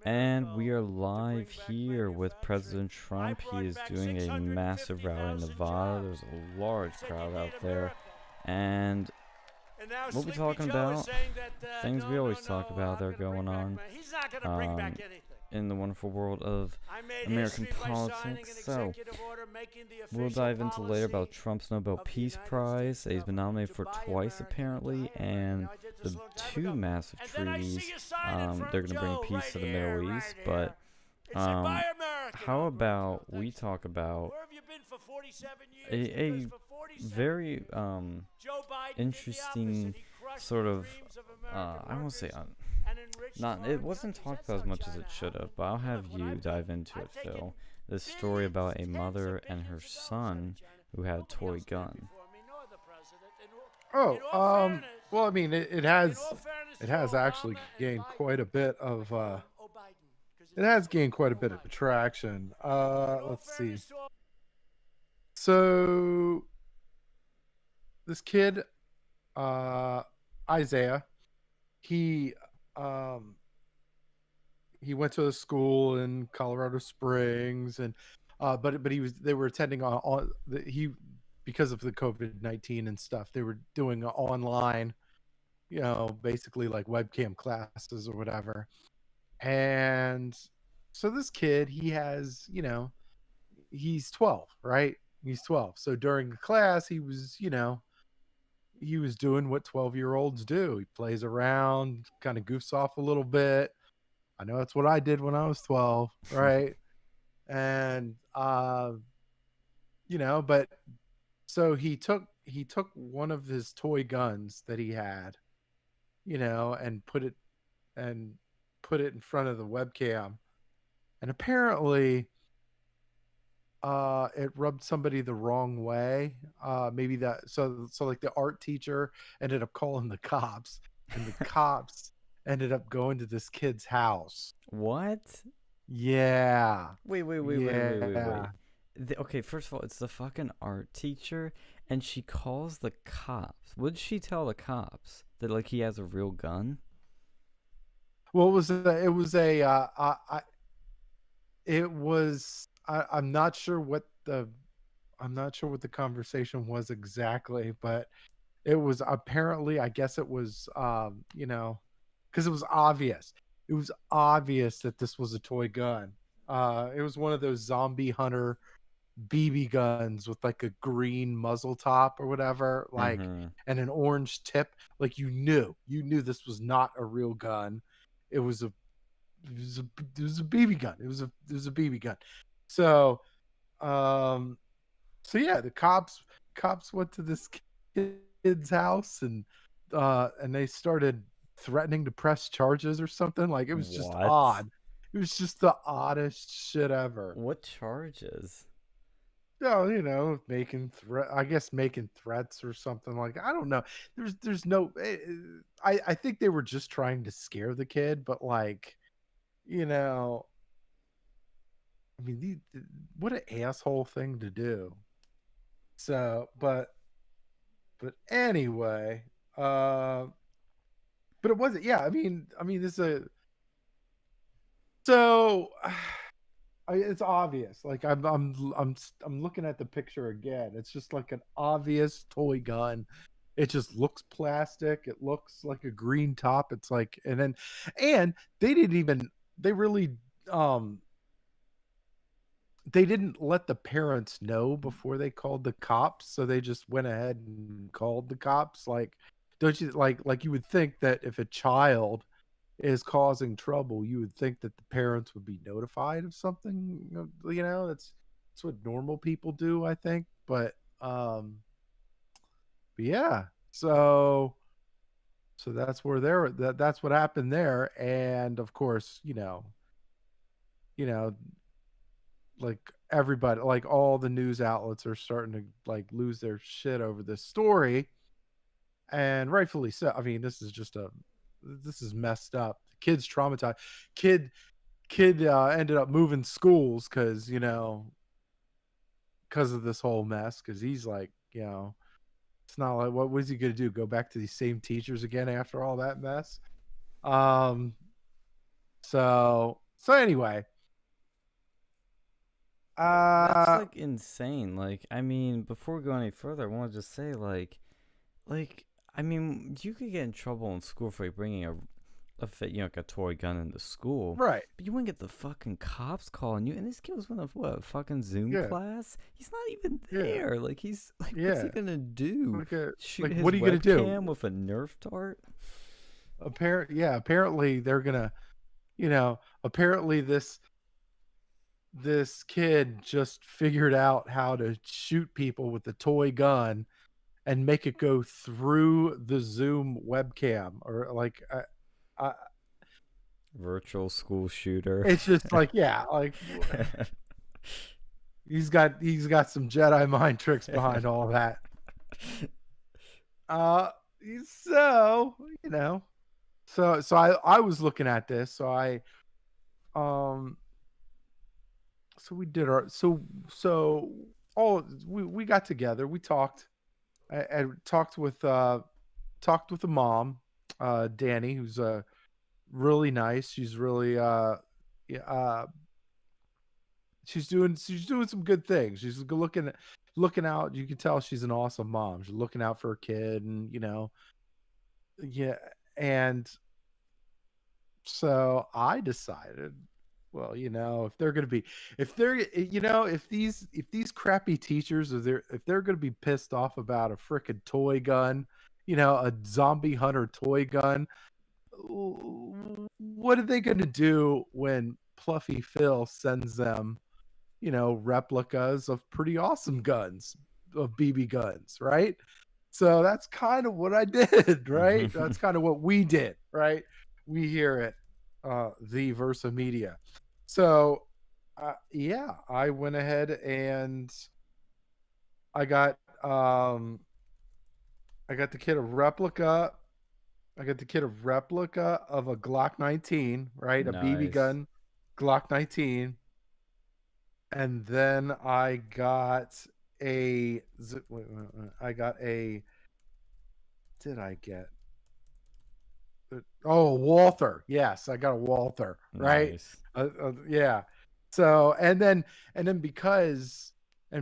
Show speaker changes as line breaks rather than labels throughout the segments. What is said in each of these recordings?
And we are live here with President Trump. He is doing a massive rally in Nevada. There's a large crowd out there. And we'll be talking about things we always talk about that are going on in the wonderful world of American politics. So we'll dive into later about Trump's Nobel Peace Prize that he's been nominated for twice apparently, and the two massive treaties they're going to bring peace to the Middle East. But how about we talk about a very interesting sort of I won't say not it wasn't talked about as much as it should have, but I'll have you dive into it, Phil. This story about a mother and her son who had a toy gun.
Oh, well, I mean, it has actually gained quite a bit of it has gained quite a bit of traction. Let's see. So this kid, Isaiah, he he went to a school in Colorado Springs, and but they were attending he because of the COVID-19 and stuff. They were doing online, basically like webcam classes or whatever. And so this kid, he's 12, right? He's 12. So during the class, he was doing what 12-year-olds do. He plays around, kind of goofs off a little bit. I know that's what I did when I was 12, right? And but so he took one of his toy guns that he had, and put it in front of the webcam, and apparently it rubbed somebody the wrong way. Maybe that so like the art teacher ended up calling the cops, and the cops ended up going to this kid's house.
What?
Yeah.
Wait. Okay, first of all, it's the fucking art teacher, and she calls the cops. What did she tell the cops? That like he has a real gun?
Well, I'm not sure what the conversation was exactly, but it was apparently, I guess it was, because it was obvious. It was obvious that this was a toy gun. It was one of those zombie hunter BB guns with like a green muzzle top or whatever, like, and an orange tip. Like you knew this was not a real gun. It was a BB gun. It was a BB gun. So, yeah, the cops went to this kid's house, and they started threatening to press charges or something. Like, it was just odd. It was just the oddest shit ever.
What charges?
Oh, making threats or something. Like, I don't know. There's no. I think they were just trying to scare the kid, but like, I mean, what an asshole thing to do. So, but anyway, but it wasn't. Yeah, I mean, this is so. It's obvious. Like I'm looking at the picture again. It's just like an obvious toy gun. It just looks plastic. It looks like a green top. It's like, and they didn't let the parents know before they called the cops. So they just went ahead and called the cops. Like, don't you like you would think that if a child is causing trouble, you would think that the parents would be notified of something. That's what normal people do, I think. But yeah, so that's where that's what happened there. And of course, like everybody, like all the news outlets are starting to like lose their shit over this story, and rightfully so. I mean, this is messed up. The kid's traumatized. Kid ended up moving schools because of this whole mess. Because he's like, it's not like, what was he gonna do? Go back to these same teachers again after all that mess? So anyway,
That's
uh,
like insane. Like, I mean, before we go any further, I want to just say, like, I mean, you could get in trouble in school for like, bringing like a toy gun into school,
right,
but you wouldn't get the fucking cops calling you. And this kid was in a fucking Zoom
yeah,
class. He's not even
yeah,
there. Like, he's like, what's he
yeah.
gonna do? Shoot
Like,
his
what are you gonna
webcam
do?
with a Nerf dart?
Apparently they're gonna, apparently this kid just figured out how to shoot people with the toy gun and make it go through the Zoom webcam, or like, I,
Virtual school shooter.
it's just like, yeah, like he's got some Jedi mind tricks behind all that. Uh, so you know, so I was looking at this, um, so we did our so all we got together, we talked. I talked with the mom, Danny, who's really nice. She's really yeah, she's doing some good things. She's looking out. You can tell she's an awesome mom. She's looking out for her kid, and yeah. And so I decided, well, if they're gonna be, if they're, if these crappy teachers, if they're gonna be pissed off about a freaking toy gun, a zombie hunter toy gun, what are they gonna do when Pluffy Phil sends them, replicas of pretty awesome guns, of BB guns, right? So that's kind of what I did, right? That's kind of what we did, right? We here at the Versa Media. So, yeah, I went ahead and I got um I got the kid a replica. I got the kid a replica of a Glock 19, right? A BB
Nice.
gun, Glock 19, and then I got I got a. Did I get? Oh, Walther. Yes, I got a Walther. Right.
Nice.
Yeah. So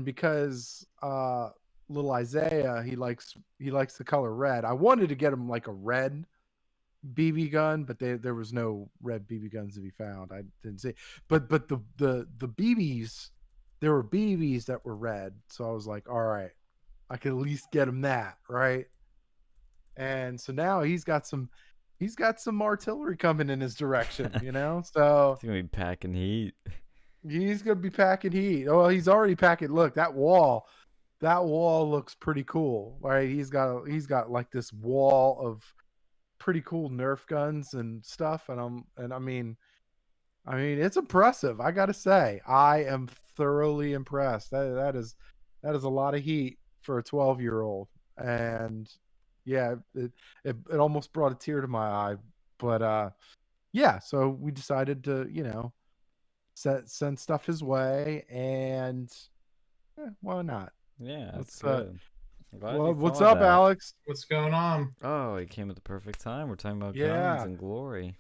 because little Isaiah, he likes the color red. I wanted to get him like a red BB gun, but there was no red BB guns to be found. I didn't see. But the BBs, there were BBs that were red. So I was like, all right, I could at least get him that, right? And so now he's got some artillery coming in his direction, So
It's gonna be packing heat.
he's gonna be packing heat. Oh, well, he's already packing. Look, that wall looks pretty cool, right? He's got like this wall of pretty cool Nerf guns and stuff, and I mean it's impressive. I gotta say, I am thoroughly impressed. That is a lot of heat for a 12-year-old, and yeah, it almost brought a tear to my eye. But yeah, so we decided to send stuff his way, and why not?
Yeah, that's
Let's
good. I'm glad
well,
you
what's
thought of
up,
that.
Alex?
What's going on?
Oh, it came at the perfect time. We're talking about guns
Yeah,
and glory.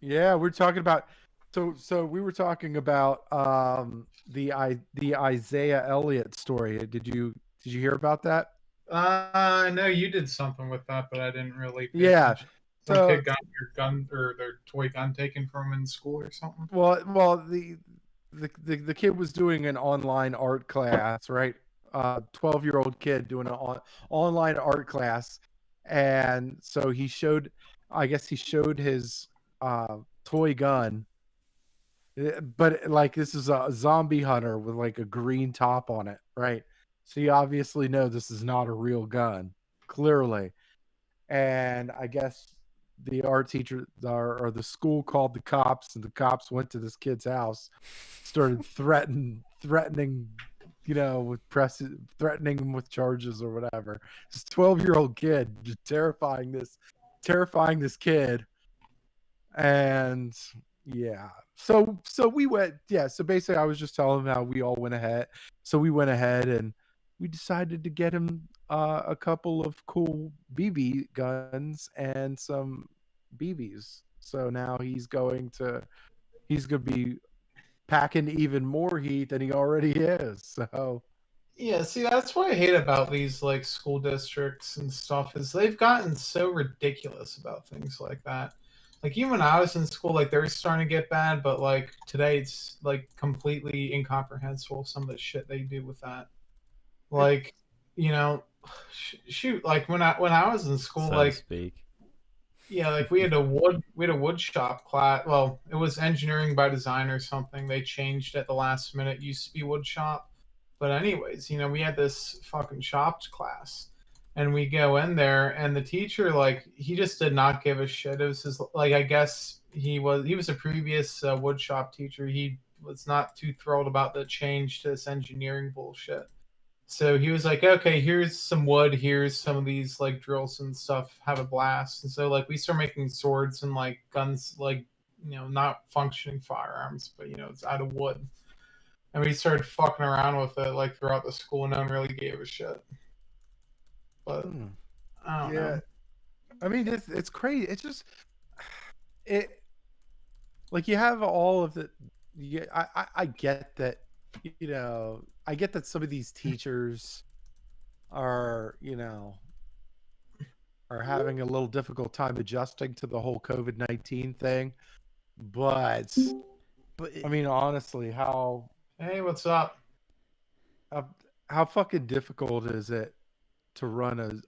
yeah, we're talking about. So we were talking about the Isaiah Elliott story. Did you hear about that?
I know you did something with that, but I didn't really pay
Yeah.
attention. Some
So
kid got your gun or their toy gun taken from him in school or something.
well, the kid was doing an online art class, right? 12-year-old kid doing an online art class, and so I guess he showed his toy gun. But like, this is a zombie hunter with like a green top on it, right? So you obviously know this is not a real gun, clearly. And I guess the art teacher, or the school, called the cops, and the cops went to this kid's house, started threatening, with threatening him with charges or whatever. This 12-year-old kid just terrifying this kid. And yeah, so we went, yeah, so basically I was just telling him how we all went ahead. So we went ahead and we decided to get him a couple of cool BB guns and some BBs. So now he's going to be packing even more heat than he already is. So
Yeah, see, that's what I hate about these like school districts and stuff is they've gotten so ridiculous about things like that. Like even when I was in school, like they're starting to get bad, but like today it's like completely incomprehensible some of the shit they do with that. Like, you know, shoot, like when I was in school,
So to
like
speak.
yeah, like we had a wood shop class. Well, it was engineering by design or something. They changed at the last minute. It used to be wood shop. But anyways, we had this fucking shops class. And we go in there and the teacher like he just did not give a shit. It was his like I guess he was a previous wood shop teacher. He was not too thrilled about the change to this engineering bullshit. So he was like, okay, here's some wood, here's some of these like drills and stuff, have a blast. And so like we start making swords and like guns, like not functioning firearms, but it's out of wood. And we started fucking around with it like throughout the school, and no one really gave a shit. But I don't know.
I mean, it's crazy. It's just it like you have all of the. Yeah, I get that. I get that some of these teachers are are having a little difficult time adjusting to the whole COVID-19 thing, but I mean, honestly,
Hey, what's up?
how fucking difficult is it to run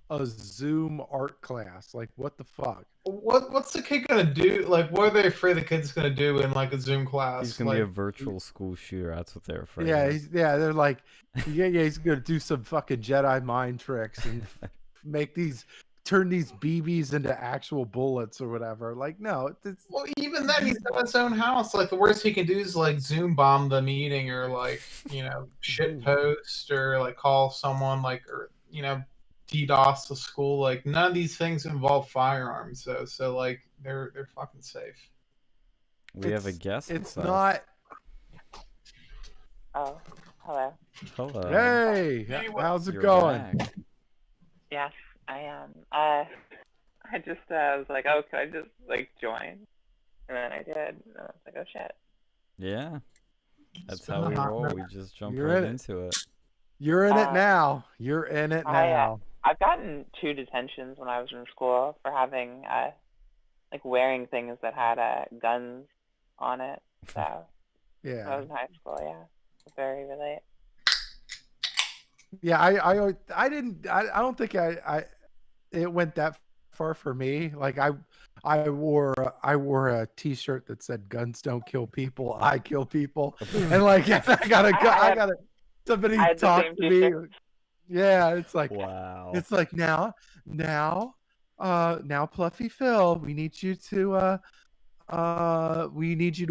a Zoom art class? Like, what the fuck?
What's the kid gonna do? Like, what are they afraid the kid's gonna do in like a Zoom class?
He's gonna
like,
be a virtual school shooter. That's what they're afraid
Yeah,
of.
they're like, yeah, he's gonna do some fucking Jedi mind tricks and turn these BBs into actual bullets or whatever. Like, no,
well, even then, he's in his own house. Like, the worst he can do is like Zoom bomb the meeting, or like shit post, or like call someone, like, or DDoS the school. Like, none of these things involve firearms, though. So like, they're fucking safe.
We have a guest.
It's
with
not.
us.
Oh, hello.
Hello.
Hey, how's it going?
Back.
Yes, I am. I just was like, oh, can I just like join? And then I did. And I was like, oh shit.
Yeah. That's how we roll. We just jump
You're
right
in it.
into it.
You're in it now. You're in it now.
I've gotten 2 detentions when I was in school for having like wearing things that had guns on it. So
Yeah.
when I was in high school, yeah, very relate.
Yeah, I don't think it went that far for me. Like I wore a T-shirt that said "Guns don't kill people, I kill people," and like I got somebody talked to me. Yeah, it's like
wow.
It's like now, Pluffy Phil, we need you to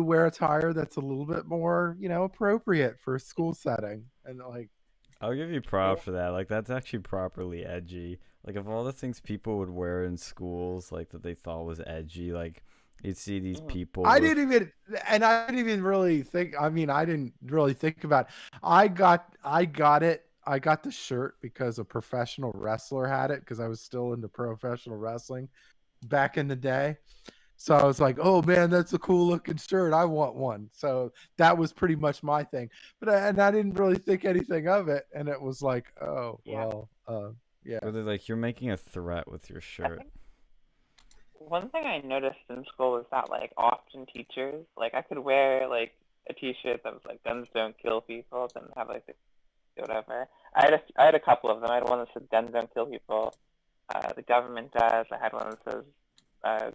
wear attire that's a little bit more appropriate for a school setting, and like.
I'll give you props for that. Like, that's actually properly edgy. Like, of all the things people would wear in schools, like, that they thought was edgy, like, you'd see these people.
I didn't even really think. I mean, I didn't really think about it. I got it. I got the shirt because a professional wrestler had it, because I was still into professional wrestling back in the day. So I was like, oh man, that's a cool looking shirt. I want one. So that was pretty much my thing. But I didn't really think anything of it. And it was like, oh, well, yeah.
But they're like, you're making a threat with your shirt.
One thing I noticed in school was that like often teachers, like I could wear like a T-shirt that was like "Guns don't kill people," and have like the whatever. I had a couple of them. I had one that said "Guns don't kill people." The government does. I had one that says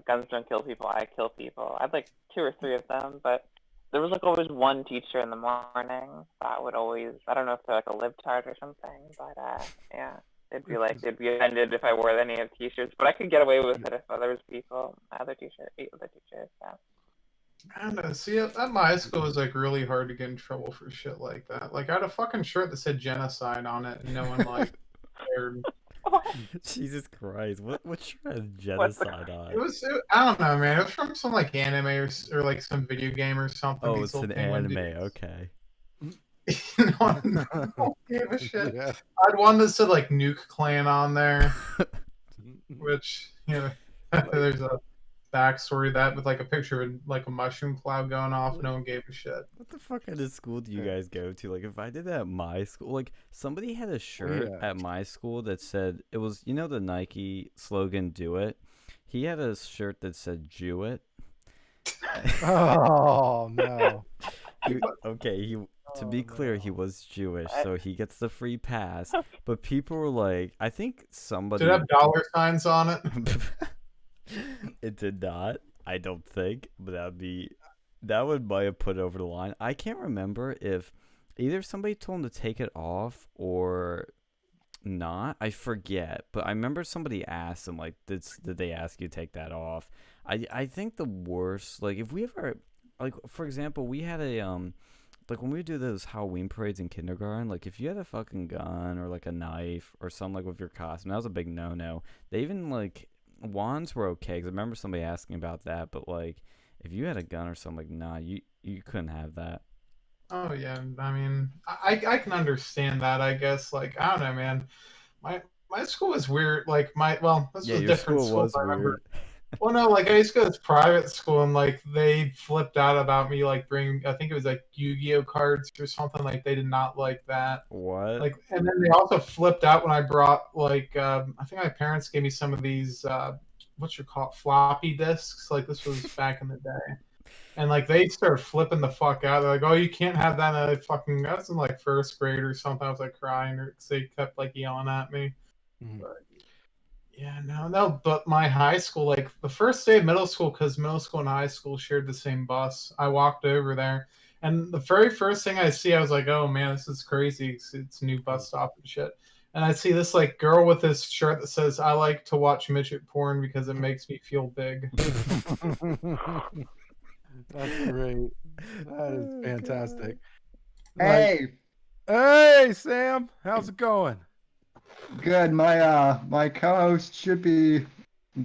"Guns don't kill people, I kill people." I had like 2 or 3 of them, but there was like always one teacher in the morning that would always, I don't know if they're like a libtard or something, but yeah, they'd be offended if I wore any of T-shirts, but I could get away with it if other teachers. Yeah.
I don't know. See, at my school, it was like really hard to get in trouble for shit like that. Like, I had a fucking shirt that said genocide on it, and no one like cared.
Jesus Christ! What shirt has genocide on?
I don't know, man. It was from some like anime or like some video game or something.
Oh, it's an anime. Okay.
No one gave a shit. Yeah. I had one that said like Nuke Clan on there, which there's backstory to that with like a picture of like a mushroom cloud going off. No one gave a shit.
What the fuck kind of school do you guys go to? Like, if I did that at my school, like, somebody had a shirt at my school that said, it was, you know, the Nike slogan, "Do It." He had a shirt that said, "Jew it."
Oh no.
To be clear, he was Jewish, so he gets the free pass. But people were like, I think somebody.
Did it have dollar signs on it?
It did not. I don't think, but that would might have put it over the line. I can't remember if either somebody told him to take it off or not. I forget, but I remember somebody asked him, like, did they ask you to take that off? I think the worst, like, if we ever, like, for example, we had a like, when we do those Halloween parades in kindergarten, like, if you had a fucking gun or like a knife or something, like, with your costume, that was a big no. They even, like, wands were okay, because I remember somebody asking about that, but, like, if you had a gun or something, like, nah, you couldn't have that.
Oh yeah, I mean, I can understand that. I guess, like, I don't know, man. My school was weird. Like this was a different school.
Was
I remember.
weird.
Well, no, like I used to go to this private school, and like they flipped out about me like bringing, I think it was like Yu-Gi-Oh cards or something. Like they did not like that.
What?
Like, and then they also flipped out when I brought like I think my parents gave me some of these floppy disks. Like this was back in the day. And like they started flipping the fuck out. They're like, "Oh, you can't have that." And I was in like first grade or something. I was like crying, or because they kept like yelling at me. But, yeah, no. But my high school, like the first day of middle school, because middle school and high school shared the same bus. I walked over there, and the very first thing I see, I was like, "Oh man, this is crazy. It's a new bus stop and shit." And I see this like girl with this shirt that says, "I like to watch midget porn because it makes me feel big."
That's great. That is fantastic.
Hey,
hey, Sam, how's it going?
good. My co-host should be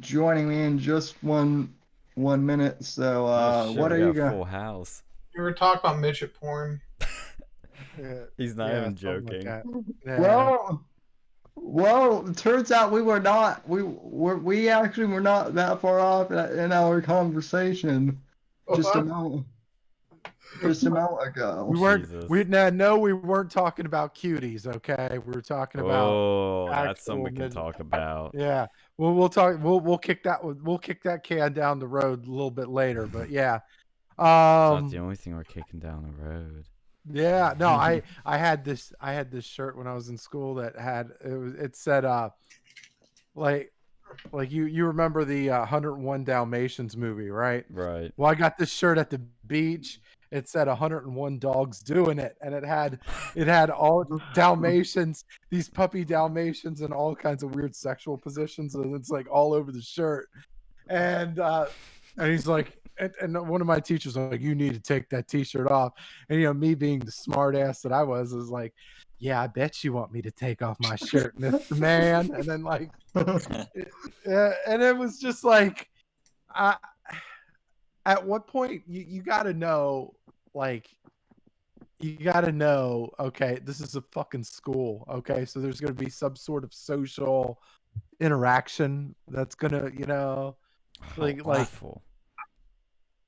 joining me in just one minute. So,
Shit,
what
we
are you
got a
gonna?
full house.
You were talking about midget porn.
He's not even joking.
Well, it turns out we were not. We actually were not that far off in our conversation. Just a moment ago.
We weren't. We weren't talking about cuties. Okay, we were talking about.
Oh, that's something we can talk about.
Yeah. Well, we'll talk. We'll kick that. We'll kick that can down the road a little bit later. But yeah.
It's not the only thing we're kicking down the road.
Yeah. No, I had this shirt when I was in school that it said like you remember the 101 Dalmatians movie, right?
Right.
Well, I got this shirt at the beach. It said 101 dogs doing it, and it had all Dalmatians, these puppy Dalmatians, in all kinds of weird sexual positions, and it's like all over the shirt. And he's like, and one of my teachers was like, "You need to take that T-shirt off." And me being the smart ass that I was like, "Yeah, I bet you want me to take off my shirt, Mr. Man." And then like, and it was just like, at what point you got to know, like, okay, this is a fucking school, okay, so there's going to be some sort of social interaction that's gonna, like
awful.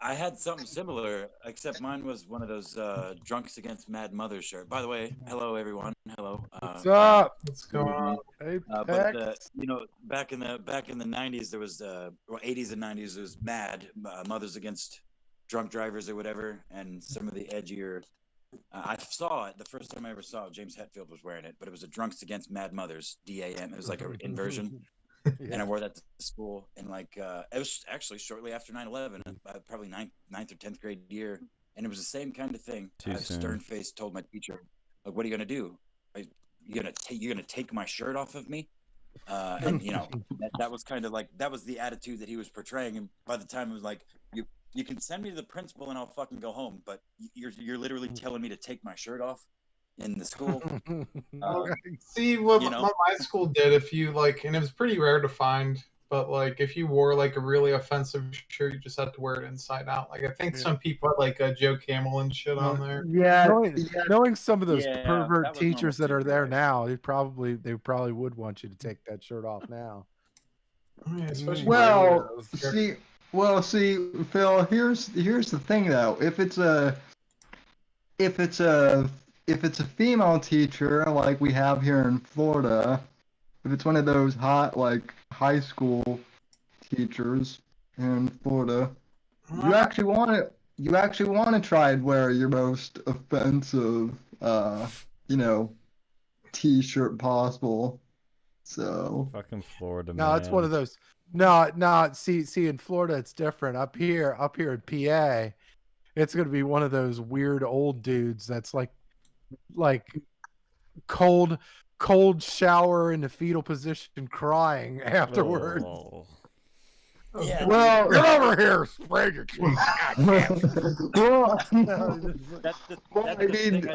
I had something similar, except mine was one of those Drunks Against Mad Mothers shirt. By the way, hello everyone. Hello.
What's up?
What's going on?
Hey,
but back in the 90s, there was 80s and 90s, there was Mad Mothers Against Drunk Drivers or whatever, and some of the edgier. I saw it the first time I ever saw it. James Hetfield was wearing it, but it was a Drunks Against Mad Mothers, DAM. It was like an inversion. Yeah. And I wore that to school, and like it was actually shortly after 9/11, probably ninth or 10th grade year, and it was the same kind of thing. Stern-faced told my teacher, like, "What are you gonna do? You're gonna take my shirt off of me?" And that was kind of like, that was the attitude that he was portraying. And by the time it was like, you can send me to the principal and I'll fucking go home, but you're literally telling me to take my shirt off in the school.
See what my school did, if you like, and it was pretty rare to find, but like if you wore like a really offensive shirt, you just had to wear it inside out. Like I think some people had like a Joe Camel and shit on there.
Yeah, knowing some of those pervert teachers that are there now, they probably would want you to take that shirt off now.
Yeah, especially
well, see, Well, see, Phil, here's the thing though. If it's a female teacher like we have here in Florida, if it's one of those hot like high school teachers in Florida, you actually want to try and wear your most offensive t-shirt possible. So
Fucking Florida,
No,
man.
it's one of those. No. See, in Florida, it's different. Up here in PA, it's gonna be one of those weird old dudes that's like cold shower in the fetal position, crying afterwards.
Oh.
Yeah,
well,
Get over here, spread your cheeks.
well,
that's the
I
thing.
mean,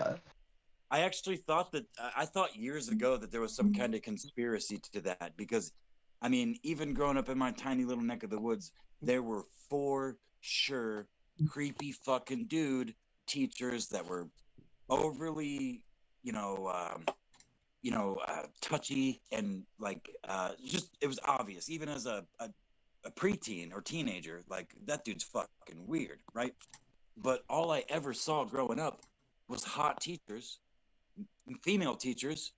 I actually thought that I thought years ago that there was some kind of conspiracy to that because, I mean, even growing up in my tiny little neck of the woods, there were for sure creepy fucking dude teachers that were overly, touchy and like just it was obvious even as a preteen or teenager, like that dude's fucking weird, right? But all I ever saw growing up was hot teachers, female teachers,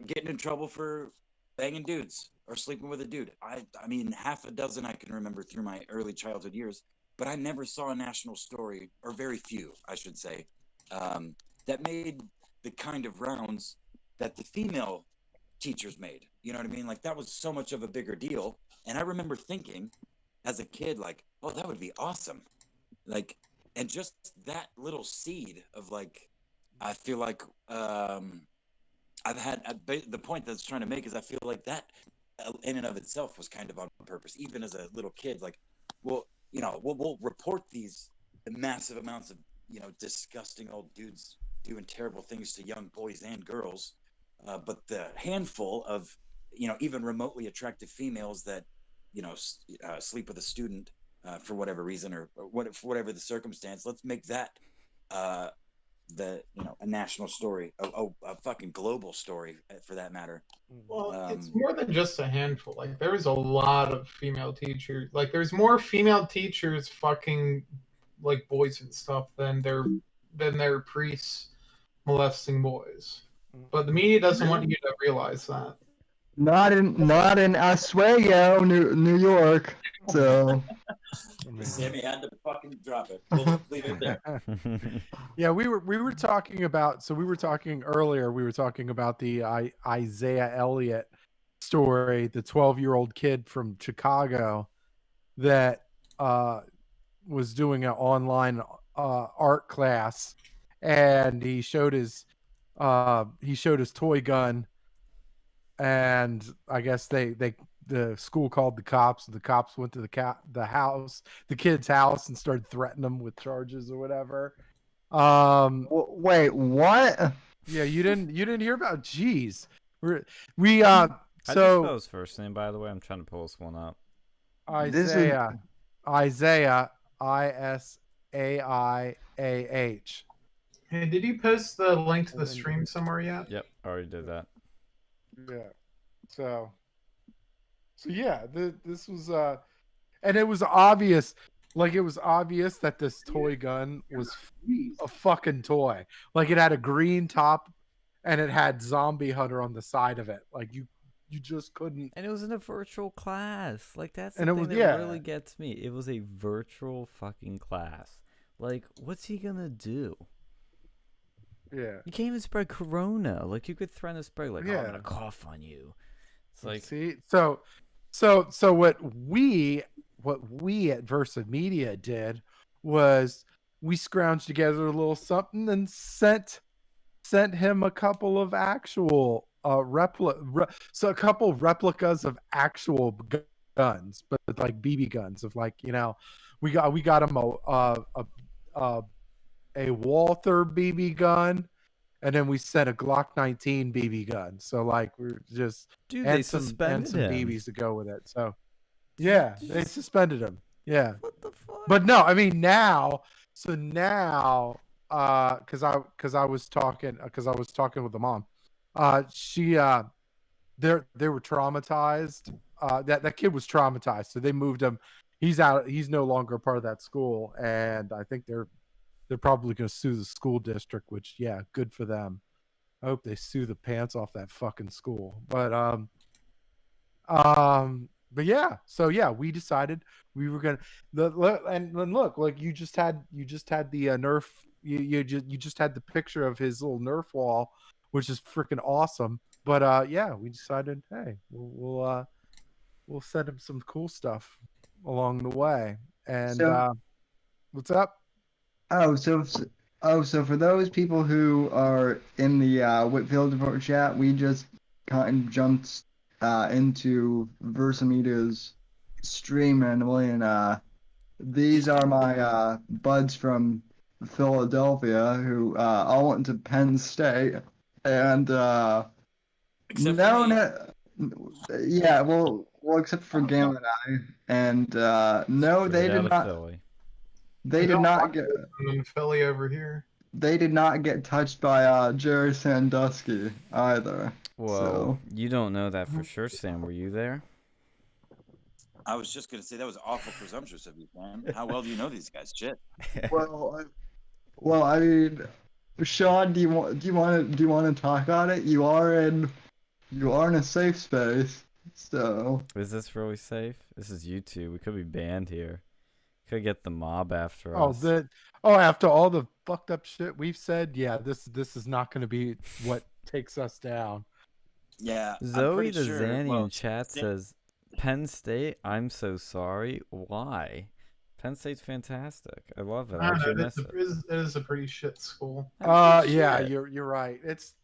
getting in trouble for banging dudes or sleeping with a dude. I mean, half a dozen I can remember through my early childhood years, but I never saw a national story, or very few, I should say, that made the kind of rounds that the female teachers made. You know what I mean? Like that was so much of a bigger deal. And I remember thinking as a kid, like, oh, that would be awesome. Like, and just that little seed of like, I feel like the point that's trying to make is I feel like that in and of itself was kind of on purpose, even as a little kid. Like, well, we'll report these massive amounts of disgusting old dudes doing terrible things to young boys and girls, but the handful of even remotely attractive females that sleep with a student for whatever reason or for whatever the circumstance, let's make that a national story, a fucking global story for that matter.
Well, it's more than just a handful. Like there was a lot of female teachers. Like there's more female teachers fucking like boys and stuff than their priests molesting boys. But the media doesn't want you to realize that.
not in Oswego, New York. So
Sammy had to fucking drop it. We'll leave it there.
Yeah, we were talking about. So we were talking earlier. We were talking about the Isaiah Elliott story, the 12-year-old kid from Chicago that was doing an online art class, and he showed his toy gun, and I guess the school called the cops. The cops went to the kid's house, and started threatening him with charges or whatever.
wait, what?
Yeah, you didn't hear about? Jeez,
How do you spell his first name, by the way? I'm trying to pull this one up.
Isaiah Isaiah Isaiah.
Hey, did you post the link to the stream somewhere yet?
Yep, already did that.
Yeah. So yeah, this was and it was obvious. Like it was obvious that this toy gun was a fucking toy. Like it had a green top and it had Zombie Hunter on the side of it. Like you just couldn't.
And it was in a virtual class. Like that's the
And it
thing
was-
that
yeah.
really gets me. It was a virtual fucking class. Like, what's he gonna do?
Yeah.
You can't even spread corona. Like you could threaten to spread like, oh, I'm
Yeah.
gonna cough on you. It's like
See, so what we at Versa Media did was we scrounged together a little something and sent him a couple of actual so a couple replicas of actual guns, but like BB guns of like we got him a Walther BB gun. And then we sent a Glock 19 BB gun. So like we're just
dude,
and
they
some
suspended him.
BBs to go with it. So yeah, they suspended him. Yeah.
What the fuck?
But no, I mean now cuz I was talking with the mom. She they were traumatized. That kid was traumatized. So they moved him. he's out. He's no longer a part of that school, and I think they're probably going to sue the school district. Which, yeah, good for them. I hope they sue the pants off that fucking school. But yeah, so yeah, we decided we were gonna and look, like you just had the Nerf. You just had the picture of his little Nerf wall, which is freaking awesome. But yeah, we decided, hey, we'll send him some cool stuff along the way. And
So,
what's up?
oh, so, so for those people who are in the Whitfield report chat, we just kind of jumped into Versamita's stream randomly, and these are my buds from Philadelphia who all went to Penn State, and
Except
no,
for me.
yeah, well, except for Galen and I, and no, they
Straight
did
out of
not.
Philly.
They did not get.
I'm in Philly over here.
They did not get touched by Jerry Sandusky either.
Well,
So
you don't know that for sure, Sam. Were you there?
I was just gonna say that was awful presumptuous of you, man. How well do you know these guys? Shit.
well, I mean, Sean, do you want to talk on it? You are in a safe space, so.
Is this really safe? This is YouTube. We could be banned here. Could get the mob after
Oh,
us.
after all the fucked up shit we've said, yeah, this is not going to be what takes us down.
Yeah.
Zoe the
sure,
Zanny in chat says, Penn State, I'm so sorry. Why? Penn State's fantastic. I love it.
I
I
don't
actually
know.
miss it.
It is a pretty shit school.
Yeah, you're right. It's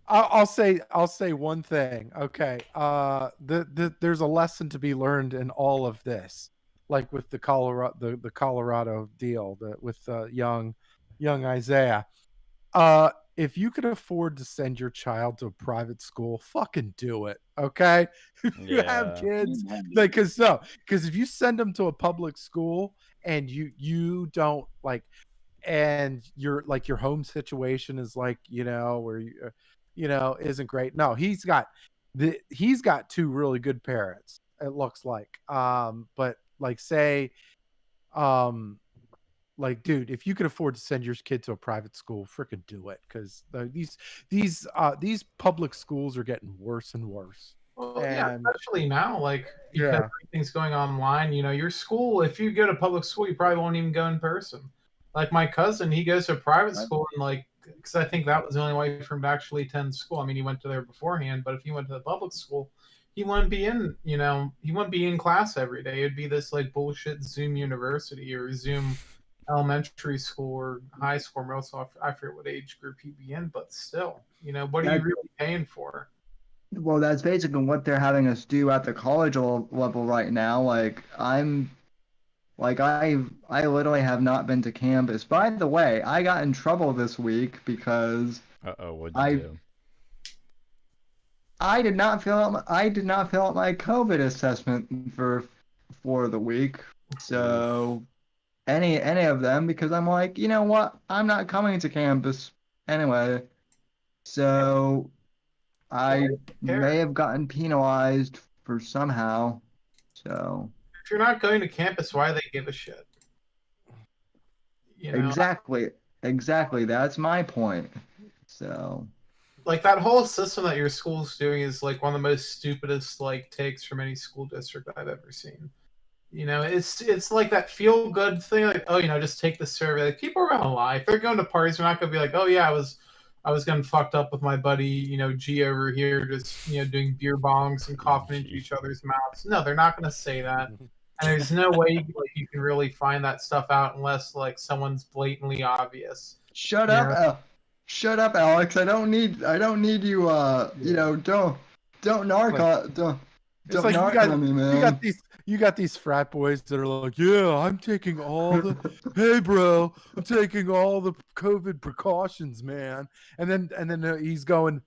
I'll say one thing. Okay. There's a lesson to be learned in all of this. Like with the Colorado deal with young Isaiah. If you could afford to send your child to a private school, fucking do it. Okay. If you have kids, because if you send them to a public school and you don't like, and your home situation is like, where isn't great. No, he's got two really good parents, it looks like. But like, say, like, dude, if you could afford to send your kid to a private school, freaking do it, because these public schools are getting worse and worse.
Well, yeah, especially now, like, because everything's going online. Your school, if you go to public school, you probably won't even go in person. Like my cousin, he goes to a private school, and because I think that was the only way for him to actually attend school. I mean, he went to there beforehand, but if he went to the public school, he wouldn't be in class every day. It'd be this like bullshit Zoom university or Zoom elementary school or high school, or also I forget what age group he'd be in, but still, what are you really paying for?
Well, that's basically what they're having us do at the college level right now. Like, I literally have not been to campus. By the way, I got in trouble this week because
what'd you do?
I did not fill out my COVID assessment for the week. So any of them, because I'm like, you know what? I'm not coming to campus anyway. So I may have gotten penalized for somehow. So
if you're not going to campus, why do they give a shit?
Exactly. That's my point. So,
like, that whole system that your school's doing is like one of the most stupidest takes from any school district I've ever seen. It's like that feel good thing, like, oh, just take the survey. Like, people are gonna lie. If they're going to parties, they're not gonna be like, oh yeah, I was getting fucked up with my buddy, G over here, just doing beer bongs and coughing into each other's mouths. No, they're not gonna say that. And there's no way you can really find that stuff out unless someone's blatantly obvious.
Shut up, Alex. I don't need you. Don't narc on me, man.
You got these frat boys that are like, yeah, I'm taking all the, hey bro, I'm taking all the COVID precautions, man. And then he's doing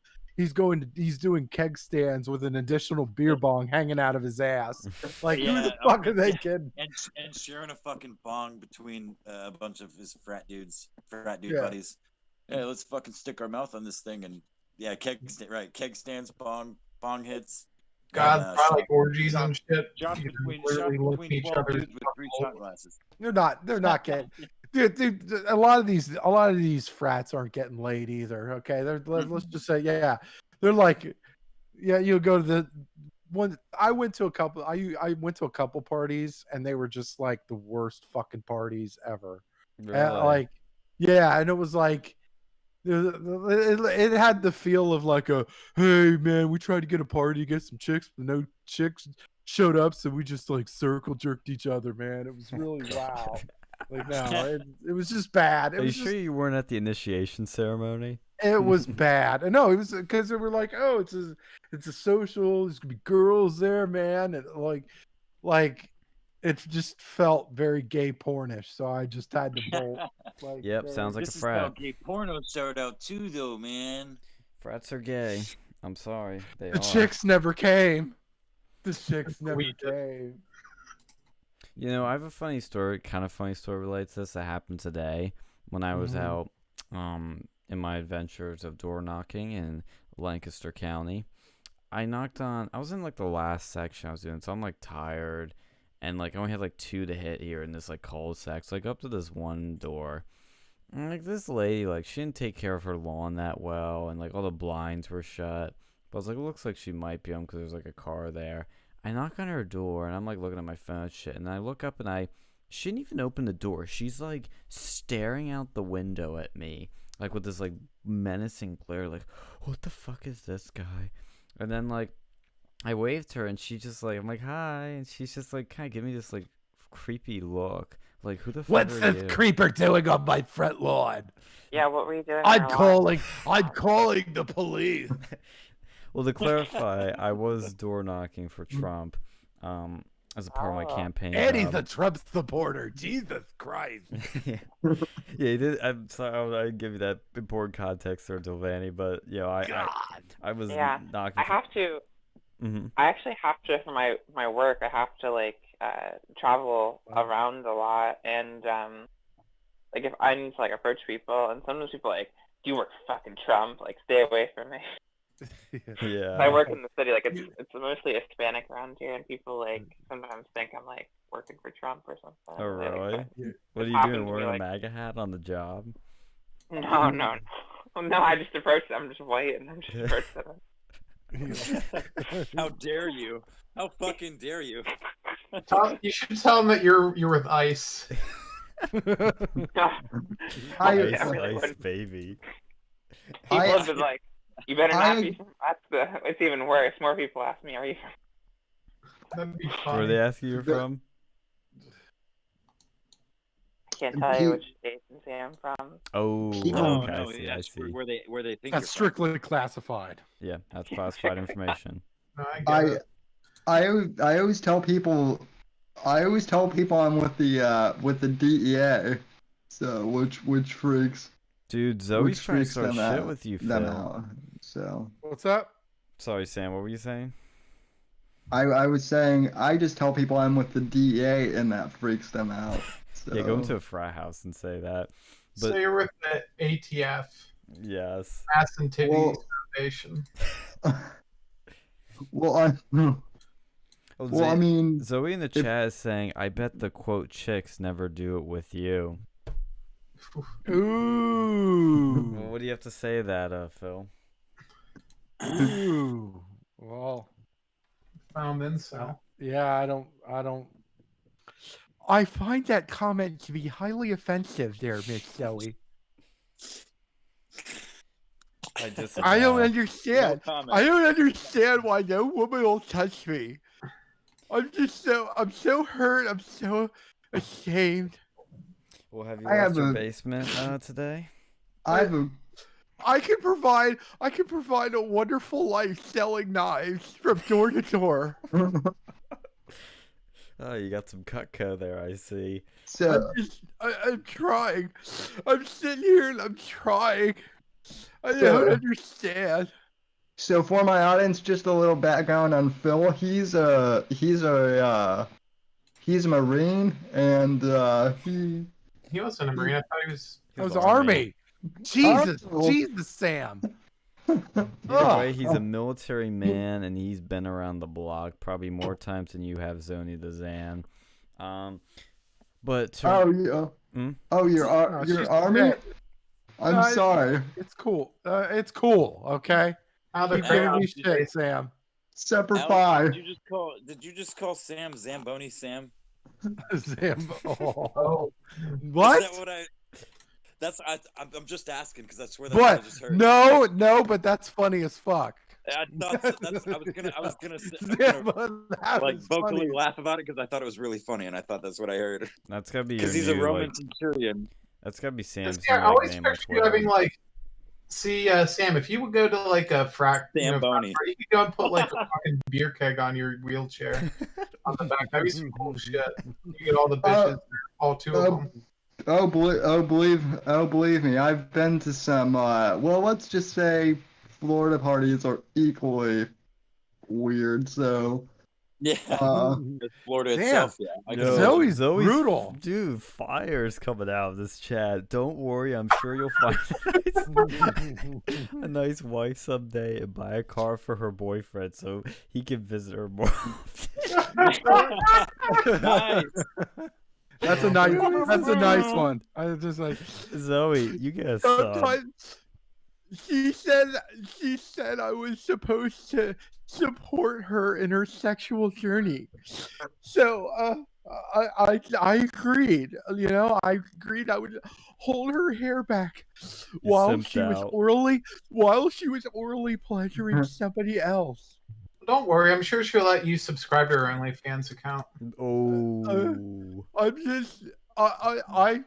keg stands with an additional beer bong hanging out of his ass. Like, who the fuck are they kidding?
And sharing a fucking bong between a bunch of his frat dude buddies. Yeah, let's fucking stick our mouth on this thing, and keg stands, bong hits.
God, probably like orgies and shit.
Shots
You know,
between,
literally
shots
looking
between
each
12
other's
dudes with 3 shot glasses.
They're not getting. Dude, a lot of these frats aren't getting laid either. Okay, let's just say, yeah, they're like, yeah, you go to the one. I went to a couple. I went to a couple parties, and they were just like the worst fucking parties ever.
Really?
Like, yeah, and it was like. It had the feel of like a, hey man, we tried to get a party, get some chicks, but no chicks showed up, so we just like circle jerked each other, man. It was really wow. Like no, it was just bad.
Are you sure you weren't at the initiation ceremony?
It was bad. No, it was because they were like, oh, it's a social. There's gonna be girls there, man, and like it just felt very gay pornish. So I just had to bolt. Like,
Yep, sounds like
This
a
is how
frat.
gay porno started out too, though, man.
Frats are gay. I'm sorry, they
the
are.
chicks never came. The chicks never came.
You know, I have a funny story, kind of funny story related to this that happened today when I was out in my adventures of door knocking in Lancaster County. I was in like the last section I was doing, so I'm like tired, and like I only had like 2 to hit here in this like cul-de-sac. So I go up to this one door, and like this lady, like she didn't take care of her lawn that well, and like all the blinds were shut. But I was like, it looks like she might be home because there's like a car there. I knock on her door, and I'm like looking at my phone and shit, and I look up, and she didn't even open the door. She's like staring out the window at me, like with this like menacing glare, like, what the fuck is this guy? And then like I waved her, and she just like, I'm like, hi, and she's just like kind of giving me this like creepy look, like, who the fuck
What's
are
this
you?
creeper doing on my front lawn?
Yeah, what were you doing?
I'm calling the police.
Well, to clarify, I was door knocking for Trump, as a part of my campaign.
Eddie's
job.
a Trump supporter. Jesus Christ.
Yeah, he did. I'm sorry, I didn't give you that important context there, Delvani, but you know, I was knocking.
I have to.
Mm-hmm.
I actually have to for my work. I have to like travel around a lot, and like if I need to like approach people, and sometimes people are like, do you work for fucking Trump? Like, stay away from me.
Yeah.
I work in the city, like it's mostly Hispanic around here, and people like sometimes think I'm like working for Trump or something.
Oh really?
Like,
What are you doing? Wearing a MAGA hat on the job?
No. I just approached them. I'm just white, and I'm just approached them.
How dare you? How fucking dare you?
You should tell them that you're with ICE.
Ice baby.
People have been like, you better not be. It's even worse. More people ask me, are you from?
That'd be
Where
fun.
are they asking you from?
I can't tell you which agency I'm from.
Oh,
No,
okay, I
that's
see.
where they think
That's
you're from.
strictly classified.
Yeah, that's classified information.
No, I get it.
I always tell people I'm with the DEA. So which freaks.
Dude, Zoe's
which
trying to
freaks
start
them
shit
out-
with you,
them
Phil.
out. So
What's up?
Sorry, Sam. What were you saying?
I was saying I just tell people I'm with the DEA and that freaks them out. So.
Yeah, go into a frat house and say that.
So you're with the ATF,
Yes.
Ass and Titties Foundation.
Well, I mean,
Zoe in the chat is saying, I bet the quote chicks never do it with you.
Ooh.
Well, what do you have to say to that, Phil?
Ooh. Well,
Found incel.
yeah, I don't. I find that comment to be highly offensive there, Miss Zoe.
I disagree.
I don't understand.
No comment.
I don't understand why no woman will touch me. I'm so hurt. I'm so ashamed.
Well, have you
I
left
have
your
a-
basement today?
I can provide a wonderful life selling knives from door to door.
Oh, you got some Cutco there, I see.
So
I'm trying. I'm sitting here and I'm trying. I don't understand.
So for my audience, just a little background on Phil. He's a Marine, and
He wasn't a Marine. I thought he was.
I was Army. Jesus,
Oh.
Jesus, Sam.
Either way, he's a military man, and he's been around the block probably more times than you have, Zoni the Zan. But to,
Oh yeah.
Hmm?
Oh, your
she's
army.
dead.
I'm sorry.
It's cool. It's cool. Okay. Keep giving me shit, Sam.
Semper
Alex,
Fi.
did you just call Sam Zamboni Sam?
Sam.
Oh.
What?
Is that what I'm just asking because I swear that's what I
But
just heard.
no, but that's funny as fuck.
I thought I was gonna
Yeah, but that
like
was
vocally
funny.
laugh about it because I thought it was really funny and I thought that's what I heard.
that's gotta be your
Because he's a
new,
Roman
like,
centurion.
that's gotta be Sam's
I
new
always
nickname on
picture you having
Twitter.
like, see, Sam, if you would go to like a
Zamboni.
you could go and put like a fucking beer keg on your wheelchair on the back. That'd be some cool shit. You get all the bitches, all two of them.
Believe me, I've been to some. Well, let's just say Florida parties are equally weird. So.
Yeah. It's Florida
Damn.
itself. Yeah. I can
Zoe's
Zoe's
brutal.
Dude, fire's coming out of this chat. Don't worry, I'm sure you'll find a nice wife someday and buy a car for her boyfriend so he can visit her more often.
Nice.
That's a nice one. I was just like,
Zoe, you get a sub.
sometimes she said I was supposed to support her in her sexual journey. So I agreed. You know, I agreed I would hold her hair back while
simped
she was
out.
orally pleasuring somebody else.
Don't worry, I'm sure she'll let you subscribe to her OnlyFans account.
Oh.
I'm just I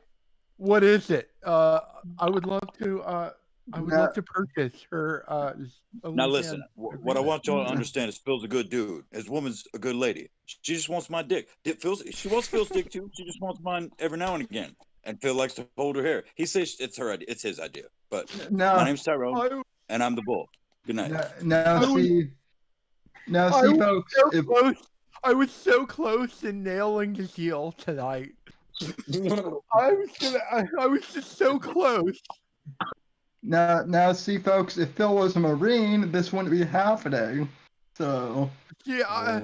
what is it? I would love to purchase her
Now listen,
OnlyFans
what I want y'all to understand is Phil's a good dude. His woman's a good lady. She just wants my dick. She wants Phil's dick too. She just wants mine every now and again. And Phil likes to hold her hair. He says it's her idea. It's his idea. But my name's Tyrone, and I'm the bull. Good night.
See, folks.
I was so close to nailing the deal tonight. I was just so close.
Now, see, folks. If Phil was a Marine, this wouldn't be happening. So.
Yeah.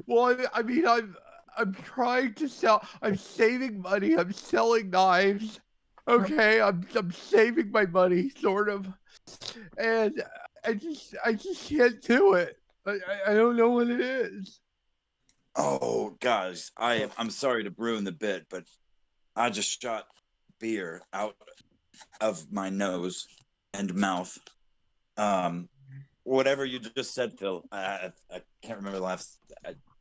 Well, I mean, I'm trying to sell. I'm saving money. I'm selling knives. Okay, I'm saving my money, sort of, and I just can't do it. I don't know what it is.
Oh, guys, I'm sorry to ruin the bit, but I just shot beer out of my nose and mouth. Whatever you just said, Phil, I can't remember the last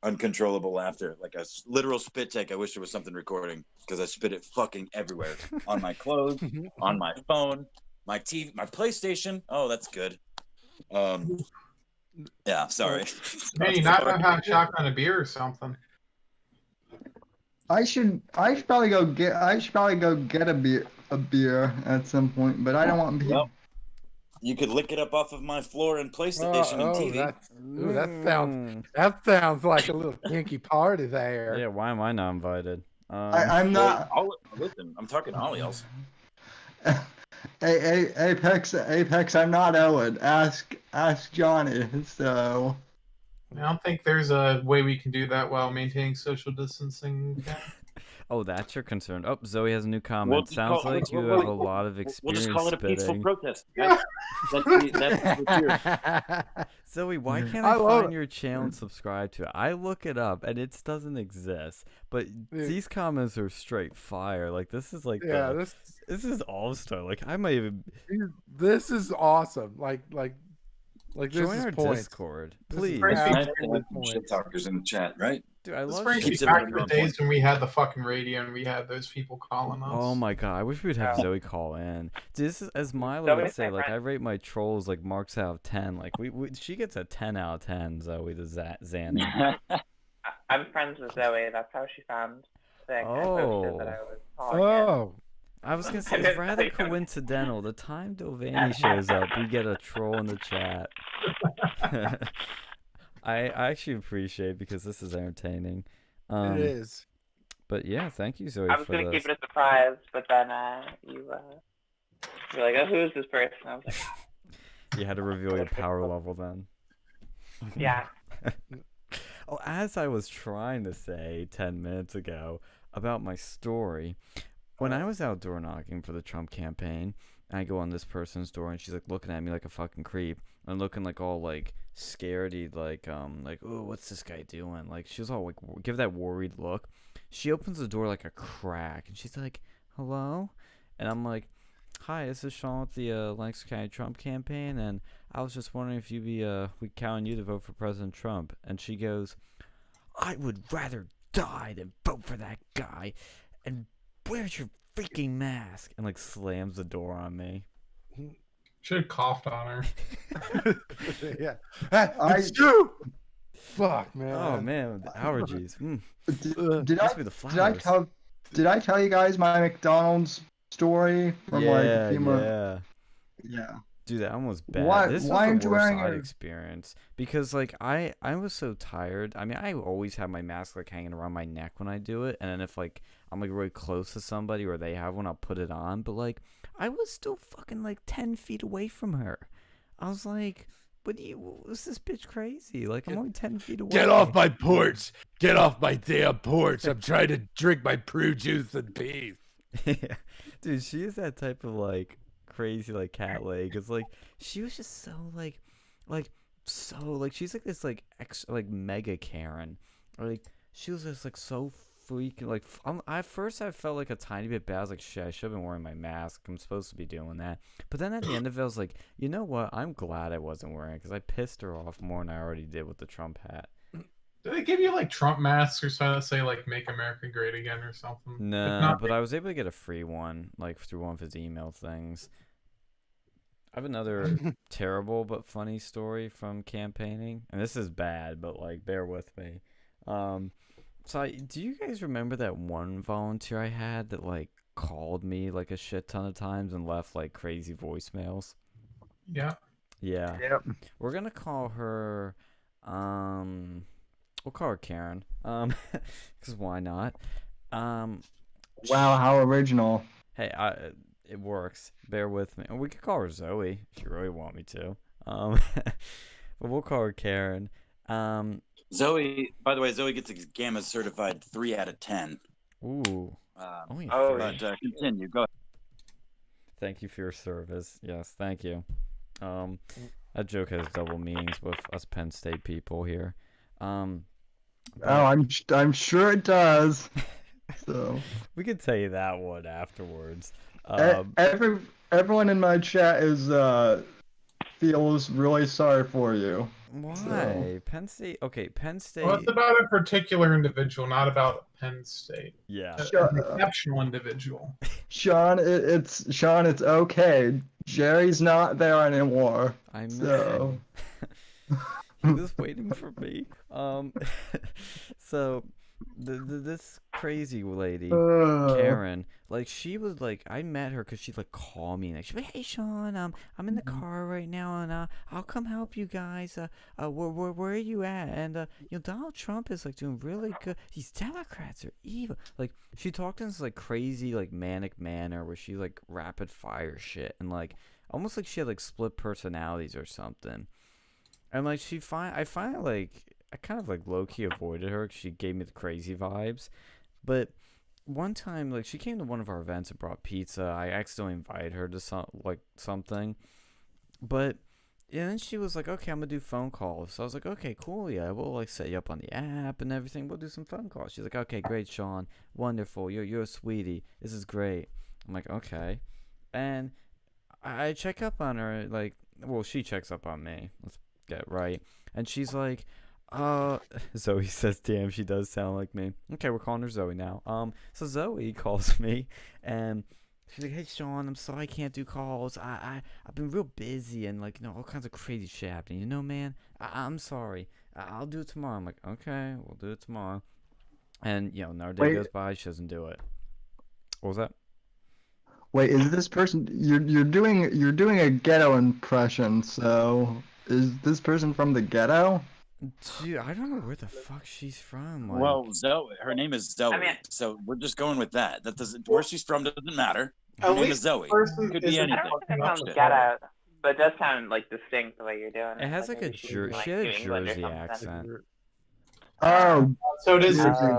uncontrollable laughter, like a literal spit take. I wish there was something recording because I spit it fucking everywhere on my clothes, on my phone, my TV, my PlayStation. Oh, that's good. Yeah, sorry.
Man, you not know how to shotgun a beer or something.
I should probably go get a beer at some point, but I don't want to be.
Well, you could lick it up off of my floor and PlayStation and TV.
That sounds like a little kinky party there.
Yeah, why am I not invited?
I'm not.
Listen, I'm talking to all else.
Apex, I'm not Owen. Ask Johnny. So.
I don't think there's a way we can do that while maintaining social distancing.
Oh, that's your concern. Oh, Zoe has a new comment. Sounds like you have a lot of experience
We'll just call it a peaceful
spitting.
protest. That's
Zoe, why can't I find your channel and subscribe to it? I look it up and it doesn't exist. But these comments are straight fire. Like this is like this is all-star. Like I might even.
This is awesome. Like this
join
is
our
points.
Discord, please.
shit talkers in the chat, right?
Dude, I
This
love
brings me
shit
back to
talkers.
the days when we had the fucking radio and we had those people calling us.
Oh my god, I wish we'd have Zoe call in. Dude, this is, as Milo
Zoe's
would say,
my
like I
friend.
rate my trolls like marks out of 10. Like she gets a 10 out of 10. Zoe the Zanny.
I'm friends with Zoe. That's how she found the thing. I
Oh.
posted that I was calling in.
Oh,
I was gonna say it's rather coincidental. The time Dovani shows up, we get a troll in the chat. I actually appreciate it because this is entertaining.
it is.
But yeah, thank you, Zoe,
I was
for
gonna
this.
keep it a surprise, but then you're like, oh, who is this person? I was like,
You had to reveal your power level then.
Yeah.
Oh, as I was trying to say 10 minutes ago about my story, when I was out door knocking for the Trump campaign, I go on this person's door and she's like looking at me like a fucking creep and looking like all like scaredy, like oh, what's this guy doing? Like she was all like give that worried look. She opens the door like a crack and she's like, hello? And I'm like, hi, this is Sean with the Lancaster County Trump campaign, and I was just wondering if we count on you to vote for President Trump. And she goes, I would rather die than vote for that guy. And where's your freaking mask? And like slams the door on me.
Should have coughed on her.
Yeah. It's you. Fuck, man.
Oh man, the allergies.
Did I tell you guys my McDonald's story from
yeah. Dude, that one was bad. This
why
was the
aren't you
worst
wearing
I'd
it?
experienced because like I was so tired. I mean, I always have my mask like hanging around my neck when I do it, and then if like I'm like really close to somebody or they have one, I'll put it on. But like I was still fucking like 10 feet away from her. I was like, was this bitch crazy? Like I'm only 10 feet away.
Get off my porch! Get off my damn porch! I'm trying to drink my Prue juice in peace.
Yeah. Dude, she is that type of like crazy like cat leg. Cause like she was just so like she's like this like mega Karen. Like she was just like so freaking like at first I felt like a tiny bit bad. I was like, shit, I should have been wearing my mask. I'm supposed to be doing that. But then at the end of it, I was like, you know what? I'm glad I wasn't wearing it because I pissed her off more than I already did with the Trump hat.
Do they give you like Trump masks or something that say like "Make America Great Again" or something?
No, but I was able to get a free one like through one of his email things. I have another terrible but funny story from campaigning, and this is bad, but like bear with me. Do you guys remember that one volunteer I had that like called me like a shit ton of times and left like crazy voicemails?
Yeah.
Yeah.
Yep.
We're gonna call her. We'll call her Karen. Because why not?
Wow, how original.
Hey, it works. Bear with me. We could call her Zoe if you really want me to. But we'll call her Karen.
Zoe, by the way, Zoe gets a Gamma certified 3 out of 10.
Ooh.
But
Three.
continue. Go ahead.
Thank you for your service. Yes, thank you. That joke has double meanings with us Penn State people here.
I'm sure it does. So
we could tell you that one afterwards.
Everyone in my chat feels really sorry for you.
Why?
So.
Penn State? Okay, Penn State.
Well, it's about a particular individual, not about Penn State.
Yeah.
An exceptional individual.
Sean, it's okay. Jerry's not there anymore.
I know.
So.
He was waiting for me. So this crazy lady, Karen, like she was like, I met her because she like called me and like, she was like, hey Sean, I'm in the car right now and I'll come help you guys. Where are you at? And you know, Donald Trump is like doing really good. These Democrats are evil. Like she talked in this like crazy like manic manner where she like rapid fire shit and like almost like she had like split personalities or something. And like I finally like I kind of like low key avoided her because she gave me the crazy vibes. But one time, like she came to one of our events and brought pizza. I accidentally invited her to something, but and then she was like, "Okay, I'm gonna do phone calls." So I was like, "Okay, cool, yeah, we'll like set you up on the app and everything. We'll do some phone calls." She's like, "Okay, great, Sean, wonderful. You're a sweetie. This is great." I'm like, "Okay," and I check up on her like, well, she checks up on me. Let's get it right. And she's like, Zoe says, damn, she does sound like me. Okay, we're calling her Zoe now. So Zoe calls me and she's like, hey Sean, I'm sorry I can't do calls. I've been real busy and like, you know, all kinds of crazy shit happening. You know, man, I'm sorry. I'll do it tomorrow. I'm like, okay, we'll do it tomorrow. And you know, another day goes by, she doesn't do it. What was that?
Wait, is this person you're doing a ghetto impression? So is this person from the ghetto?
Dude, I don't know where the fuck she's from. Like...
Well, Zoe, her name is Zoe, so we're just going with that. That doesn't where she's from doesn't matter. Her name is Zoe.
Could
be anything.
I don't think it sounds ghetto. But it does sound like distinct the way you're doing it.
It has like a
maybe she's from,
she had
New
a
England or
Jersey
something.
accent.
Oh,
So does
Jersey.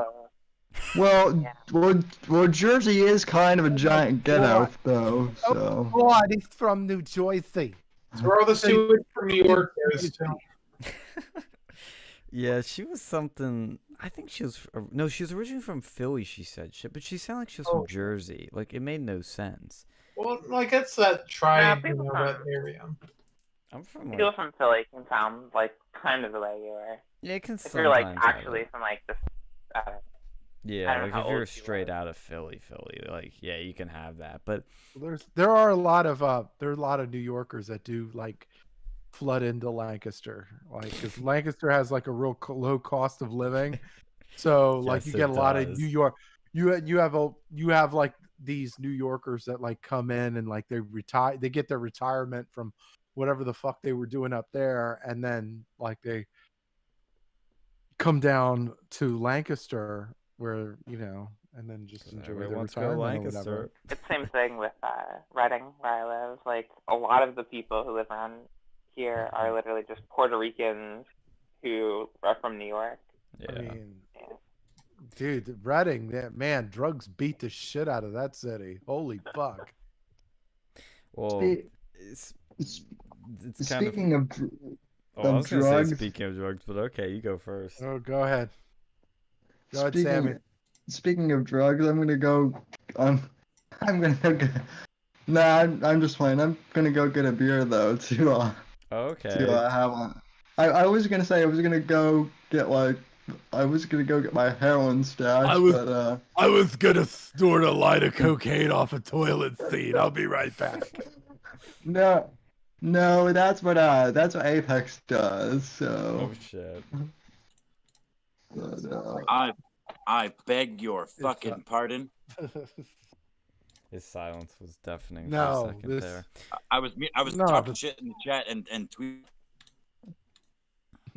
it.
Well, Jersey is kind of a giant ghetto, though. So.
God, he's from New Jersey.
Throw the sewage from New York. There's too.
Yeah, she was something. I think she was. No, she was originally from Philly. She said shit, but she sounded like she was from Jersey. Like it made no sense.
Well, like it's that tribe,
people
that
from-
area.
I'm from
People
like.
from Philly can sound like kind of the way you are.
Yeah, it can
If you're like
sometimes have
actually
it.
from like this. I don't know. I
Yeah,
don't know
like
how
if you're
old she
straight
was.
out of Philly, like yeah, you can have that. But
There are a lot of New Yorkers that do like flood into Lancaster, like because Lancaster has like a real low cost of living, so like
Yes,
you get
it
a lot of
does.
New York. You have like these New Yorkers that like come in and like they retire, they get their retirement from whatever the fuck they were doing up there, and then like they come down to Lancaster where and then just enjoy
everybody
their
wants to go to
retirement or whatever.
Lancaster.
It's the same thing with Reading, where I live. Like a lot of the people who live around here are literally just Puerto Ricans who are from New York.
Yeah.
I mean,
Yeah.
dude, Reading, man, drugs beat the shit out of that city. Holy fuck.
Well,
Spe-
it's kind of.
Speaking of
Oh, I was gonna say
drugs.
speaking of drugs, but okay, you go first.
Oh, go ahead. Go ahead, Sammy.
Speaking of drugs, I'm gonna go. I'm gonna go get. Nah, I'm just playing. I'm gonna go get a beer though to
Okay.
have one. I was gonna say I was gonna go get my heroin stash, but
I was gonna snort a line of cocaine off a toilet seat. I'll be right back.
no, that's what Apex does. So.
Oh shit.
But,
I beg your fucking pardon.
His silence was deafening
No,
for a second
this-
there.
I was
No,
talking
but-
shit in the chat and tweet.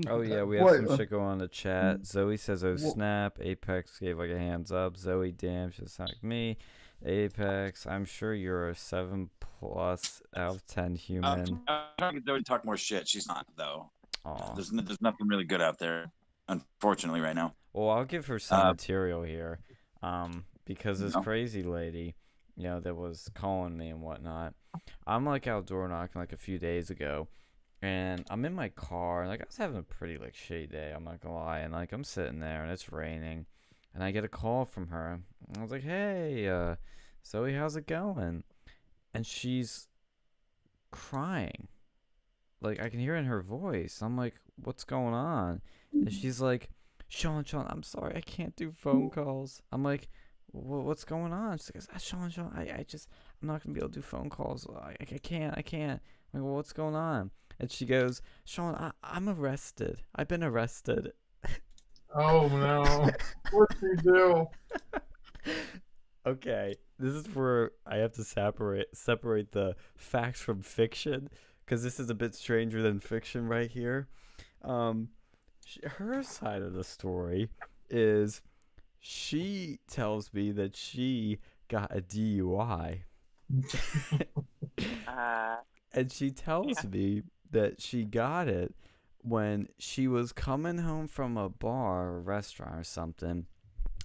Oh yeah, we have
What-
some shit going on in the chat. Zoe says, "Oh
Wha-
snap!" Apex gave like a hands up. Zoe, damn, she doesn't sound like me. Apex, I'm sure you're a 7+ out of 10 human.
I'm trying to get Zoe to talk more shit. She's not though.
Aw.
There's nothing really good out there, unfortunately, right now.
Well, I'll give her some material here, because this
No.
crazy lady, that was calling me and whatnot. I'm like outdoor knocking like a few days ago, and I'm in my car, and like I was having a pretty like shitty day. I'm not gonna lie, and like I'm sitting there, and it's raining, and I get a call from her. And I was like, "Hey, Zoe, how's it going?" And she's crying, like I can hear it in her voice. I'm like, "What's going on?" And she's like, Sean, I'm sorry, I can't do phone calls. I'm like, what's going on? She's like, Sean, I'm not gonna be able to do phone calls. I can't. I'm like, well, what's going on? And she goes, Sean, I'm arrested. I've been arrested.
Oh no! What'd you do?
Okay, this is where I have to separate the facts from fiction, because this is a bit stranger than fiction right here. Her side of the story is she tells me that she got a DUI. And she tells me that she got it when she was coming home from a bar or restaurant or something,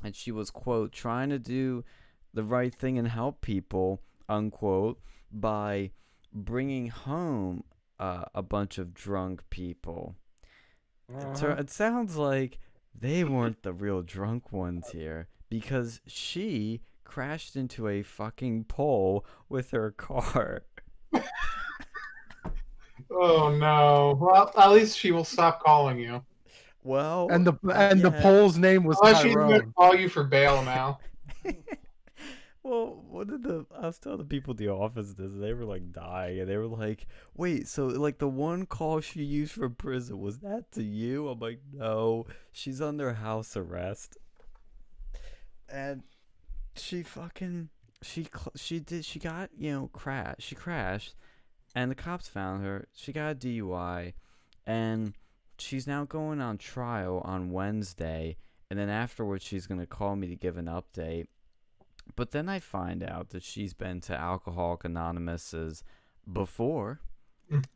and she was, quote, trying to do the right thing and help people, unquote, by bringing home a bunch of drunk people. It sounds like they weren't the real drunk ones here, because she crashed into a fucking pole with her car.
Oh no! Well, at least she will stop calling you.
Well,
And the pole's name was
Unless she's gonna
Tyrone.
call you for bail now.
Well, I was telling the people at the office this, and they were like dying, and they were like, wait, so like the one call she used for prison, was that to you? I'm like, no, she's under house arrest. And she fucking, she got, she crashed, and the cops found her. She got a DUI, and she's now going on trial on Wednesday, and then afterwards she's going to call me to give an update. But then I find out that she's been to Alcoholics Anonymous's before,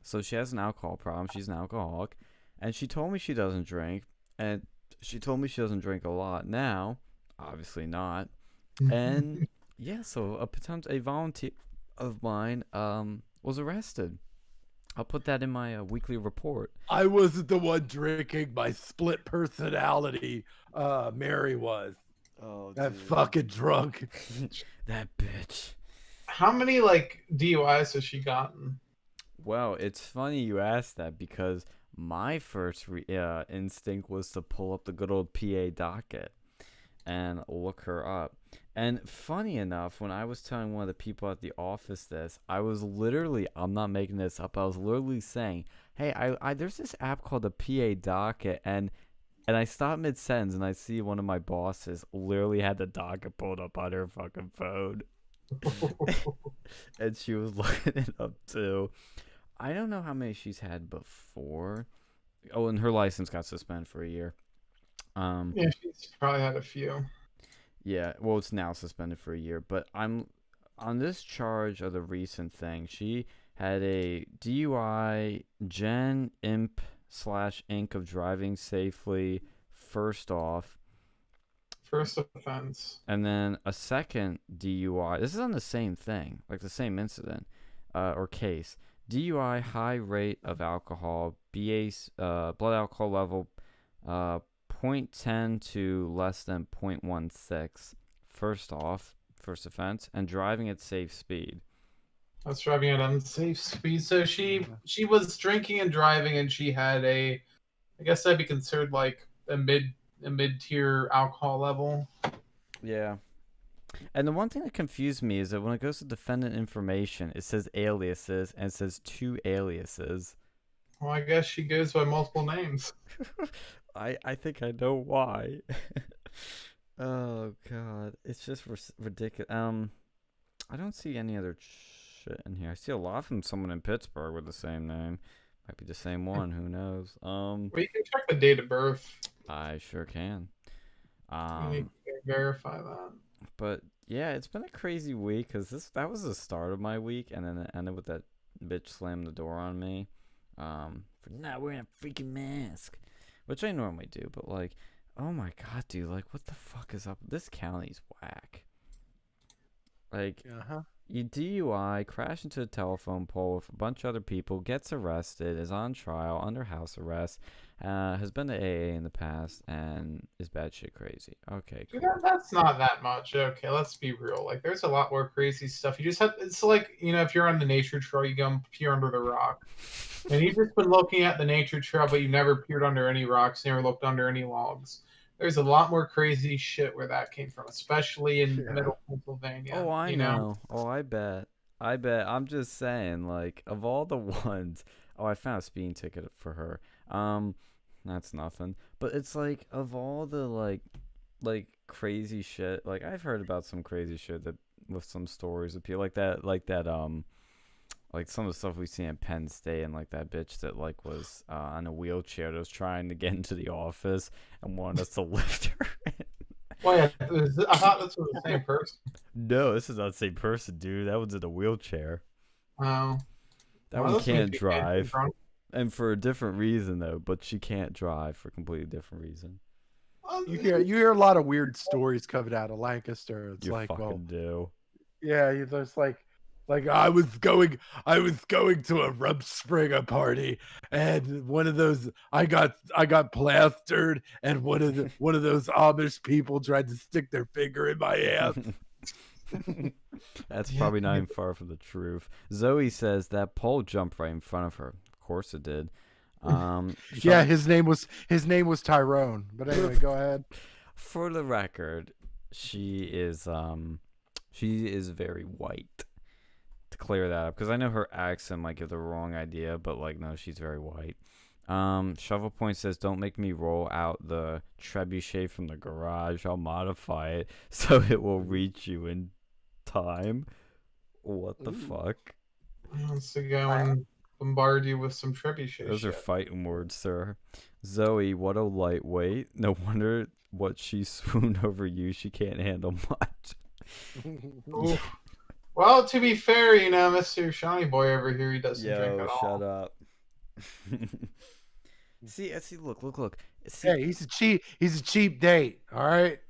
So she has an alcohol problem. She's an alcoholic. And she told me she doesn't drink. And she told me she doesn't drink a lot now. Obviously not. And yeah, so a volunteer of mine was arrested. I'll put that in my weekly report.
I wasn't the one drinking. My split personality. Mary was.
Oh,
that fucking drunk.
That bitch.
How many like DUIs has she gotten?
Well, it's funny you asked that because my first instinct was to pull up the good old PA docket and look her up. And funny enough, when I was telling one of the people at the office this, I was literally, I'm not making this up, I was literally saying, hey, I there's this app called the PA docket, and I stopped mid-sentence and I see one of my bosses literally had the docket pulled up on her fucking phone. And she was looking it up too. I don't know how many she's had before. Oh, and her license got suspended for a year.
Yeah, she's probably had a few.
Yeah, well, it's now suspended for a year. But I'm on this charge of the recent thing. She had a DUI Gen Imp/Inc. of driving safely. First
offense.
And then a second DUI. This is on the same thing, like the same incident or case. DUI, high rate of alcohol, blood alcohol level 0.10 to less than 0.16. First offense, and driving at safe speed.
That's driving at unsafe speed. So she was drinking and driving, and she had I guess that'd be considered like a mid-tier alcohol level.
Yeah. And the one thing that confused me is that when it goes to defendant information, it says aliases, and it says 2 aliases.
Well, I guess she goes by multiple names.
I think I know why. Oh, God. It's just ridiculous. I don't see any other shit in here. I see a lot from someone in Pittsburgh with the same name. Might be the same one. Who knows?
Well, you can check the date of birth.
I sure can.
You need to verify that.
But yeah, it's been a crazy week because that was the start of my week, and then it ended with that bitch slammed the door on me for not wearing a freaking mask, which I normally do. But like, oh my God, dude, like, what the fuck is up? This county's whack. Like, you DUI, crash into a telephone pole with a bunch of other people, gets arrested, is on trial, under house arrest, has been to AA in the past, and is batshit crazy. Okay, cool.
Yeah, that's not that much. Okay, let's be real. Like, there's a lot more crazy stuff. You just have, it's like, if you're on the nature trail, you go and peer under the rock. And you've just been looking at the nature trail, but you've never peered under any rocks, never looked under any logs. There's a lot more crazy shit where that came from, especially in middle Pennsylvania.
Oh, I know. Oh, I bet. I'm just saying, like, of all the ones, I found a speeding ticket for her. That's nothing. But it's like, of all the like crazy shit, like I've heard about some crazy shit that with some stories of people like that like some of the stuff we see in Penn State, and like that bitch that like was on a wheelchair that was trying to get into the office and wanted us to lift her in.
Well, yeah, I thought this was the same person.
No, this is not the same person, dude. That one's in a wheelchair.
Oh.
That one can't drive. And for a different reason, though. But she can't drive for a completely different reason.
You hear a lot of weird stories coming out of Lancaster. It's
you
like,
fucking do.
Yeah, there's like I was going to a Rumspringa party, and one of those I got plastered, and one of those Amish people tried to stick their finger in my ass.
That's probably not even far from the truth. Zoe says that pole jumped right in front of her. Of course it did.
Yeah, his name was Tyrone. But anyway, go ahead.
For the record, she is very white. To clear that up, because I know her accent might give the wrong idea, but like, no, she's very white. Shovel Point says, don't make me roll out the trebuchet from the garage. I'll modify it so it will reach you in time. What the fuck?
Wants to go and bombard you with some trebuchet.
Those are fighting words, sir. Zoe, what a lightweight. No wonder what she swooned over you. She can't handle much.
Well, to be fair, you know, Mr. Shawnee Boy over here, he doesn't drink
Yo,
at all.
shut up. See, look. See,
Hey, he's a cheap date. All right.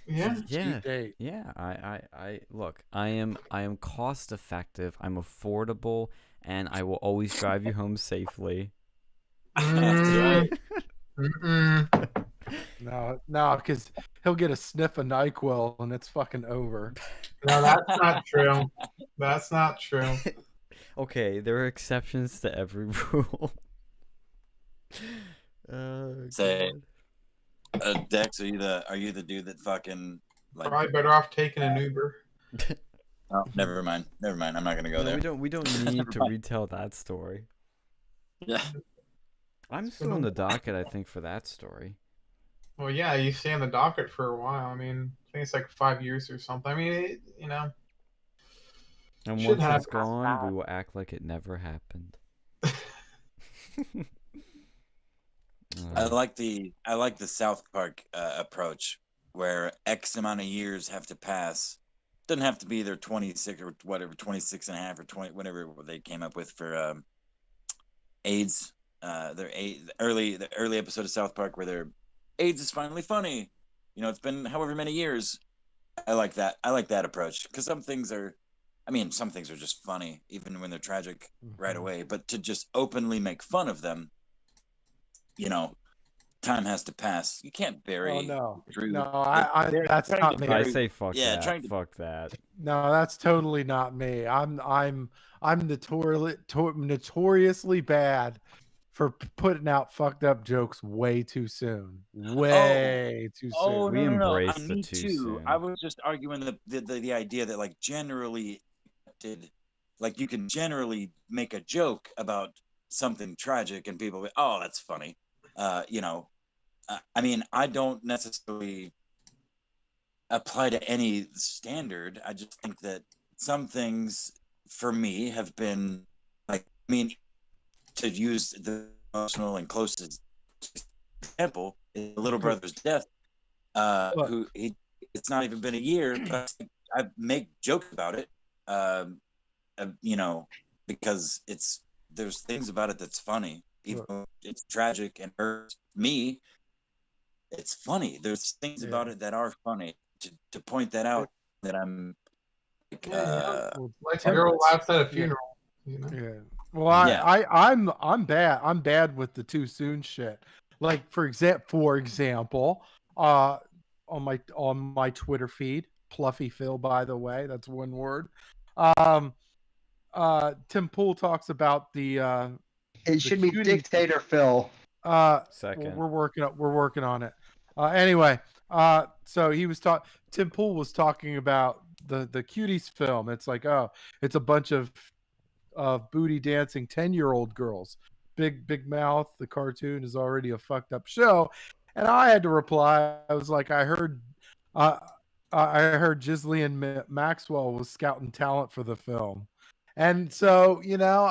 Yeah.
Cheap date.
Yeah. I look. I am cost effective. I'm affordable, and I will always drive you home safely.
Mm, mm-mm.
No, because he'll get a sniff of NyQuil and it's fucking over.
No, that's not true. That's not true.
Okay, there are exceptions to every rule.
Say,
God.
Dex, are you the dude that fucking like?
Probably better off taking an Uber.
Oh, never mind. I'm not gonna go there.
We don't need to retell that story.
Yeah.
I'm still on the docket, I think, for that story.
Well, yeah, you stay on the docket for a while. I mean, I think it's like 5 years or something. I mean, you know.
And
Should
once
have
it's gone, we will act like it never happened.
I like the South Park approach, where X amount of years have to pass. Doesn't have to be their 26 or whatever, 26 and a half or 20, whatever they came up with for AIDS. The early episode of South Park where their AIDS is finally funny. You know, it's been however many years. I like that. I like that approach because some things are just funny even when they're tragic right away. But to just openly make fun of them, you know, time has to pass. You can't bury.
Oh no,
Drew.
no, I that's not me.
I say fuck
Yeah,
that. Fuck that.
No, that's totally not me. I'm notoriously bad for putting out fucked up jokes way too soon. Way too soon.
Oh
We
no,
embrace the
me
too
too.
soon.
I was just arguing the idea that like generally, like you can generally make a joke about something tragic and people go, oh, that's funny. You know, I mean, I don't necessarily apply to any standard. I just think that some things for me have been like, I mean, to use the emotional and closest example, is little brother's death. It's not even been a year, but I make jokes about it. You know, because there's things about it that's funny, even though it's tragic and hurts me. It's funny. There's things about it that are funny. To point that out, that I'm
like a girl laughs at a funeral. You know?
Yeah. Well, I'm bad. I'm bad with the too soon shit. Like for example, on my Twitter feed, Pluffy Phil, by the way, that's one word. Tim Pool talks about the
It should be Dictator Phil.
Second.
We're working on it. Anyway, so Tim Pool was talking about the Cuties film. It's like, oh, it's a bunch of booty dancing 10-year-old girls. Big Mouth, the cartoon, is already a fucked up show. And I had to reply. I was like, I heard Ghislaine Maxwell was scouting talent for the film. And so, you know,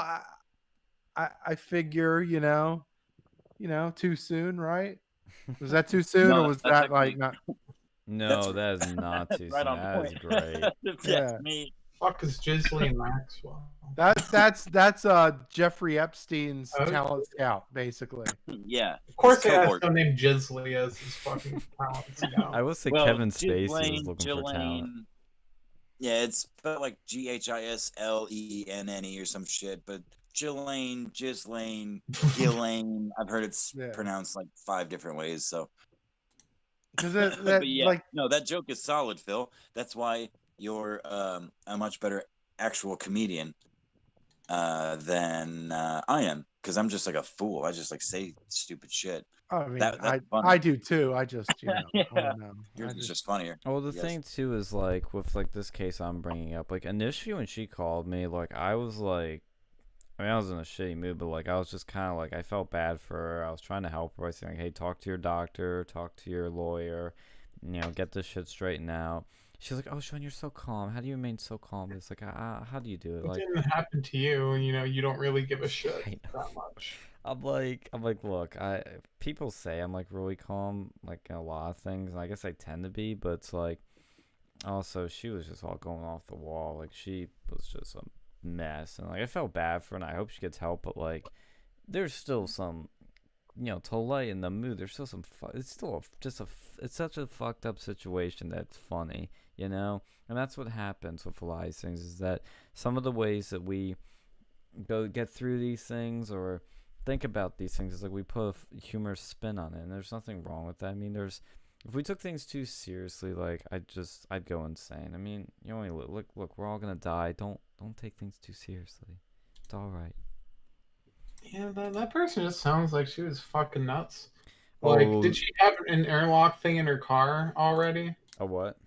I figure, you know, too soon, right? Was that too soon, or was that like not?
No, that is not too soon. That is great.
Yeah.
Me.
Fuck is Ghislaine Maxwell?
That's Jeffrey Epstein's talent scout, basically.
Yeah.
Of course, he has someone named Gisley as his fucking talent scout.
I will say Kevin Spacey was looking for talent.
Yeah, it's spelled like Ghislenne or some shit, but Ghislaine, Ghislaine. I've heard it's pronounced like 5 different ways. So, that joke is solid, Phil. That's why you're a much better actual comedian than I am, because I'm just like a fool. I just like say stupid shit.
I mean, I do too. I just, you know, I don't know.
Yours is just funnier.
Well, the thing too is like with like this case I'm bringing up, like initially when she called me, like I was like, I mean, I was in a shitty mood, but like I was just kind of like, I felt bad for her. I was trying to help her by saying, hey, talk to your doctor, talk to your lawyer, you know, get this shit straightened out. She's like, oh, Sean, you're so calm. How do you remain so calm? It's like, how do you do it?
It
like,
didn't happen to you, and you know you don't really give a shit that much.
I'm like, look, people say I'm like really calm, like in a lot of things, and I guess I tend to be, but it's like, Also, she was just all going off the wall. Like, she was just a mess. And, like, I felt bad for her, and I hope she gets help. But, like, there's still some, to lighten the mood, there's still some, it's still it's such a fucked up situation that's funny, And that's what happens with a lot of these things, is that some of the ways that we get through these things or think about these things is like we put a humorous spin on it, and there's nothing wrong with that. I mean, if we took things too seriously, like I'd go insane. I mean, only look, we're all gonna die. Don't take things too seriously. It's all right.
Yeah, that person just sounds like she was fucking nuts. Like,
Oh.
did she have an interlock thing in her car already?
A what?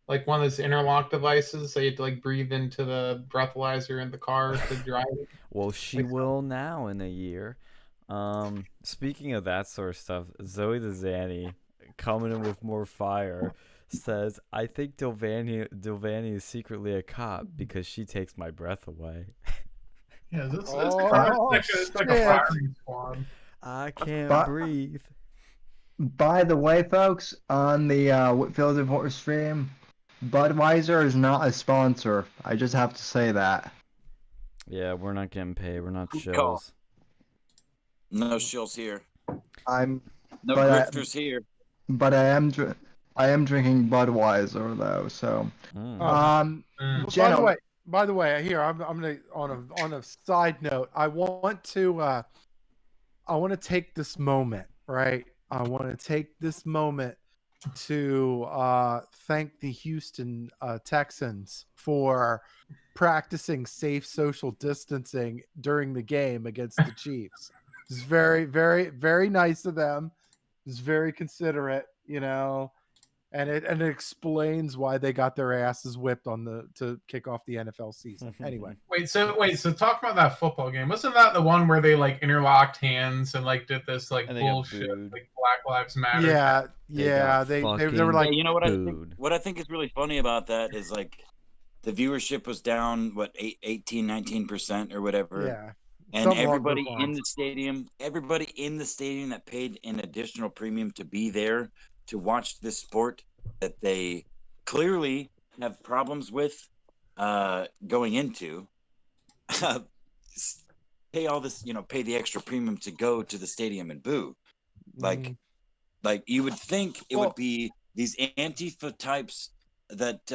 Like one of those interlock devices, so you had to like breathe into the breathalyzer in the car to drive it.
Well, she will now in a year. Speaking of that sort of stuff, Zoe the Zanny, coming in with more fire, says, "I think Dilvani is secretly a cop because she takes my breath away."
Yeah, this
Oh,
it's like a
shit.
firing squad.
I can't
But-
breathe.
By the way, folks, on the Whitfield Report stream, Budweiser is not a sponsor. I just have to say that.
Yeah, we're not getting paid. We're not
Good call.
shills.
No shills here.
I'm,
No
But I-
grifters here.
but I am drinking Budweiser though. So,
Mm.
Mm.
By the way, here I'm gonna on a side note. I want to take this moment, right? I want to take this moment to thank the Houston Texans for practicing safe social distancing during the game against the Chiefs. It's very, very, very nice of them. It's very considerate, and it explains why they got their asses whipped to kick off the NFL season. Anyway,
So talk about that football game. Wasn't that the one where they like interlocked hands and like did this like
And they got
bullshit
booed.
like Black Lives Matter?
yeah,
They got
they were
fucking
like,
Hey, you know what
booed.
what I think is really funny about that is like the viewership was down 18-19% or whatever.
yeah,
And
something along
everybody
those
in
lines.
the stadium that paid an additional premium to be there to watch this sport that they clearly have problems with going into, pay all this, pay the extra premium to go to the stadium and boo.
Mhm.
Like you would think it
Well-
would be these Antifa types that,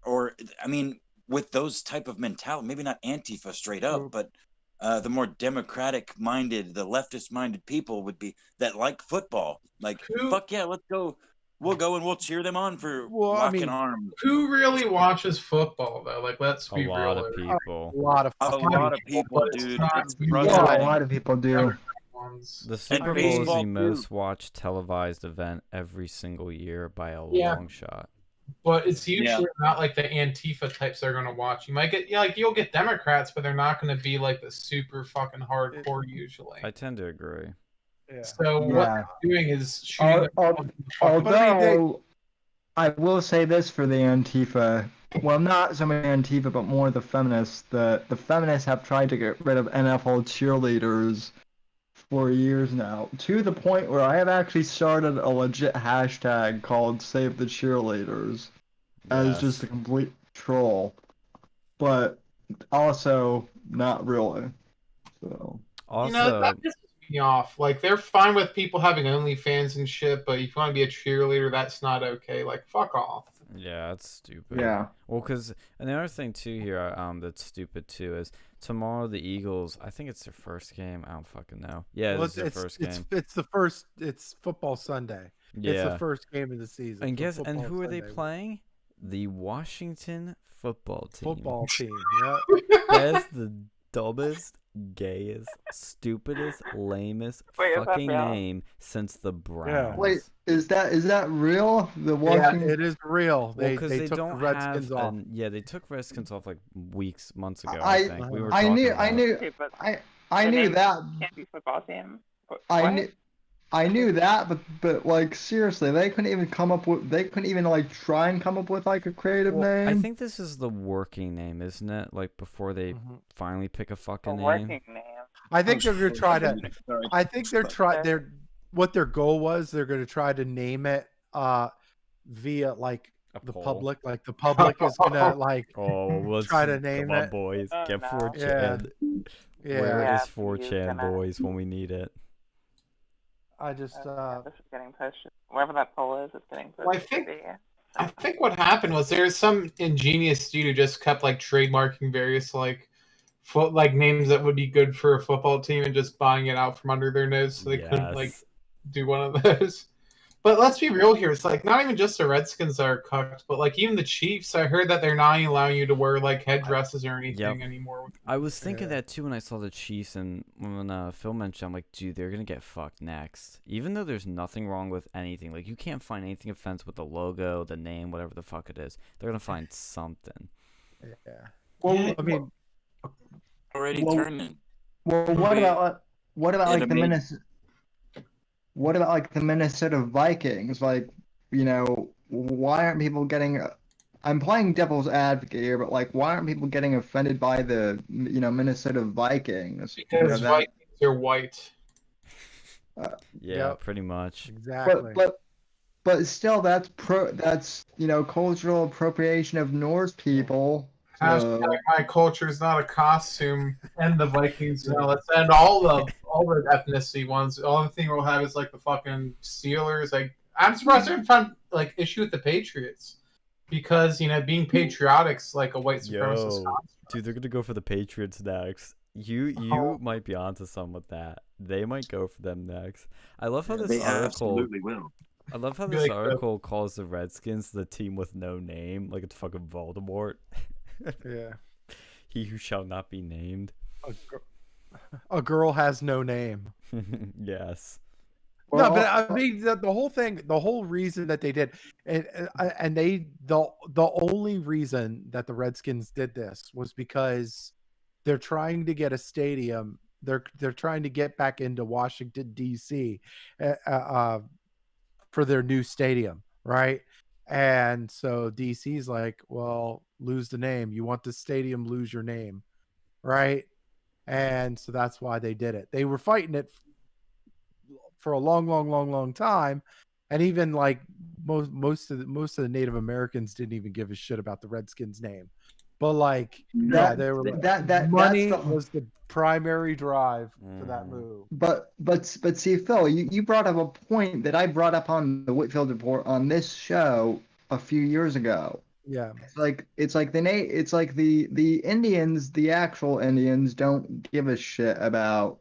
or I mean, with those type of mentality, maybe not Antifa straight up, but the more democratic-minded, the leftist-minded people would be that like football. Like, fuck yeah, let's go. We'll go and we'll cheer them on for locking arms.
Who really watches football though? Like, let's
A
be
lot
real.
of
here.
people.
A lot of
A
fucking
lot of people,
but it's
dude.
not
It's
usually-
yeah, a
frustrating.
lot of people do.
Ones.
The Super Bowl is
baseball,
the
too.
most watched televised event every single year by a
Yeah.
long shot.
But it's usually not like the Antifa types they're going to watch. You might get, you'll get Democrats, but they're not going to be like the super fucking hardcore usually.
I tend to agree.
Yeah.
So what
Yeah.
they're doing is shooting.
Although I will say this for the Antifa, well, not so many Antifa, but more the feminists. The feminists have tried to get rid of NFL cheerleaders for years now, to the point where I have actually started a legit hashtag called Save the Cheerleaders as just a complete troll, but also not really. So
Also,
that pisses me off. Like, they're fine with people having OnlyFans and shit, but if you want to be a cheerleader, that's not okay. Like, fuck off.
yeah, it's stupid.
yeah,
Well, because another thing too here, that's stupid too, is tomorrow the Eagles. I think it's their first game. I don't fucking know. Yeah,
Well,
it's their first game.
It's football Sunday.
Yeah.
It's the first game of the season.
And
for
guess and
football
who are they
Sunday.
playing? The Washington football team.
Football team. Yeah.
That's the dumbest, gayest, stupidest, lamest
Wait, is that
fucking
real?
name since the Browns.
wait, is that real? The
Yeah,
Washington.
it is real.
Well,
They
because
they
they
took
don't
the Redskins
have.
off.
Yeah, they took Redskins off like months ago.
I-
I think we were
I
talking
knew
about it.
Okay, but
I
the
knew
name
that.
can't be football team.
I knew that, but like seriously, they couldn't even like try and come up with like a creative
Well,
name.
I think this is the working name, isn't it? Like before they
Mhm.
finally pick a
A
fucking name.
working name.
I think they're gonna try to.
Sorry.
I think what their goal was. They're gonna try to name it via like
A
the
poll.
public, like the public is gonna like
Oh, let's
try to name
come on,
it.
boys.
Oh,
Get
no.
4chan.
Yeah.
Where
Yeah,
is 4chan,
gonna-
boys, when we need it?
I just
this is getting pushed. Wherever that poll is, it's getting pushed.
Well, I think what happened was there's some ingenious dude who just kept like trademarking various like names that would be good for a football team and just buying it out from under their nose so they couldn't like do one of those. But let's be real here. It's like not even just the Redskins that are cucked, but like even the Chiefs. I heard that they're not allowing you to wear like headdresses or anything anymore.
I was thinking that too when I saw the Chiefs, and when Phil mentioned, I'm like, dude, they're gonna get fucked next. Even though there's nothing wrong with anything, like you can't find anything offensive with the logo, the name, whatever the fuck it is. They're gonna find something.
yeah.
Well,
I mean,
Already
Well,
turning.
well, what about like the Minnesota? What about like the Minnesota Vikings? Like, you know, why aren't people getting? I'm playing devil's advocate here, but like, why aren't people getting offended by the Minnesota Vikings?
Because Vikings are white.
Yeah, pretty much.
exactly.
But still, that's cultural appropriation of Norse people.
Hashtag my culture is not a costume. And the Vikings, let's end all the ethnicity ones. The only thing we'll have is like the fucking Steelers. Like I'm surprised they didn't find like issue with the Patriots because being patriotic's like a white supremacist concept.
Dude, they're gonna go for the Patriots next. You might be onto some with that. They might go for them next. I love how this article.
Absolutely will.
I love how this article calls the Redskins the team with no name, like it's fucking Voldemort.
Yeah.
He who shall not be named.
A girl has no name.
Yes.
No, but I mean the whole thing, the whole reason that they did, and the only reason that the Redskins did this was because they're trying to get a stadium. They're trying to get back into Washington D.C. For their new stadium, right? And so DC's like, well, lose the name. You want the stadium, lose your name, right? And so that's why they did it. They were fighting it for a long time, and even like most of the Native Americans didn't even give a shit about the Redskins name. But like, they were like, money was the primary drive for that move.
But see, Phil, you brought up a point that I brought up on the Whitfield Report on this show a few years ago.
Yeah,
it's like the Indians, the actual Indians, don't give a shit about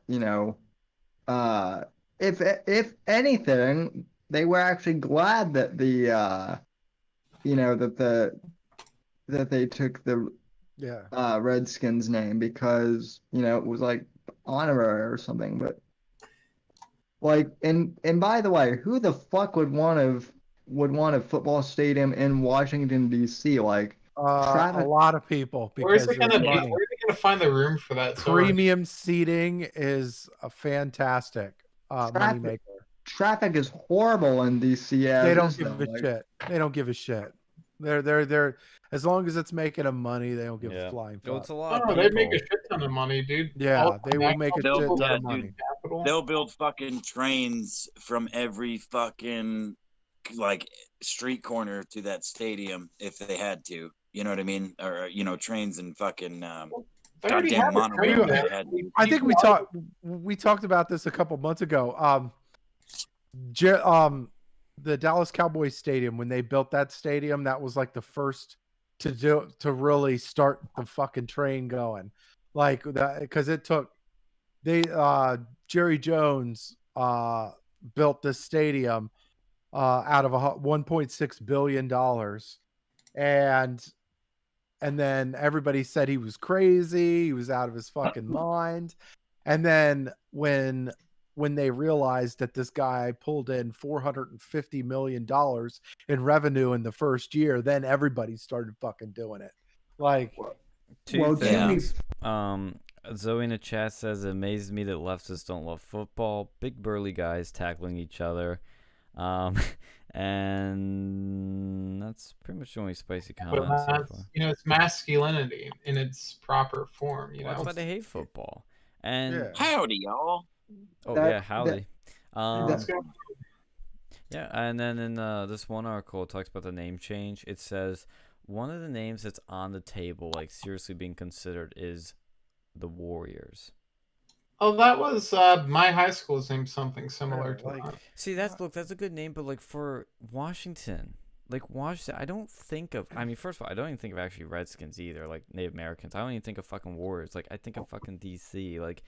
if anything, they were actually glad that that they took the Redskins name because it was like honorary or something. But like, and by the way, who the fuck would want a football stadium in Washington D.C.? Like
a lot of people.
Where's it gonna be? Where are they gonna find the room for that?
Premium seating is a fantastic moneymaker.
Traffic is horrible in D.C.
They don't give a shit. They don't give a shit. They're as long as it's making them money, they don't give a flying fuck.
It's a lot of
they make a shit ton of money, dude.
Yeah, they will make a shit ton of money.
They'll build fucking trains from every fucking like street corner to that stadium if they had to. You know what I mean? Or trains and fucking goddamn monorail.
I think we talked about this a couple months ago. The Dallas Cowboys stadium, when they built that stadium, that was like the first to really start the fucking train going, like that, because it took Jerry Jones built this stadium out of $1.6 billion, and then everybody said he was crazy, he was out of his fucking mind, and then when they realized that this guy pulled in $450 million in revenue in the first year, then everybody started fucking doing it. Like,
two things. Zoe in the chat says, it amazes me that leftists don't love football. Big burly guys tackling each other. And that's pretty much the only spicy comments so far.
It's masculinity in its proper form.
That's why they hate football. And
howdy, y'all.
Oh, howdy. Yeah, and then in this one article, it talks about the name change. It says one of the names that's on the table, like seriously being considered, is the Warriors.
Oh, that was my high school's name. Something similar to that.
See, that's a good name, but like for Washington, like Washington, I don't think of. I mean, first of all, I don't even think of actually Redskins either, like Native Americans. I don't even think of fucking Warriors. Like I think of fucking DC. Like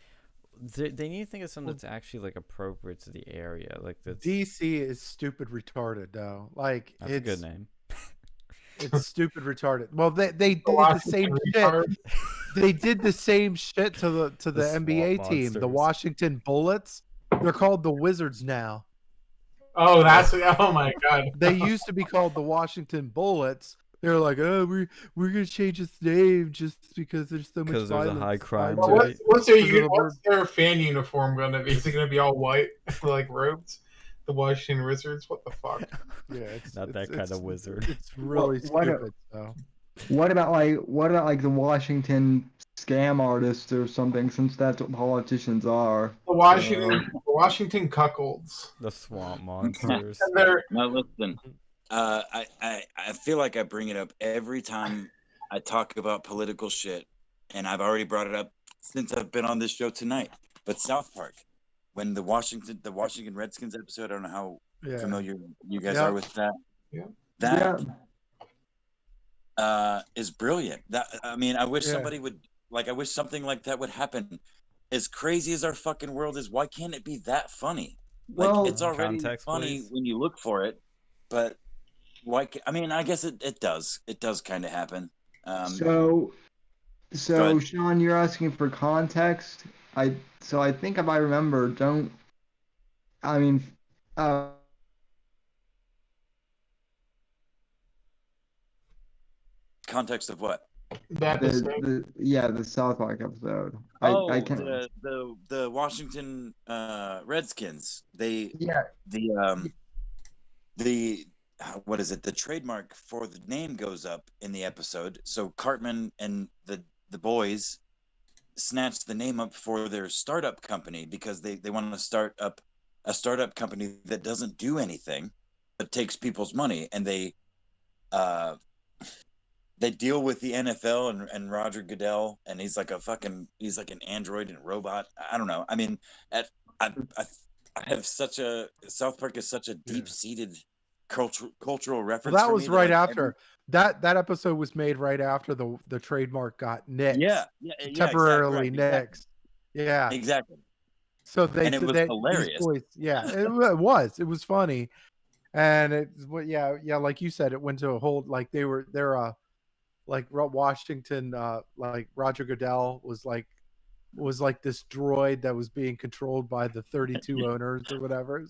they need to think of something that's actually like appropriate to the area. Like that's
DC is stupid retarded though. Like
that's a good name.
It's stupid retarded. Well, they did the same shit. They did the same shit to the NBA team, the Washington Bullets. They're called the Wizards now.
Oh, oh my god.
They used to be called the Washington Bullets. They're like, oh, we're gonna change its name just because there's so much violence.
Because there's a high crime
rate. What's their fan uniform gonna be? Is it gonna be all white, like robes? The Washington Wizards? What the fuck?
Yeah, it's
not that kind of wizard.
It's really stupid. So.
What about like the Washington scam artists or something? Since that's what politicians are.
The Washington cuckolds.
The swamp monsters.
Now listen, I feel like I bring it up every time I talk about political shit, and I've already brought it up since I've been on this show tonight. But South Park, when the Washington Redskins episode, I don't know how familiar you guys are with that.
Yeah.
That is brilliant. That I mean, I wish somebody would I wish something like that would happen. As crazy as our fucking world is, why can't it be that funny? Like it's already funny when you look for it, but why? I mean, I guess it does. It does kind of happen.
So Sean, you're asking for context. I think if I remember,
context of what?
The South Park episode. I can't.
The Washington Redskins. What is it? The trademark for the name goes up in the episode. So Cartman and the boys snatched the name up for their startup company because they want to start up a startup company that doesn't do anything but takes people's money, and they deal with the NFL and Roger Goodell, and he's like an android and robot. I don't know. I mean, I have such a South Park is such a deep-seated cultural reference.
Well, that was right after that episode was made right after the trademark got nixed. Temporarily nixed. Yeah,
exactly.
So it
was hilarious.
It was funny, and like you said, it went to a whole they're like Washington, like Roger Goodell was like this droid that was being controlled by the 32 owners or whatever.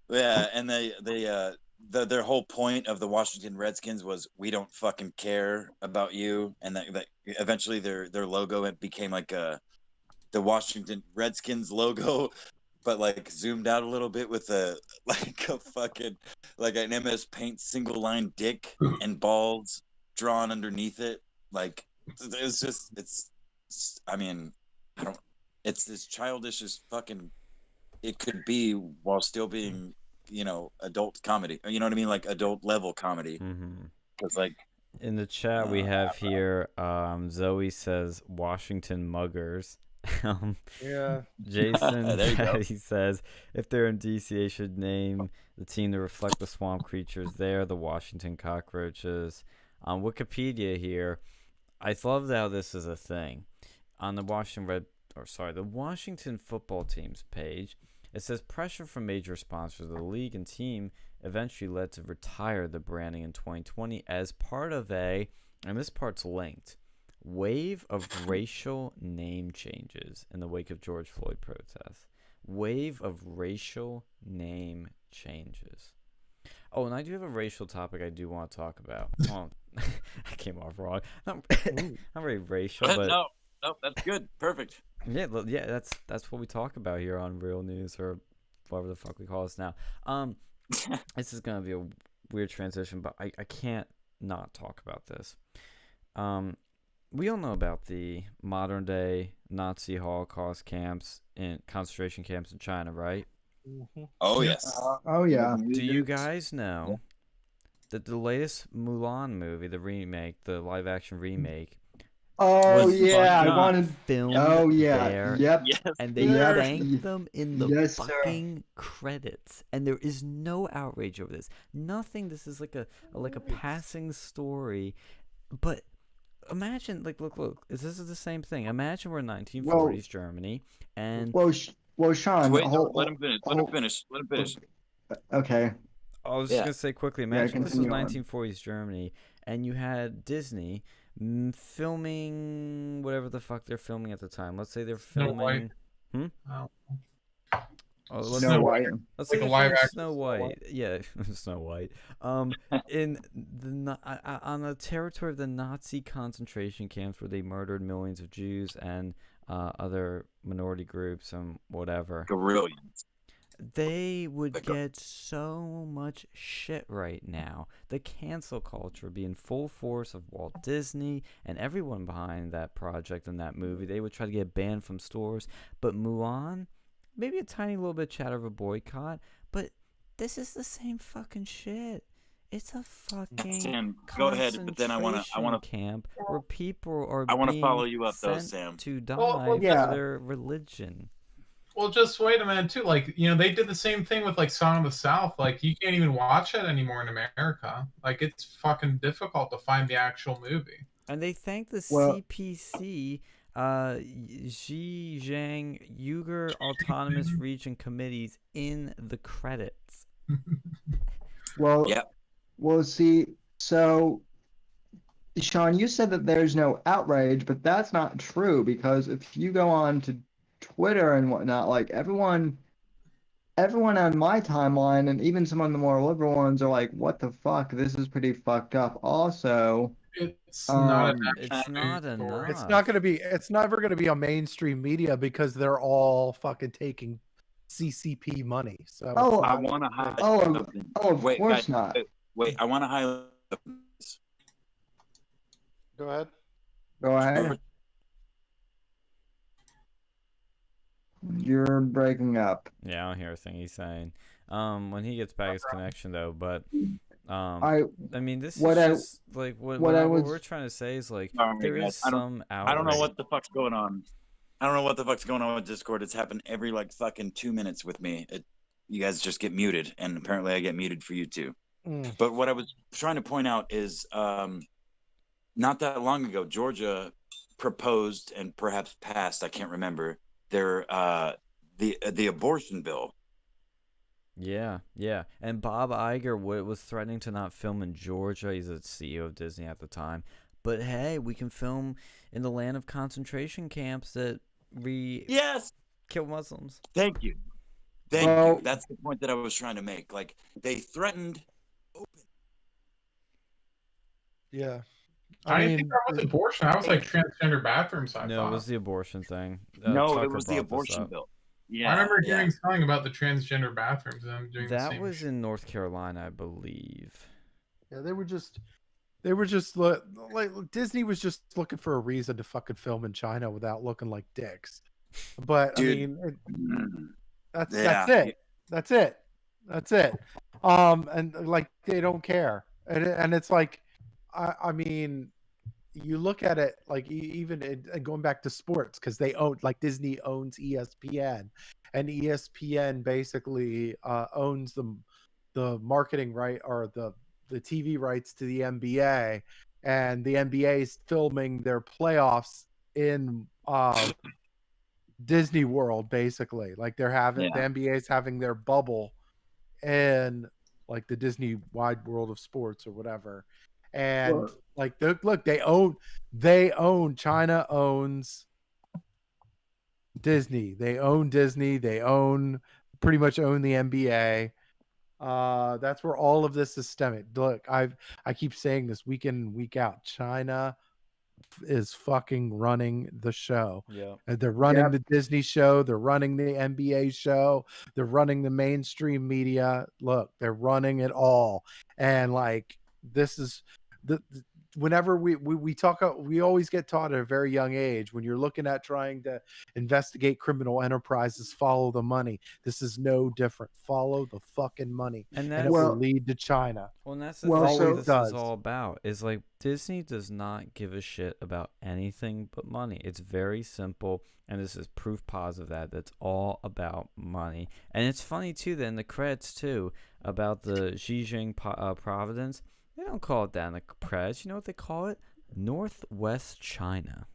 Yeah, and their whole point of the Washington Redskins was we don't fucking care about you, and that eventually their logo became like the Washington Redskins logo, but like zoomed out a little bit with a fucking like an MS Paint single line dick and balls drawn underneath it. Like it's as childish as fucking it could be while still being, adult comedy. You know what I mean? Like adult level comedy. Because like
in the chat we have here, Zoe says Washington Muggers. Jason he says if they're in DC, they should name the team to reflect the swamp creatures there, the Washington Cockroaches. On Wikipedia here, I love how this is a thing. On the the Washington football team's page, it says pressure from major sponsors of the league and team eventually led to retire the branding in 2020 as part of and this part's linked, wave of racial name changes in the wake of George Floyd protests. Wave of racial name changes. Oh, and I do have a racial topic I do want to talk about. Oh, I came off wrong. Not very racial, but
no, that's good, perfect.
Yeah, that's what we talk about here on Real News, or whatever the fuck we call this now. This is gonna be a weird transition, but I can't not talk about this. We all know about the modern day Nazi Holocaust camps and concentration camps in China, right?
Oh yes.
Oh yeah.
Do you guys know that the latest Mulan movie, the remake, the live action remake,
Oh
was
yeah, I
fucking
wanted.
filmed
Oh yeah.
there,
Yep.
Yes.
and they
Yep.
thanked them in the
Yes, sir.
fucking credits, and there is no outrage over this. Nothing. This is like a passing story, but imagine, like, look. This is the same thing. Imagine we're in 1940s Germany, and
Well, Sean.
Wait, no, let him finish. Let him finish. Let him finish.
Okay.
I was just
Yeah.
gonna say quickly. Imagine this was
continue on.
1940s Germany, and you had Disney filming whatever the fuck they're filming at the time. Let's say they're
Snow
filming.
White.
Oh,
Snow
Snow
White.
White.
let's
Like
say
a
they're
live
filming
action
Snow
Snow
White. Yeah, Snow White. In on the territory of the Nazi concentration camps where they murdered millions of Jews and other minority groups and whatever.
Brilliant.
They would get so much shit right now. The cancel culture would be in full force of Walt Disney and everyone behind that project and that movie. They would try to get banned from stores. But Mulan, maybe a tiny little bit chatter of a boycott, but this is the same fucking shit. It's a fucking
Sam, go ahead, but then I wanna
camp where people are
I wanna
being
follow you up though,
sent
Sam.
to die
Well,
yeah.
for their religion.
Well, just wait a minute too. Like, they did the same thing with like Song of the South. Like, you can't even watch it anymore in America. Like, it's fucking difficult to find the actual movie.
And they thank the
Well-
CPC, Xinjiang Uyghur Autonomous Region Committees in the credits.
Well.
Yep.
Well, see, so Sean, you said that there's no outrage, but that's not true because if you go on to Twitter and whatnot, like everyone on my timeline and even some of the more liberal ones are like, "What the fuck? This is pretty fucked up." Also,
It's not.
It's not enough.
It's not going to be. It's never going to be on mainstream media because they're all fucking taking CCP money. So it's
Oh,
I
not-
want to highlight
oh,
something.
of
Wait,
course
guys,
not.
Wait, I want to highlight.
Go ahead.
Go ahead. You're breaking up.
Yeah, I don't hear a thing he's saying. When he gets back his connection though, but
I
mean, this
what
is
I-
just like what
I
what
was-
we're trying to say is like
Sorry,
there
guys,
is
I don't-
some outrage.
I don't know what the fuck's going on. I don't know what the fuck's going on with Discord. It's happened every like fucking 2 minutes with me. You guys just get muted, and apparently I get muted for you too.
Mm.
But what I was trying to point out is, not that long ago, Georgia proposed and perhaps passed. I can't remember their the abortion bill.
Yeah, yeah. And Bob Iger was threatening to not film in Georgia. He's the CEO of Disney at the time. But hey, we can film in the land of concentration camps that
Yes,
kill Muslims.
thank you, thank
Well-
you. That's the point that I was trying to make. Like they threatened.
Yeah.
I didn't think that was abortion. I was like transgender bathrooms. I
No,
thought.
it was the abortion thing.
No,
Tucker
it was the
brought this
abortion
up.
bill. Yeah,
I remember
yeah.
hearing something about the transgender bathrooms. And them doing the
That
same
was
shit.
in North Carolina, I believe.
Yeah, they were just like Disney was just looking for a reason to fucking film in China without looking like dicks. But
Dude.
I mean,
Mm.
that's
Yeah.
it. That's it. And like they don't care, and it's like, I mean, you look at it like even going back to sports because they own like Disney owns ESPN, and ESPN basically owns the marketing right or the TV rights to the NBA, and the NBA is filming their playoffs in Disney World basically. Like they're having the NBA is having their bubble in like the Disney wide world of sports or whatever. And like look, they own China owns Disney. They own Disney. They pretty much own the NBA. That's where all of this is stemming. Look, I keep saying this week in and week out. China is fucking running the show.
Yeah.
And they're running
Yep.
the Disney show. They're running the NBA show. They're running the mainstream media. Look, they're running it all. And like this is whenever we talk, we always get taught at a very young age, when you're looking at trying to investigate criminal enterprises, follow the money. This is no different. Follow the fucking money,
And
and
that's
it will
Well,
lead to China.
Well, and that's the
Well,
thing
so-
this
does.
is all about. Is like Disney does not give a shit about anything but money. It's very simple, and this is proof positive that that's all about money. And it's funny too that in the credits too about the Xi Providence, they don't call it that in the credits. You know what they call it? Northwest China.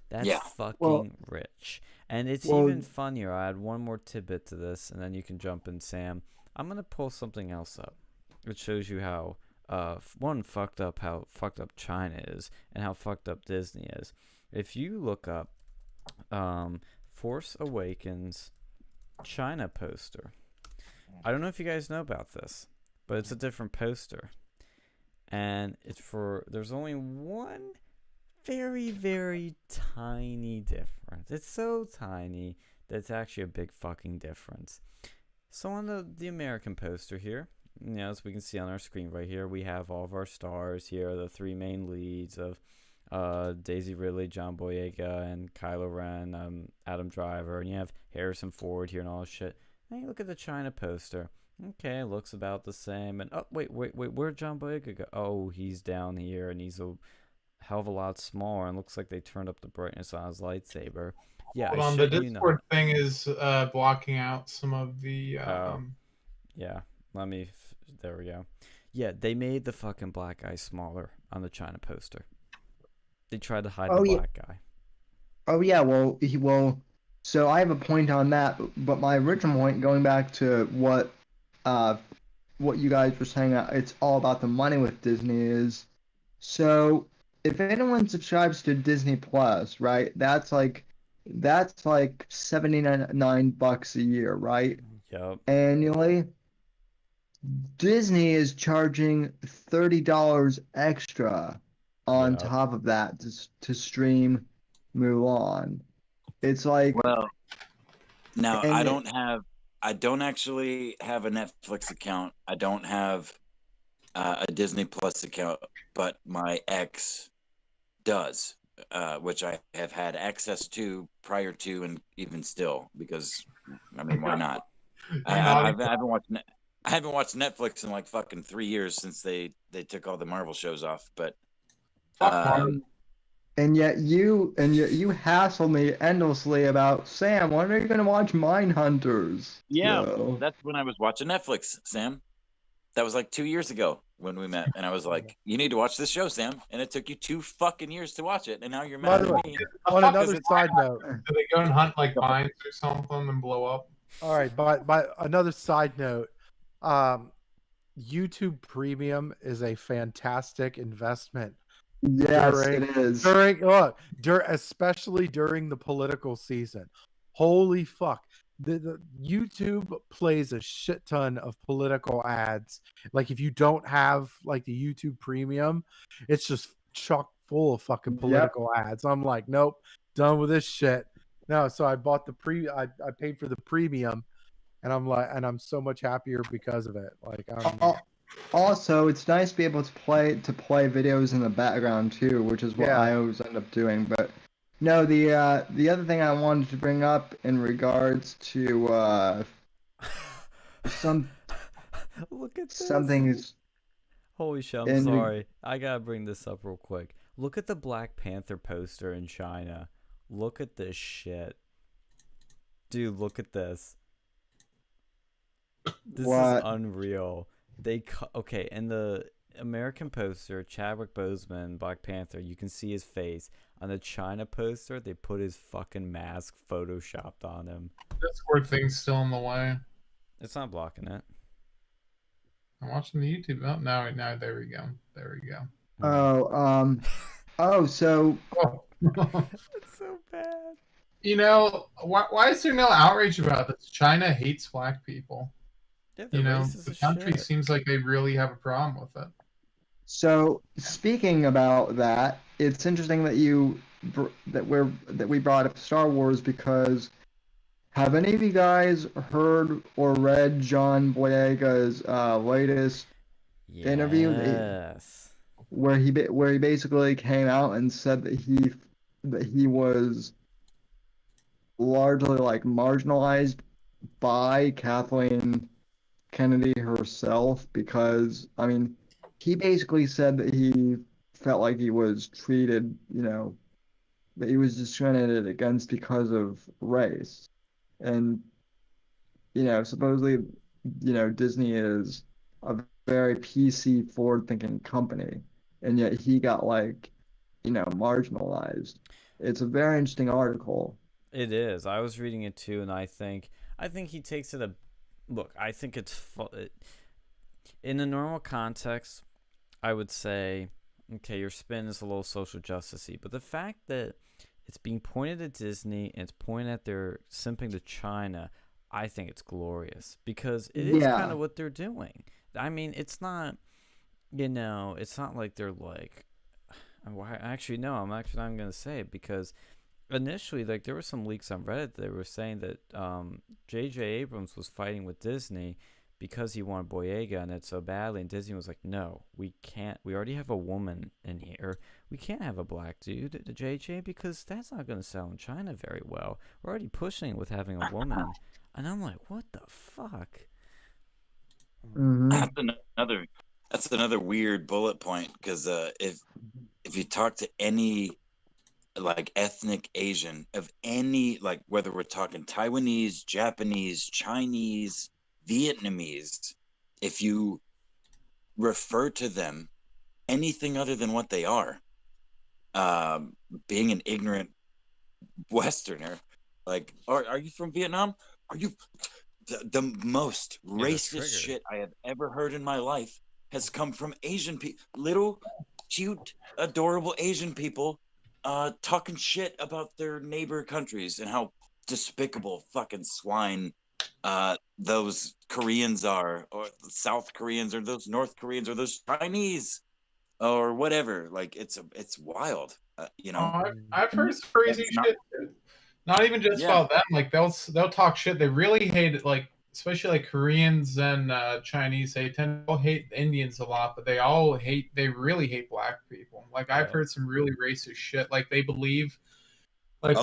That's
Yeah.
fucking rich. And it's
Well-
even funnier. I add one more tidbit to this, and then you can jump in, Sam. I'm gonna pull something else up. It shows you how how fucked up China is and how fucked up Disney is. If you look up Force Awakens China poster, I don't know if you guys know about this, but it's a different poster, and there's only one very, very tiny difference. It's so tiny that it's actually a big fucking difference. So on the American poster here, as we can see on our screen right here, we have all of our stars here, the three main leads of Daisy Ridley, John Boyega, and Kylo Ren, Adam Driver, and you have Harrison Ford here and all this shit. And you look at the China poster. Okay, it looks about the same. And oh, wait, where'd John Boyega go? Oh, he's down here, and he's a hell of a lot smaller, and looks like they turned up the brightness on his lightsaber. Yeah,
Hold on, the Discord thing is blocking out some of the.
Yeah, there we go. Yeah, they made the fucking black guy smaller on the China poster. They tried to hide the black guy.
Oh yeah, well, so I have a point on that, but my original point, going back to what you guys were saying, it's all about the money with Disney is. So if anyone subscribes to Disney Plus, right, that's like $79 a year, right?
Yep.
Annually. Disney is charging $30 extra on top of that to stream Mulan. It's like,
well, now
and
I don't actually have a Netflix account. I don't have a Disney Plus account, but my ex does, which I have had access to prior to and even still, because I mean, why not? I haven't watched Netflix in like fucking 3 years since they took all the Marvel shows off. But
and yet you hassle me endlessly about, Sam, when are you gonna watch Mindhunters?
Yeah,
So,
that's when I was watching Netflix, Sam. That was like 2 years ago when we met, and I was like, "You need to watch this show, Sam." And it took you 2 fucking years to watch it, and now you're
By
mad
the
at
way,
me.
on another side note,
Do they go and hunt like vines or something and blow up?
all right, by another side note, YouTube Premium is a fantastic investment.
yes, it is.
Especially during the political season. Holy fuck. The YouTube plays a shit ton of political ads. Like if you don't have like the YouTube Premium, it's just chock full of fucking political ads. I'm like, nope, done with this shit. No, so I bought I paid for the premium, and I'm so much happier because of it. Like
Also, it's nice to be able to play videos in the background too, which is what I always end up doing. But no, the other thing I wanted to bring up in regards to
Look at this.
something is.
Holy shit! I'm sorry. I gotta bring this up real quick. Look at the Black Panther poster in China. Look at this shit, dude. Look at this. This is unreal. Okay, in the American poster, Chadwick Boseman, Black Panther, you can see his face. On the China poster, they put his fucking mask photoshopped on him.
Discord thing's still in the way.
It's not blocking it.
I'm watching the YouTube. Oh, now there we go. There we go.
So.
It's so bad.
You know, why is there no outrage about this? China hates black people.
Yeah,
you know, the country seems like they really have a problem with it.
So speaking about that, it's interesting that we brought up Star Wars, because have any of you guys heard or read John Boyega's latest interview?
Yes.
where he basically came out and said that he was largely like marginalized by Kathleen Kennedy herself, because I mean he basically said that he felt like he was treated, that he was discriminated against because of race. And supposedly, Disney is a very PC forward thinking company, and yet he got like, marginalized. It's a very interesting article.
It is. I was reading it too, and I think he takes it a look. I think in a normal context, I would say, okay, your spin is a little social justicey, but the fact that it's being pointed at Disney and it's pointed at their simping to China, I think it's glorious because it is kind of what they're doing. I mean, it's not, it's not like they're like, actually, no, I'm actually not going to say it because initially, like, there were some leaks on Reddit that were saying that J.J. Abrams was fighting with Disney because he wanted Boyega and it so badly, and Disney was like, no, we can't. We already have a woman in here. We can't have a black dude, the J.J., because that's not going to sell in China very well. We're already pushing it with having a woman. And I'm like, what the fuck?
Mm-hmm.
That's another weird bullet point because if you talk to any like ethnic Asian of any, like whether we're talking Taiwanese, Japanese, Chinese, Vietnamese, if you refer to them anything other than what they are, being an ignorant Westerner, like, are you from Vietnam? Are you the most racist shit I have ever heard in my life has come from Asian people, little cute adorable Asian people talking shit about their neighbor countries and how despicable fucking swine those Koreans are, or South Koreans, or those North Koreans, or those Chinese, or whatever. Like it's wild,
I've heard some crazy shit. Not even just about them. Like they'll talk shit. They really hate it. Like especially like Koreans and Chinese. They tend to hate Indians a lot, but they really hate black people. Like I've heard some really racist shit. Like they believe, like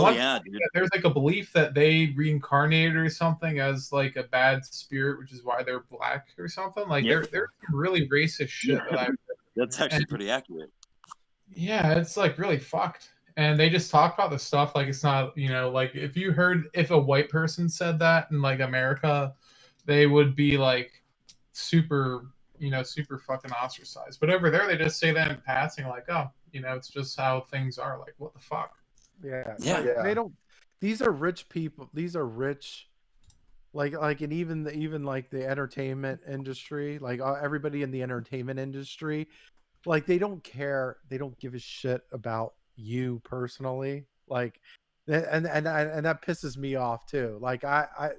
there's like a belief that they reincarnated or something as like a bad spirit, which is why they're black or something. Like there's some really racist shit that I've.
That's actually pretty accurate.
Yeah, it's like really fucked. And they just talk about this stuff like it's not, like if a white person said that in like America, they would be like super, super fucking ostracized. But over there, they just say that in passing, like, oh, it's just how things are. Like, what the fuck?
Yeah.
Yeah.
These are rich people. These are rich. And even like the entertainment industry, like everybody in the entertainment industry, like they don't care. They don't give a shit about you personally. Like, and that pisses me off too. Like I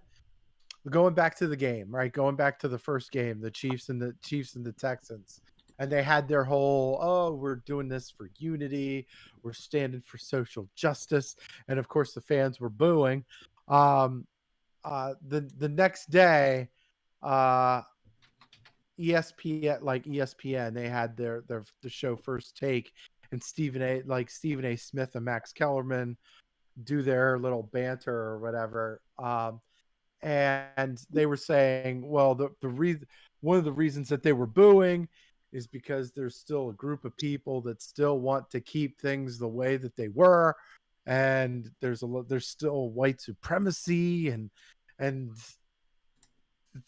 going back to the game, right? Going back to the first game, the Chiefs and the Texans. And they had their whole, oh, we're doing this for unity. We're standing for social justice. And of course the fans were booing. The next day, ESPN, they had the show First Take, and Stephen A. Smith and Max Kellerman do their little banter or whatever. And they were saying, well, the reason, one of the reasons that they were booing is because there's still a group of people that still want to keep things the way that they were, and there's still white supremacy, and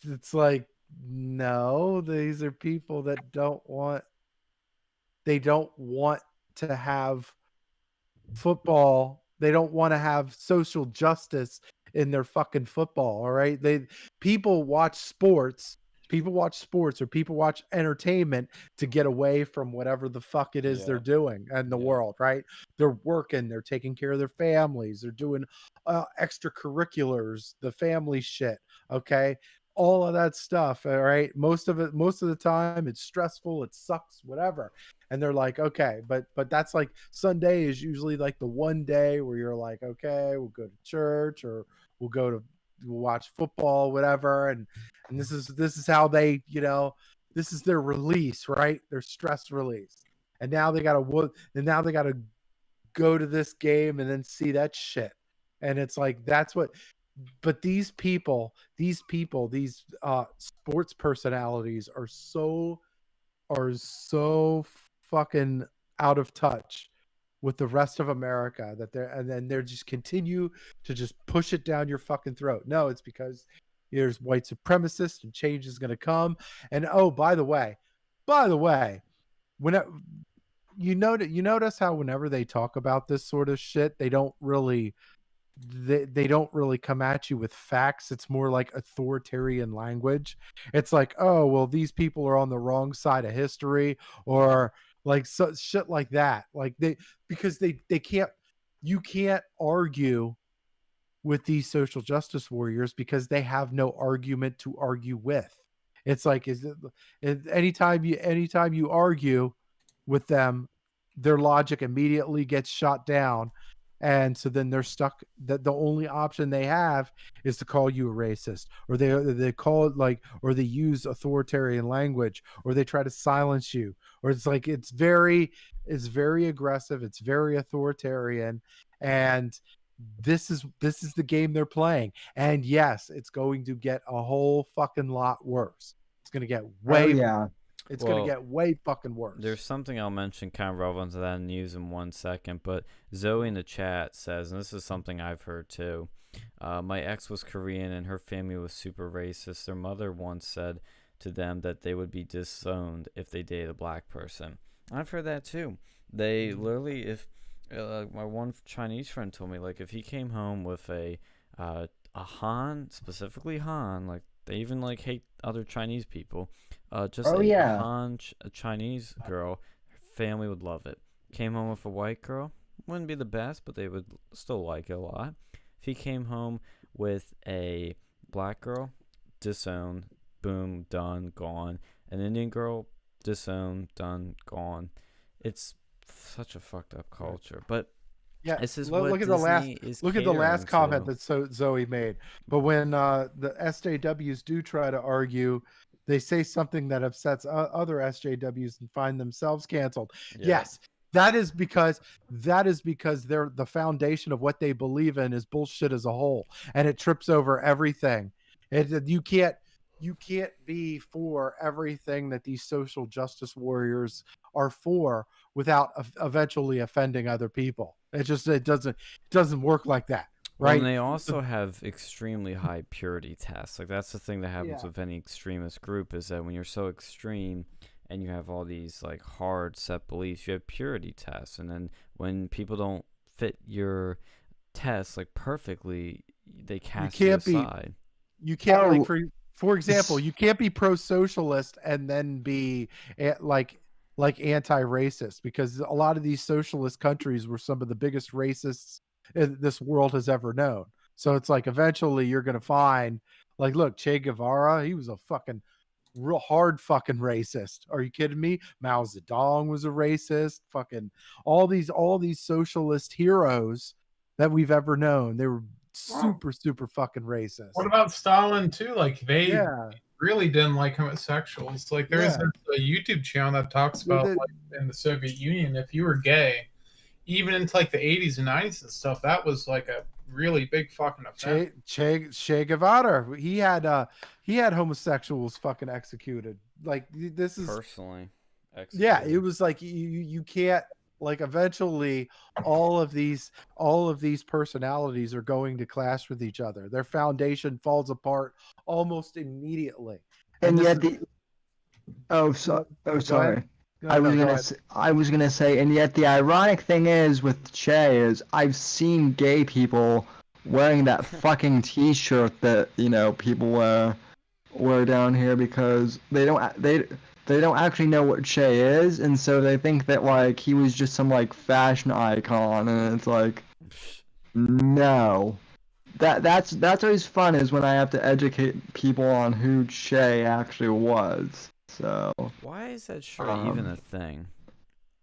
it's like, no, these are people that don't want to have football. They don't want to have social justice in their fucking football. All right. People watch sports or people watch entertainment to get away from whatever the fuck it is they're doing in the world, right? They're working, they're taking care of their families, they're doing extracurriculars, the family shit. Okay. All of that stuff. All right. Most of the time it's stressful, it sucks, whatever. And they're like, okay, but that's like Sunday is usually like the one day where you're like, okay, we'll go to church or we'll watch football, whatever. And this is how they, this is their release, right? Their stress release. and now they gotta go to this game and then see that shit. And it's like that's what. But these sports personalities are so fucking out of touch with the rest of America that they're just continue to just push it down your fucking throat. No, it's because there's white supremacists and change is going to come. And oh, by the way, when you notice how whenever they talk about this sort of shit, they don't really come at you with facts. It's more like authoritarian language. It's like, oh, well, these people are on the wrong side of history, or like shit like that. Like because they can't, you can't argue with these social justice warriors because they have no argument to argue with. It's like, anytime you argue with them, their logic immediately gets shot down. And so then they're stuck that the only option they have is to call you a racist, or they call it like, or they use authoritarian language, or they try to silence you, or it's like, it's very aggressive. It's very authoritarian. And this is the game they're playing. And yes, it's going to get a whole fucking lot worse. It's going to get way, it's going to get way fucking worse.
There's something I'll mention kind of relevant to that news in 1 second, but Zoe in the chat says, and this is something I've heard too, my ex was Korean and her family was super racist. Their mother once said to them that they would be disowned if they dated a black person. I've heard that too. They literally, if my one Chinese friend told me, like, if he came home with a Han, specifically Han, like, they even like hate other Chinese people. A Han, a Chinese girl, her family would love it. Came home with a white girl, wouldn't be the best, but they would still like it a lot. If he came home with a black girl, disowned, boom, done, gone. An Indian girl, disowned, done, gone. It's such a fucked up culture, but
yeah,
this is
look at the last comment that Zoe made. But when the SJWs do try to argue, they say something that upsets other SJWs and find themselves canceled. Yeah. Yes, that is because they're the foundation of what they believe in is bullshit as a whole, and it trips over everything. You can't be for everything that these social justice warriors are for without eventually offending other people. It doesn't work like that, right?
Well, and they also have extremely high purity tests. Like, that's the thing that happens with any extremist group, is that when you're so extreme and you have all these like hard set beliefs, you have purity tests, and then when people don't fit your tests like perfectly, they cast you aside.
You can't for example, you can't be pro-socialist and then be like anti-racist, because a lot of these socialist countries were some of the biggest racists this world has ever known. So it's like eventually you're going to find, like, look, Che Guevara, he was a fucking real hard fucking racist. Are you kidding me? Mao Zedong was a racist. Fucking all these socialist heroes that we've ever known, they were super fucking racist.
What about Stalin too? Like, they really didn't like homosexuals. Like, there's a YouTube channel that talks about like in the Soviet Union, if you were gay, even into like the 80s and 90s and stuff, that was like a really big fucking offense.
Che Guevara, he had homosexuals fucking executed. Like, this is
personally executed.
Yeah, it was like you can't, like, eventually all of these personalities are going to clash with each other. Their foundation falls apart almost immediately.
And yet sorry. I was gonna say, and yet the ironic thing is with Che is I've seen gay people wearing that fucking T-shirt that, you know, people wear down here, because they don't actually know what Che is, and so they think that like he was just some like fashion icon, and it's like, no. That's always fun, is when I have to educate people on who Che actually was. So
why is that shirt even a thing?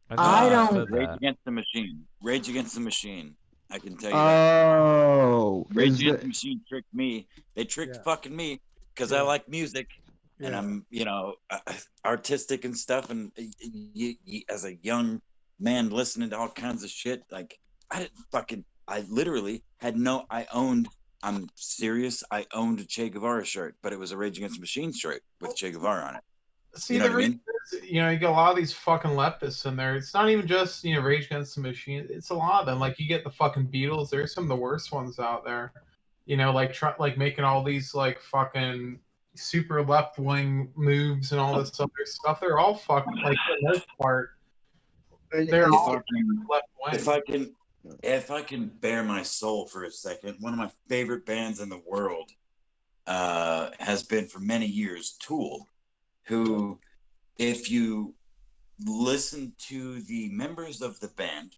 I don't.
Rage Against the Machine. Rage Against the Machine. I can tell you
that.
Rage Against the Machine tricked me. They tricked fucking me because I like music. and I'm, artistic and stuff. And as a young man listening to all kinds of shit, like I literally had I'm serious. I owned a Che Guevara shirt, but it was a Rage Against the Machine shirt with Che Guevara on it.
See,
You know what I mean?
you get a lot of these fucking leftists in there. It's not even just, Rage Against the Machine. It's a lot of them. Like, you get the fucking Beatles. There's some of the worst ones out there. Like making all these, like, fucking super left-wing moves and all this other stuff. They're all fucking, like, for the most part, they're all left-wing.
If I can bare my soul for a second, one of my favorite bands in the world has been for many years Tool, who, if you listen to the members of the band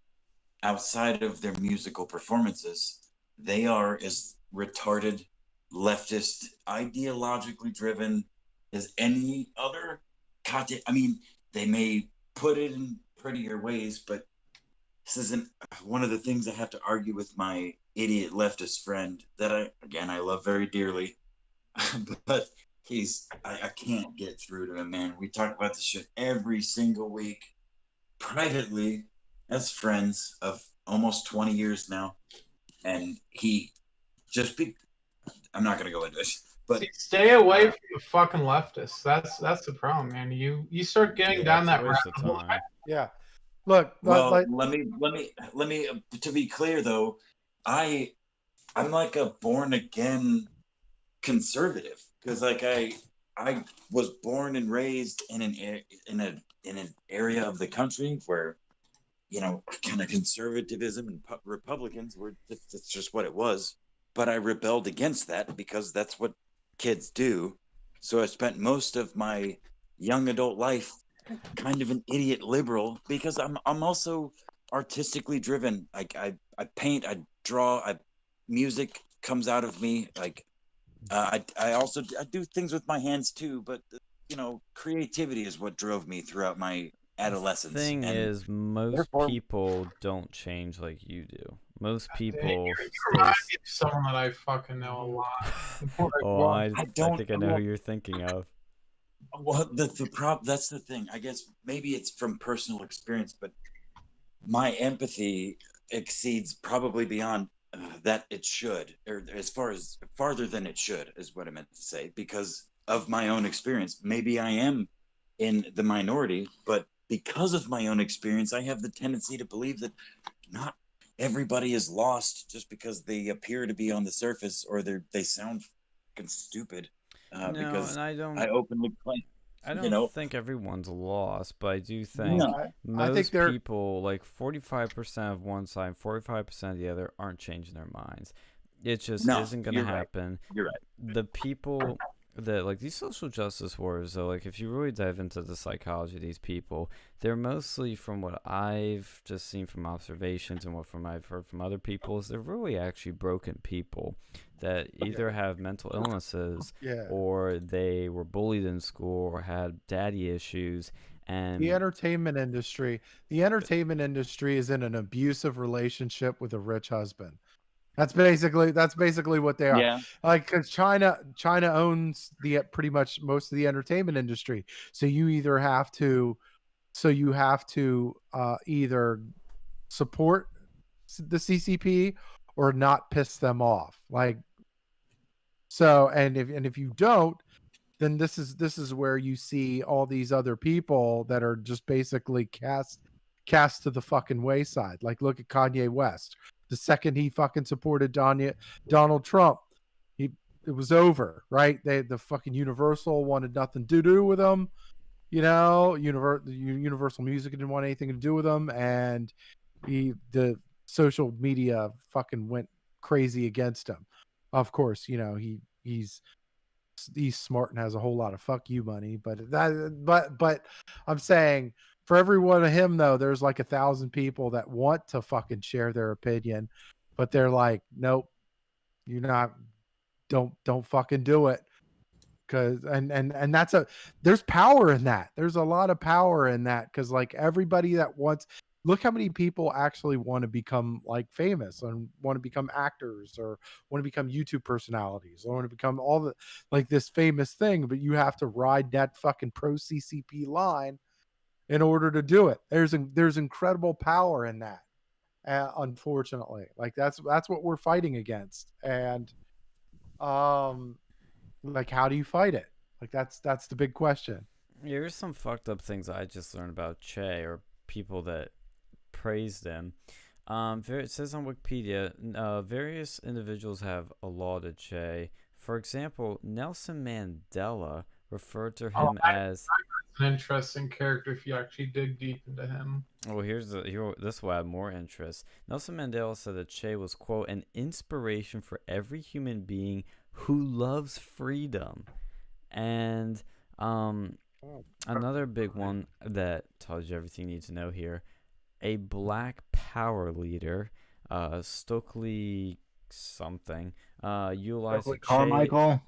outside of their musical performances, they are as retarded, leftist, ideologically driven as any other content. I mean, they may put it in prettier ways, but this isn't one of the things I have to argue with my idiot leftist friend that I love very dearly. But I can't get through to him, man. We talk about this shit every single week privately as friends of almost 20 years now. And I'm not going to go into this, but
stay away from the fucking leftists. That's the problem, man. You start getting down that rabbit hole.
Yeah. Look,
well, let me to be clear though, I'm like a born again conservative, because like I was born and raised in an area of the country where kind of conservatism and Republicans were that's just what it was. But I rebelled against that because that's what kids do. So I spent most of my young adult life kind of an idiot liberal, because I'm also artistically driven. Like I paint, I draw, music comes out of me. Like I do things with my hands too, but creativity is what drove me throughout my adolescence.
The thing is, most people don't change like you do. Most people.
Someone that I fucking know a lot.
Oh, I think I know who you're thinking of.
Well, that's the thing. I guess maybe it's from personal experience, but my empathy exceeds probably beyond that it should, or as farther than it should, is what I meant to say, because of my own experience. Maybe I am in the minority, but because of my own experience, I have the tendency to believe that not everybody is lost just because they appear to be on the surface, or they sound fucking stupid. Because I openly claim.
I don't think everyone's lost, but I do think most people, like 45% of one side, 45% of the other, aren't changing their minds. It just isn't going to happen.
Right. You're right.
The people that, like, these social justice wars, though, like, if you really dive into the psychology of these people, they're mostly, from what I've just seen from observations and what I've heard from other people, is they're really actually broken people that either have mental illnesses or they were bullied in school or had daddy issues. And
the entertainment industry is in an abusive relationship with a rich husband. That's basically what they are.
Yeah.
Like, because China owns pretty much most of the entertainment industry. So you have to either support the CCP or not piss them off. Like, so, and if you don't, then this is where you see all these other people that are just basically cast to the fucking wayside. Like, look at Kanye West. The second he fucking supported Donald Trump, it was over, right? The fucking Universal wanted nothing to do with him. Universal Music didn't want anything to do with him, and the social media fucking went crazy against him. Of course, he's smart and has a whole lot of fuck you money, but I'm saying, for every one of him, though, there's like 1,000 people that want to fucking share their opinion, but they're like, nope, you're not, don't fucking do it. Cause and there's power in that. There's a lot of power in that. Cause like everybody that wants, look how many people actually want to become like famous and want to become actors or want to become YouTube personalities or want to become all the like this famous thing, but you have to ride that fucking pro CCP line in order to do it. There's incredible power in that. Unfortunately, like that's what we're fighting against. And like, how do you fight it? Like that's the big question.
Here's some fucked up things I just learned about Che, or people that praised him. It says on Wikipedia, various individuals have lauded Che. For example, Nelson Mandela referred to him as
an interesting character if you actually dig deep into him.
Well, this will add more interest. Nelson Mandela said that Che was, quote, an inspiration for every human being who loves freedom. And another big one that tells you everything you need to know here, a black power leader, Stokely something, utilized
Carmichael?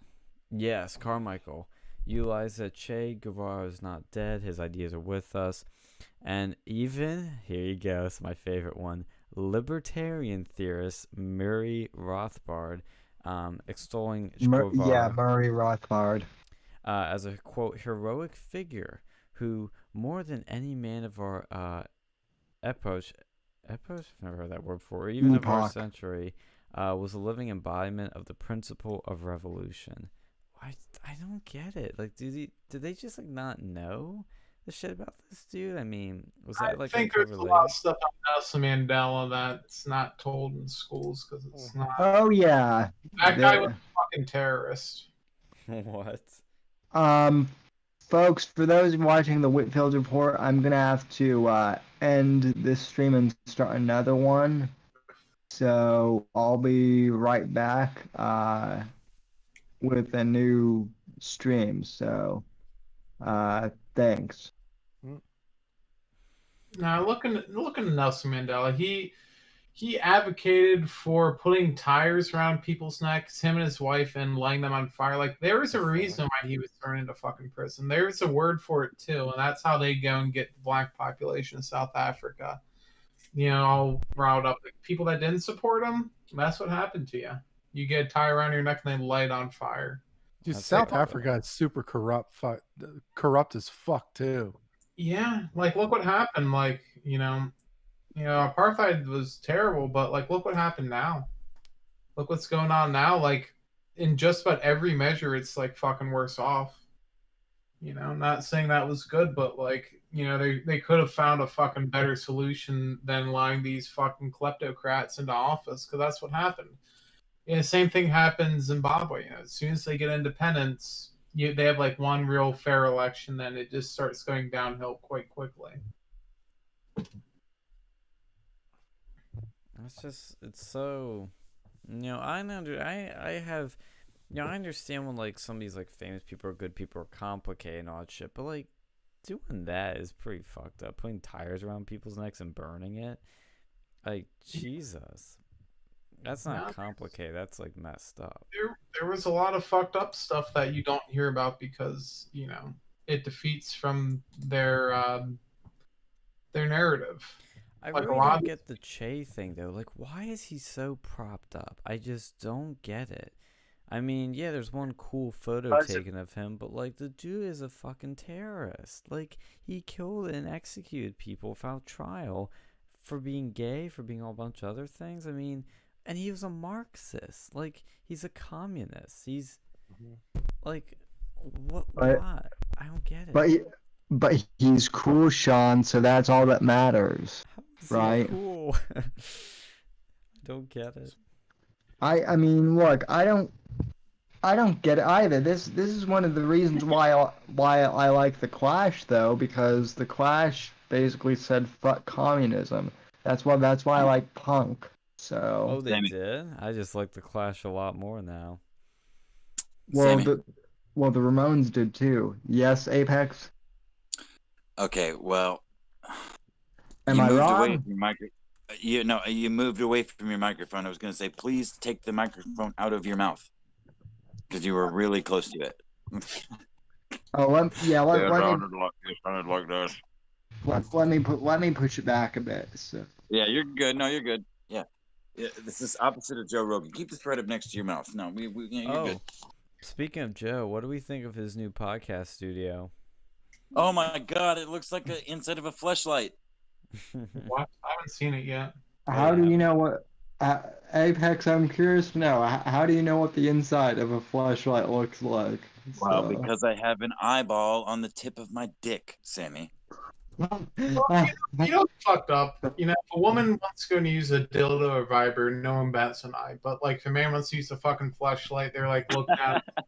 Yes, Carmichael. Utilized that Che Guevara is not dead, his ideas are with us. And even, here you go, it's my favorite one, libertarian theorist Murray Rothbard, extolling Guevara.
Yeah, Murray Rothbard.
As a, quote, heroic figure who, more than any man of our epoch, I've never heard that word before, even of our century, was a living embodiment of the principle of revolution. I don't get it. Like, did they just like not know the shit about this dude? I mean, was that like?
I think there's a lot of stuff on Nelson Mandela that's not told in schools because it's not.
Oh yeah,
that guy was a fucking terrorist.
What?
Folks, for those watching the Whitfield Report, I'm gonna have to end this stream and start another one. So I'll be right back with a new stream. So thanks.
Now looking at Nelson Mandela, he advocated for putting tires around people's necks, him and his wife, and lighting them on fire. Like, there was a reason why he was thrown into fucking prison. There's a word for it too, and that's how they go and get the black population of South Africa, you know, all riled up. Like, people that didn't support him, that's what happened to you. You get a tire around your neck and they light on fire.
Dude, South Africa is super corrupt as fuck too.
Yeah, like look what happened. Like, you know, apartheid was terrible, but like look what happened now. Look what's going on now. Like, in just about every measure, it's like fucking worse off. You know, not saying that was good, but like, you know, they could have found a fucking better solution than allowing these fucking kleptocrats into office, because that's what happened. And the same thing happened in Zimbabwe. You know, as soon as they get independence, they have like one real fair election, then it just starts going downhill quite quickly.
It's so, you know, I have, you know, I understand when like some of these like famous people or good people are complicated and all that shit, but like doing that is pretty fucked up. Putting tires around people's necks and burning it, like, Jesus. That's not complicated. That's like messed up.
There was a lot of fucked up stuff that you don't hear about because, you know, it defeats from their narrative.
I really don't get the Che thing though. Like, why is he so propped up? I just don't get it. I mean, yeah, there's one cool photo taken of him, but like the dude is a fucking terrorist. Like, he killed and executed people without trial for being gay, for being a bunch of other things. I mean, and he was a Marxist. Like, he's a communist. He's like, what? I don't get it.
But he's cool, Sean. So that's all that matters, right?
Cool. I don't get it.
I mean, look, I don't get it either. This is one of the reasons why I like the Clash though, because the Clash basically said fuck communism. That's why I like punk. So.
Oh, they did? I just like the Clash a lot more now.
Well, the Ramones did too. Yes, Apex.
Okay, well.
Am I wrong?
You moved away from your microphone. I was going to say, please take the microphone out of your mouth, because you were really close to it.
It sounded
like this.
Let me push it back a bit. So.
Yeah, you're good. No, you're good. Yeah. This is opposite of Joe Rogan. Keep this right up next to your mouth. No, you're good.
Speaking of Joe, what do we think of his new podcast studio?
Oh my God! It looks like the inside of a fleshlight.
What? I haven't seen it yet.
How do you know what? Apex, I'm curious to know. How do you know what the inside of a flashlight looks like?
Well, because I have an eyeball on the tip of my dick, Sammy.
Well, you know what's fucked up? You know, if a woman wants to go and use a dildo or viber, no one bats an eye. But like, if a man wants to use a fucking flashlight, they're like looking at the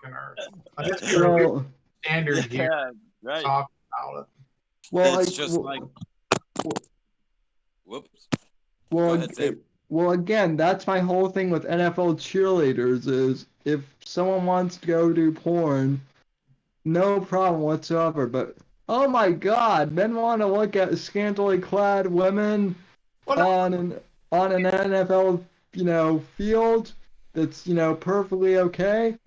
fucking earth. I guess we're standard here.
Yeah, right.
Talk about it.
Well,
It's just like. Whoops.
Well,
Go ahead, Sam.
well, again, that's my whole thing with NFL cheerleaders is if someone wants to go do porn, no problem whatsoever. But oh my God, men want to look at scantily clad women on an NFL, field that's, perfectly okay.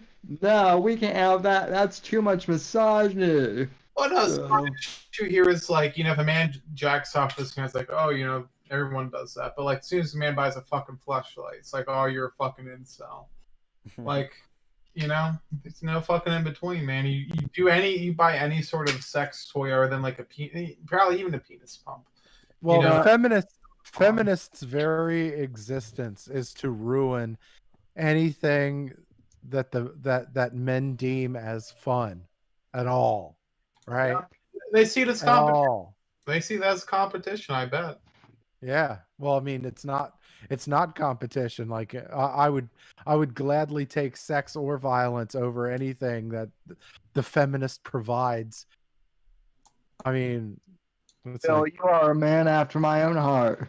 No, we can't have that. That's too much misogyny.
Well, no, the issue here is like, if a man jacks off this guy's like, oh, everyone does that. But like, as soon as a man buys a fucking fleshlight, it's like, oh, you're a fucking incel. Like, there's no fucking in between, man. You buy any sort of sex toy other than like probably even a penis pump.
Well, feminists' very existence is to ruin anything that men deem as fun at all, right?
Yeah. They see it as competition. They see that as competition, I bet.
Yeah. Well, I mean, it's not competition. Like I would gladly take sex or violence over anything that the feminist provides. I mean,
Bill, you are a man after my own heart.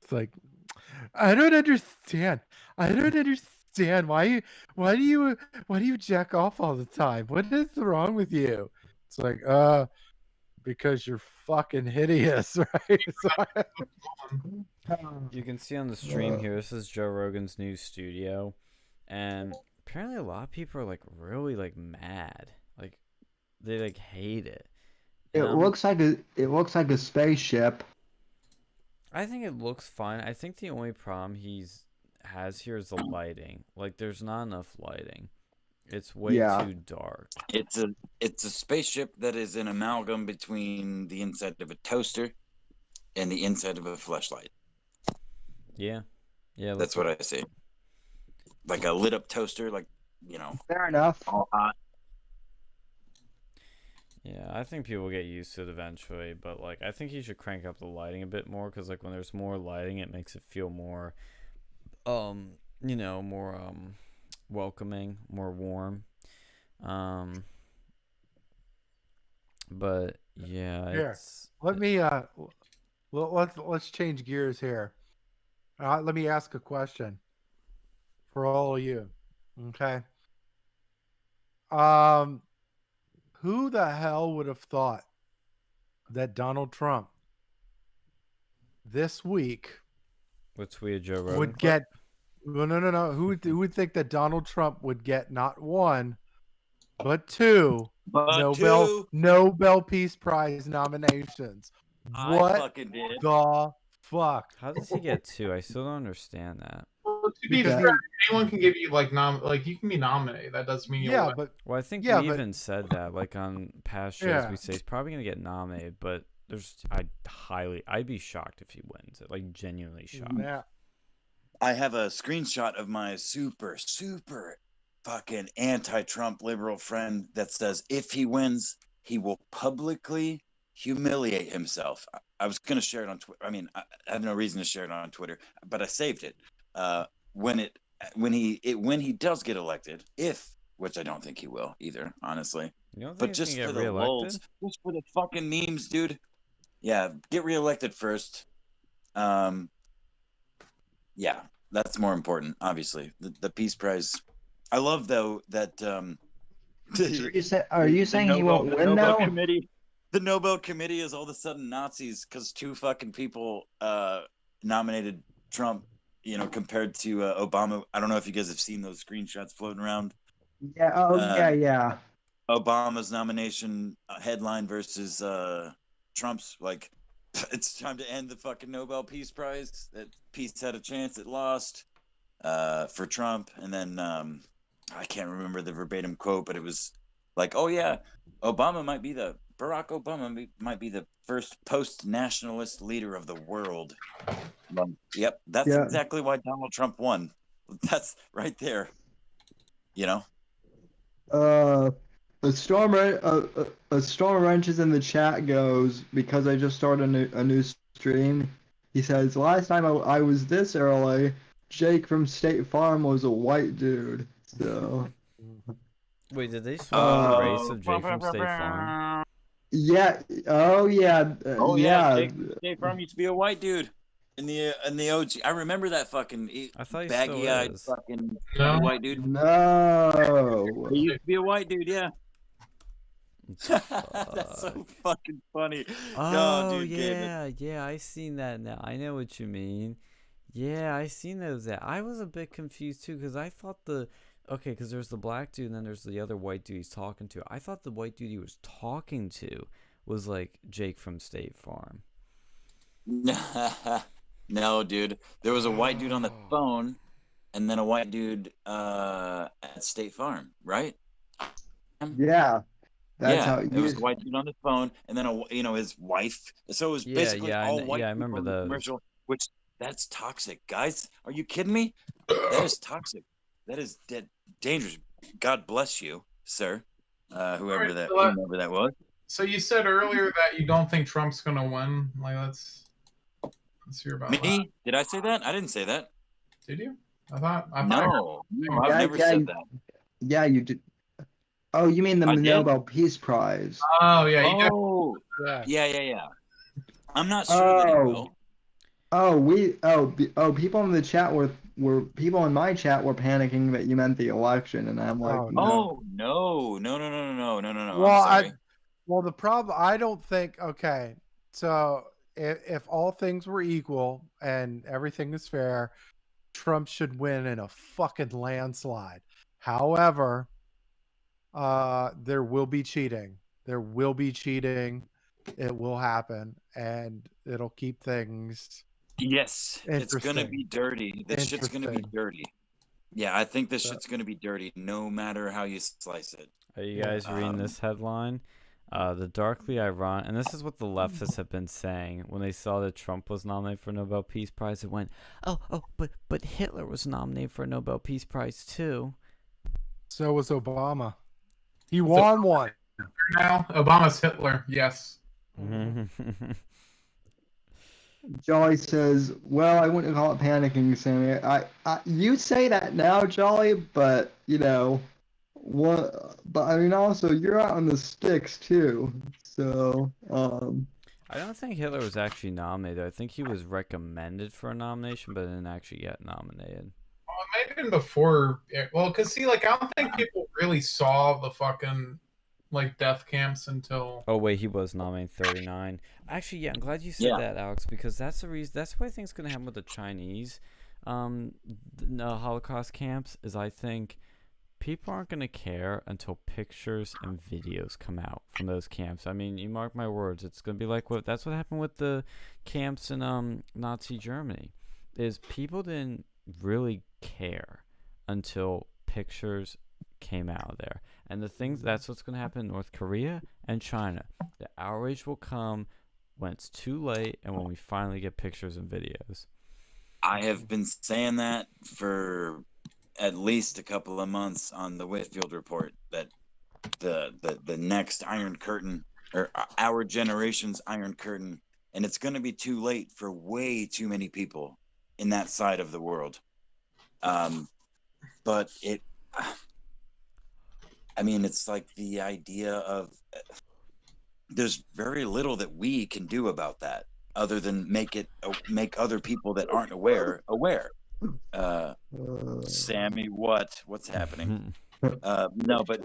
It's like, I don't understand. Why do you jack off all the time? What is wrong with you? It's like, because you're fucking hideous, right?
You can see on the stream here, this is Joe Rogan's new studio, and apparently a lot of people are like really like mad, like they like hate it.
It looks like a spaceship.
I think it looks fine. I think the only problem has here is the lighting. Like there's not enough lighting. It's way too dark.
It's a spaceship that is an amalgam between the inside of a toaster and the inside of a fleshlight.
Yeah.
That's what I see. Like a lit up toaster, like
Fair enough.
All hot.
Yeah, I think people get used to it eventually, but like I think you should crank up the lighting a bit more because like when there's more lighting, it makes it feel more, more welcoming, more warm. But yeah, it's
let me let's change gears here. Let me ask a question for all of you. Okay. Who the hell would have thought that Donald Trump this week
would tweet Joe Rogan
would get no. Who would think that Donald Trump would get not one, but two Nobel Peace Prize nominations? What
fucking did.
the fuck?
How does he get two? I still don't understand that.
Well, to be fair, anyone can give you like you can be nominated. That doesn't mean you win.
Well, I think we even said that like on past shows. We say he's probably gonna get nominated, but I'd be shocked if he wins it. Like genuinely shocked.
Yeah.
I have a screenshot of my super fucking anti-Trump liberal friend that says if he wins, he will publicly humiliate himself. I was going to share it on Twitter. I mean, I have no reason to share it on Twitter, but I saved it. When he does get elected, which I don't think he will either, honestly.
You don't think
but just for the lulz, just for the fucking memes, dude. Yeah, get reelected first. Yeah, that's more important, obviously. The Peace Prize. I love though that.
Are you saying he won't win though?
The Nobel Committee is all of a sudden Nazis because two fucking people nominated Trump. Compared to Obama. I don't know if you guys have seen those screenshots floating around.
Yeah. Yeah.
Obama's nomination headline versus Trump's, like, it's time to end the fucking Nobel Peace Prize. That peace had a chance, it lost for Trump. And then I can't remember the verbatim quote, but it was like, oh yeah, Barack Obama might be the first post-nationalist leader of the world. Yep, that's exactly why Donald Trump won. That's right there. You know.
A storm wrenches in the chat goes, because I just started a new stream. He says, last time I was this early, Jake from State Farm was a white dude. So.
Wait, did they swap the race of Jake from State Farm?
Yeah. Oh yeah. Yeah.
Jake from State Farm used to be a white dude in the OG. I remember that fucking
I thought he
baggy-eyed
still is.
fucking
No.
white dude.
No.
He used to be a white dude, yeah. That's so fucking funny.
Oh,
no, dude,
yeah, I seen that now. I know what you mean. Yeah, I seen those. I was a bit confused too, because I thought because there's the black dude and then there's the other white dude he's talking to. I thought the white dude he was talking to was like Jake from State Farm.
No, dude. There was a white dude on the phone, and then a white dude at State Farm, right?
Yeah. That's how
it was a white dude on the phone, and then his wife. So it was basically all white.
Yeah, I remember those.
Commercial, which that's toxic, guys. Are you kidding me? That is toxic. That is dangerous. God bless you, sir. Whoever that was.
So you said earlier that you don't think Trump's gonna win. Like, let's hear about
me.
That.
Did I say that? I didn't say that.
Did you? I thought
no, I've never said that.
Yeah, you did. Oh, you mean the Nobel Peace Prize?
Oh yeah.
Yeah. I'm not sure that he will.
People in the chat were people in my chat were panicking that you meant the election, and I'm like,
no.
Well, the problem, I don't think. Okay, so if all things were equal and everything is fair, Trump should win in a fucking landslide. However, there will be cheating. There will be cheating. It will happen, and it'll keep things.
Yes, it's gonna be dirty. This shit's gonna be dirty. Yeah, I think this shit's gonna be dirty, no matter how you slice it.
Are you guys reading this headline? The darkly ironic, and this is what the leftists have been saying when they saw that Trump was nominated for a Nobel Peace Prize. It went, but Hitler was nominated for a Nobel Peace Prize too.
So was Obama. He won one.
Now Obama's Hitler. Yes.
Jolly says, "Well, I wouldn't call it panicking, Sammy. You say that now, Jolly, but you know what? But I mean, also you're out on the sticks too. So,
I don't think Hitler was actually nominated. I think he was recommended for a nomination, but didn't actually get nominated.
Well, it might have been before. Well, because see, like, I don't think people really saw the fucking like death camps until.
Oh wait, he was nominated 39. Actually, yeah, I'm glad you said that, Alex, because that's the reason. That's what I think is going to happen with the Chinese Holocaust camps. Is I think people aren't going to care until pictures and videos come out from those camps. I mean, you mark my words, it's going to be like that's what happened with the camps in Nazi Germany. Is people didn't really care until pictures came out of there. And that's what's going to happen in North Korea and China. The outrage will come when it's too late and when we finally get pictures and videos.
I have been saying that for at least a couple of months on the Whitfield report, that the next Iron Curtain, or our generation's Iron Curtain, and it's going to be too late for way too many people in that side of the world. But it's like the idea of there's very little that we can do about that other than make other people that aren't aware. Sammy, what's happening? No, but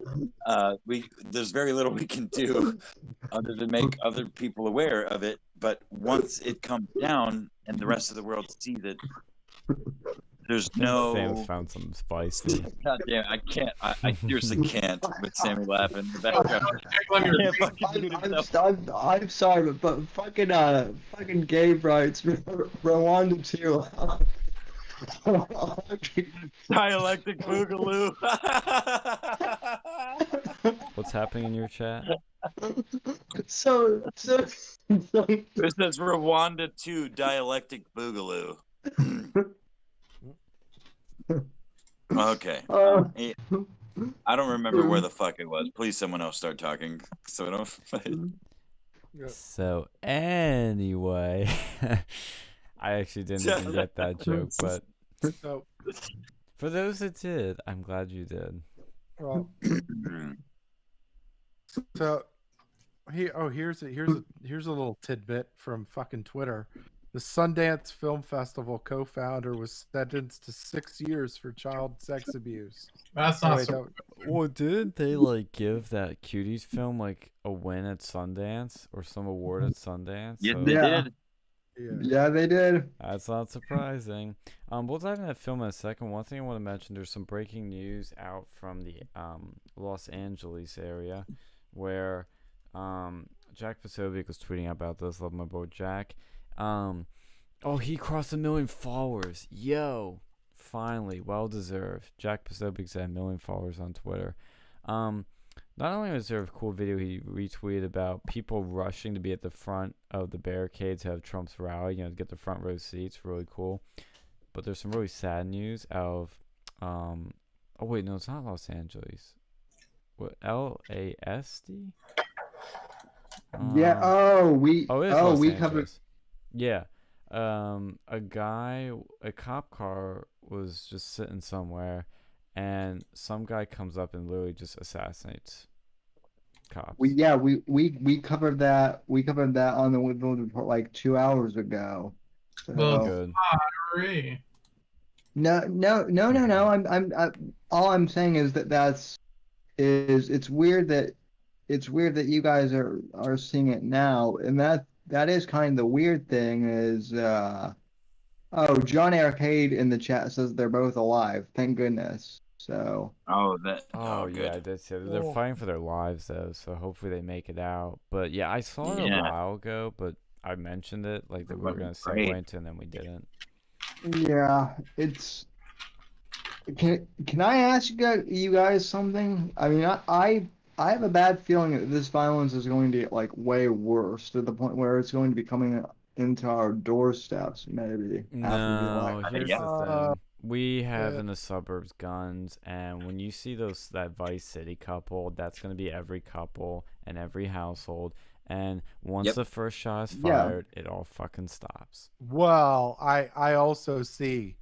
there's very little we can do other than make other people aware of it. But once it comes down and the rest of the world sees it, There's
Sam's
no.
found something spicy.
God damn, I can't. I seriously can't with Sammy laughing in the background.
Let me
I can't fucking do himself.
I'm sorry, but fucking gay rights, Rwanda too.
Dialectic boogaloo.
What's happening in your chat?
so
It says Rwanda 2 dialectic boogaloo. Okay. I don't remember where the fuck it was. Please, someone else start talking. So I don't.
So anyway, I actually didn't even get that joke, but
So,
for those that did, I'm glad you did.
well, so here's a little tidbit from fucking Twitter. The Sundance Film Festival co-founder was sentenced to 6 years for child sex abuse.
That's
Oh,
not
wait,
so.
Well, didn't they like give that Cuties film like a win at Sundance or some award at Sundance?
Yes,
So
they
Yeah.
did.
Yeah, they did.
that's not surprising. We'll dive into that film in a second. One thing I want to mention: there's some breaking news out from the Los Angeles area, where Jack Posobiec was tweeting about this. Love my boy Jack. Oh, he crossed 1 million followers. Yo, finally, well deserved. Jack Posobiec's at 1 million followers on Twitter. Not only was there a cool video he retweeted about people rushing to be at the front of the barricades to have Trump's rally, to get the front row seats, really cool. But there's some really sad news out of, oh wait, no, it's not Los Angeles. What, LASD?
Yeah.
It is Los
we
Angeles.
covered.
Yeah. A cop car was just sitting somewhere, and some guy comes up and literally just assassinates cops.
We covered that. We covered that on the Whitfield report like 2 hours ago. So.
Well,
Good.
Sorry.
No. I'm all I'm saying is it's weird that you guys are seeing it now, and that is kind of the weird thing is John Arcade in the chat says they're both alive. Thank goodness. So
Oh
good.
yeah, I did say that. They're fighting for their lives though, so hopefully they make it out. But yeah, I saw it a while ago, but I mentioned it like that we were gonna segue into, and then we didn't.
yeah, it's. Can I ask you guys something? I mean, I have a bad feeling that this violence is going to get like way worse to the point where it's going to be coming into our doorsteps maybe.
No, here's
Yeah.
the thing. We have in the suburbs guns, and when you see that Vice City couple, that's going to be every couple and every household. And once the first shot is fired, it all fucking stops.
well, I also see,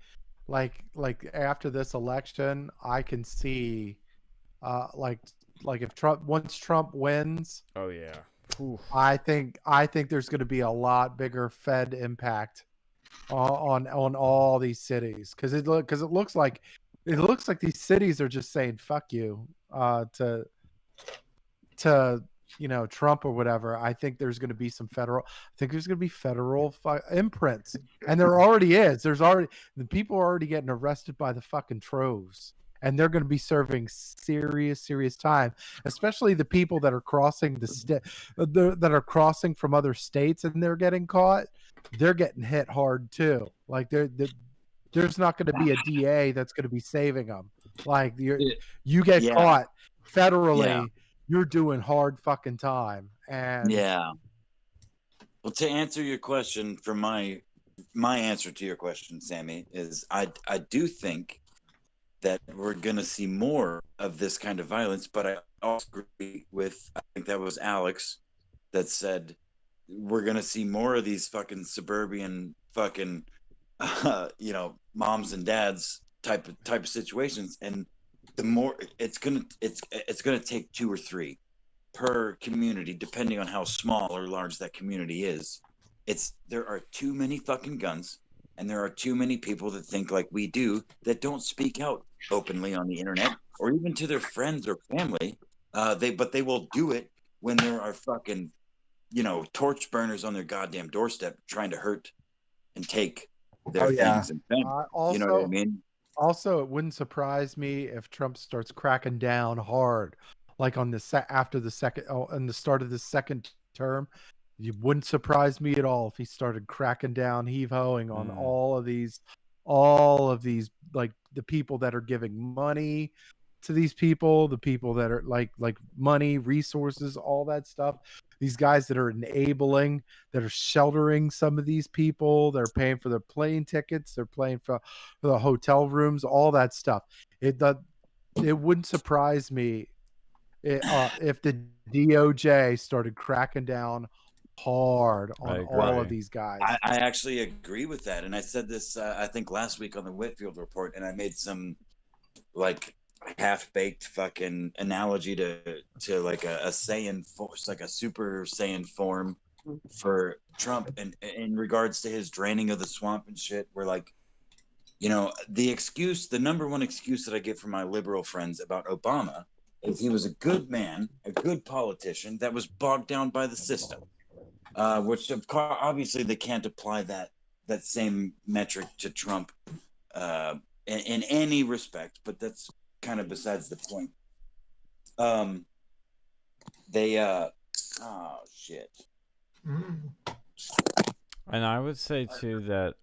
like after this election, I can see, like if once Trump wins,
Oh yeah. Oof.
I think there's going to be a lot bigger Fed impact on all these cities because it looks like these cities are just saying fuck you to Trump or whatever. I think there's going to be federal imprints, and there already is. The people are already getting arrested by the fucking troves, and they're going to be serving serious time, especially the people that are crossing that are crossing from other states and they're getting caught. They're getting hit hard too. Like there's not going to be a DA that's going to be saving them. Like you get caught federally, you're doing hard fucking time. And
Well, to answer your question, from my answer to your question, Sammy, is I do think that we're going to see more of this kind of violence, but I also agree with, I think that was Alex that said, we're going to see more of these fucking suburban fucking, moms and dads type of situations. And the more it's going to take 2 or 3 per community, depending on how small or large that community is. There are too many fucking guns. And there are too many people that think like we do that don't speak out openly on the internet or even to their friends or family. But they will do it when there are fucking, torch burners on their goddamn doorstep trying to hurt and take their
yeah.
things and things.
Also,
You know what I mean?
Also, it wouldn't surprise me if Trump starts cracking down hard, like on the after the second, in the start of the second term. It wouldn't surprise me at all if he started cracking down, heave-hoing on all of these, like the people that are giving money to these people, the people that are like money, resources, all that stuff. These guys that are enabling, that are sheltering some of these people, they're paying for their plane tickets, they're paying for the hotel rooms, all that stuff. It wouldn't surprise me if the DOJ started cracking down hard on all of these guys.
I actually agree with that, and I said this I think last week on the Whitfield report, and I made some like half-baked fucking analogy to like a Saiyan force, like a Super Saiyan form for Trump, and in regards to his draining of the swamp and shit. Where like, you know, the number one excuse that I get from my liberal friends about Obama is he was a good man, a good politician that was bogged down by the system, which of course obviously they can't apply that same metric to Trump in any respect, but that's kind of besides the point. Oh shit.
And I would say too that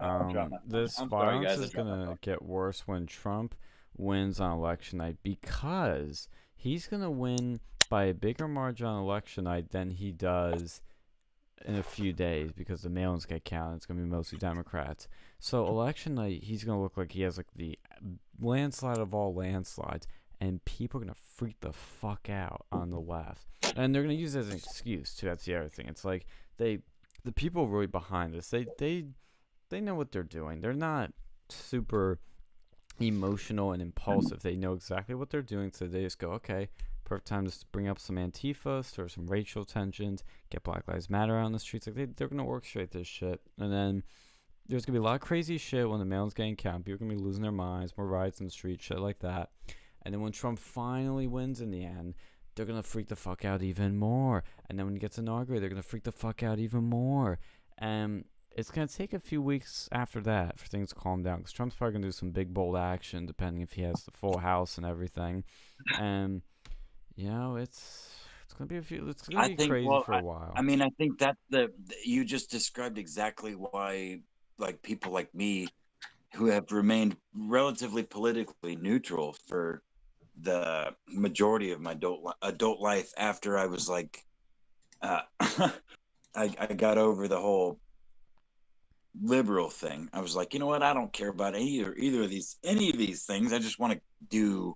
this violence is gonna get worse when Trump wins on election night, because he's gonna win by a bigger margin on election night than he does in a few days, because the mail-ins get counted. It's gonna be mostly Democrats. So election night, he's gonna look like he has like the landslide of all landslides, and people are gonna freak the fuck out on the left, and they're gonna use it as an excuse too. That's the other thing. It's like the people really behind this, they know what they're doing. They're not super emotional and impulsive. They know exactly what they're doing, so they just go, okay, perfect time to bring up some Antifa, stir some racial tensions, get Black Lives Matter out on the streets. Like they're gonna orchestrate this shit, and then there's gonna be a lot of crazy shit when the mail-ins getting counted. People are gonna be losing their minds, more riots in the street, shit like that. And then when Trump finally wins in the end, they're gonna freak the fuck out even more. And then when he gets inaugurated, they're gonna freak the fuck out even more. And it's gonna take a few weeks after that for things to calm down, because Trump's probably gonna do some big bold action, depending if he has the full house and everything. And you know, it's gonna be crazy for a while.
I mean, I think that you just described exactly why, like, people like me, who have remained relatively politically neutral for the majority of my adult life, after I was like, I got over the whole liberal thing. I was like, you know what? I don't care about any of these things. I just want to do